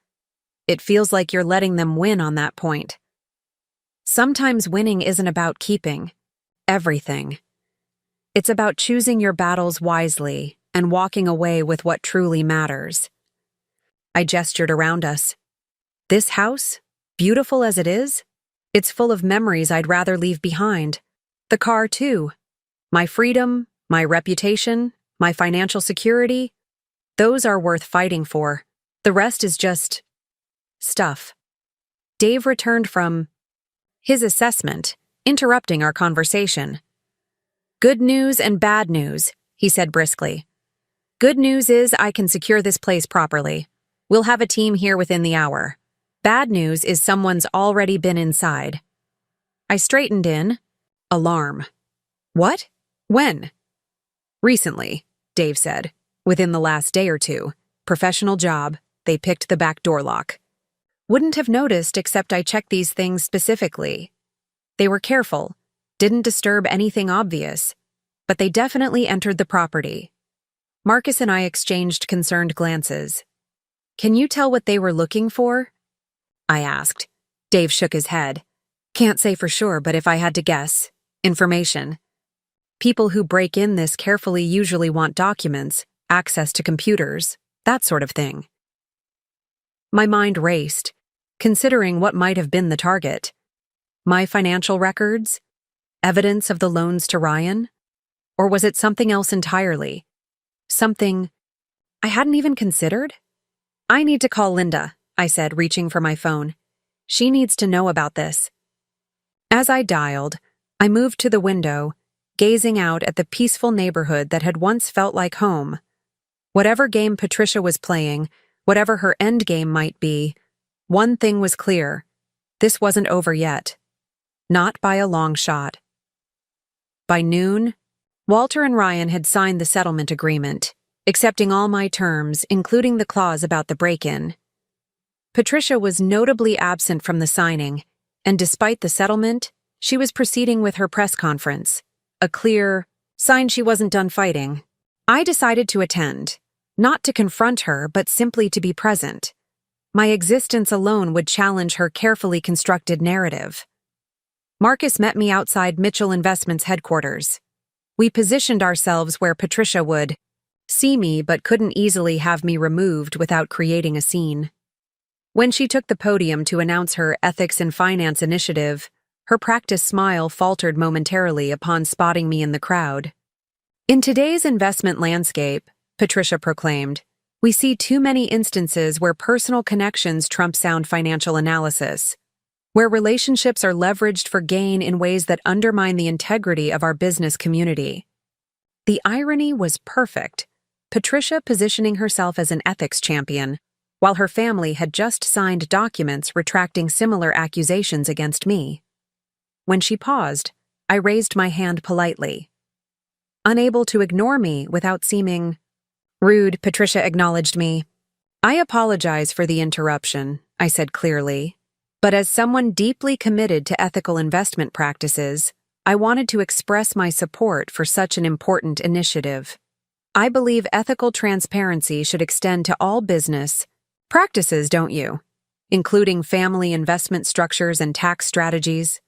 It feels like you're letting them win on that point. Sometimes winning isn't about keeping everything. It's about choosing your battles wisely and walking away with what truly matters. I gestured around us. This house, beautiful as it is, it's full of memories I'd rather leave behind. The car, too. My freedom, my reputation, my financial security, those are worth fighting for. The rest is just stuff. Dave returned from his assessment, interrupting our conversation. Good news and bad news, he said briskly. Good news is I can secure this place properly. We'll have a team here within the hour. Bad news is someone's already been inside. I straightened in. Alarm. What? When? Recently, Dave said. Within the last day or two. Professional job. They picked the back door lock. Wouldn't have noticed except I checked these things specifically. They were careful. Didn't disturb anything obvious, but they definitely entered the property. Marcus and I exchanged concerned glances. Can you tell what they were looking for? I asked. Dave shook his head. Can't say for sure, but if I had to guess, information. People who break in this carefully usually want documents, access to computers, that sort of thing. My mind raced, considering what might have been the target. My financial records? Evidence of the loans to Ryan? Or was it something else entirely? Something I hadn't even considered? I need to call Linda, I said, reaching for my phone. She needs to know about this. As I dialed, I moved to the window, gazing out at the peaceful neighborhood that had once felt like home. Whatever game Patricia was playing, whatever her end game might be, one thing was clear. This wasn't over yet. Not by a long shot. By noon, Walter and Ryan had signed the settlement agreement, accepting all my terms, including the clause about the break-in. Patricia was notably absent from the signing, and despite the settlement, she was proceeding with her press conference, a clear sign she wasn't done fighting. I decided to attend, not to confront her, but simply to be present. My existence alone would challenge her carefully constructed narrative. Marcus met me outside Mitchell Investments headquarters. We positioned ourselves where Patricia would see me but couldn't easily have me removed without creating a scene. When she took the podium to announce her ethics and finance initiative, her practiced smile faltered momentarily upon spotting me in the crowd. In today's investment landscape, Patricia proclaimed, we see too many instances where personal connections trump sound financial analysis, where relationships are leveraged for gain in ways that undermine the integrity of our business community. The irony was perfect. Patricia positioning herself as an ethics champion, while her family had just signed documents retracting similar accusations against me. When she paused, I raised my hand politely. Unable to ignore me without seeming rude, Patricia acknowledged me. I apologize for the interruption, I said clearly, but as someone deeply committed to ethical investment practices, I wanted to express my support for such an important initiative. I believe ethical transparency should extend to all business practices, don't you? Including family investment structures and tax strategies.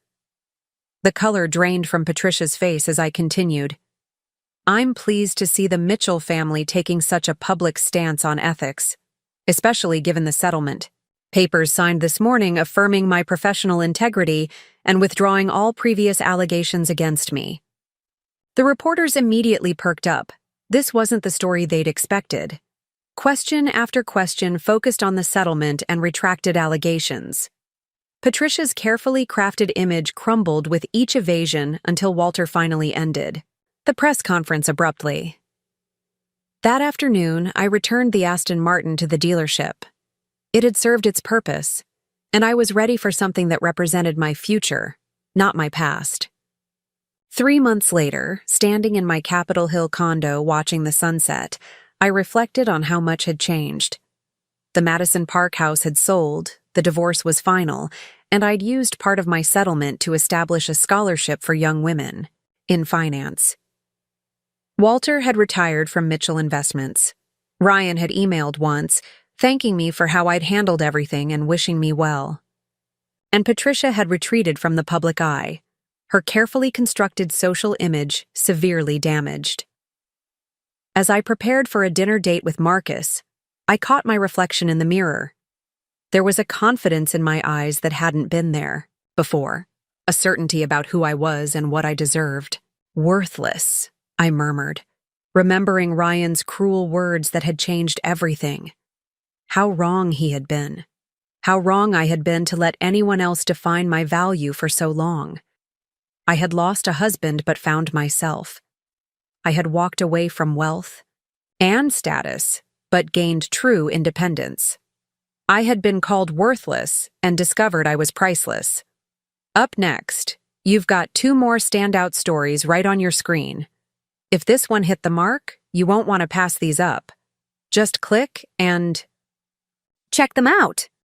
The color drained from Patricia's face as I continued. I'm pleased to see the Mitchell family taking such a public stance on ethics, especially given the settlement. Papers signed this morning affirming my professional integrity and withdrawing all previous allegations against me. The reporters immediately perked up. This wasn't the story they'd expected. Question after question focused on the settlement and retracted allegations. Patricia's carefully crafted image crumbled with each evasion until Walter finally ended the press conference abruptly. That afternoon, I returned the Aston Martin to the dealership. It had served its purpose, and I was ready for something that represented my future, not my past. 3 months later, standing in my Capitol Hill condo watching the sunset, I reflected on how much had changed. The Madison Park house had sold, the divorce was final, and I'd used part of my settlement to establish a scholarship for young women in finance. Walter had retired from Mitchell Investments. Ryan had emailed once, thanking me for how I'd handled everything and wishing me well. And Patricia had retreated from the public eye, her carefully constructed social image severely damaged. As I prepared for a dinner date with Marcus, I caught my reflection in the mirror. There was a confidence in my eyes that hadn't been there before, a certainty about who I was and what I deserved. Worthless, I murmured, remembering Ryan's cruel words that had changed everything. How wrong he had been. How wrong I had been to let anyone else define my value for so long. I had lost a husband but found myself. I had walked away from wealth and status but gained true independence. I had been called worthless and discovered I was priceless. Up next, you've got 2 more standout stories right on your screen. If this one hit the mark, you won't want to pass these up. Just click and check them out.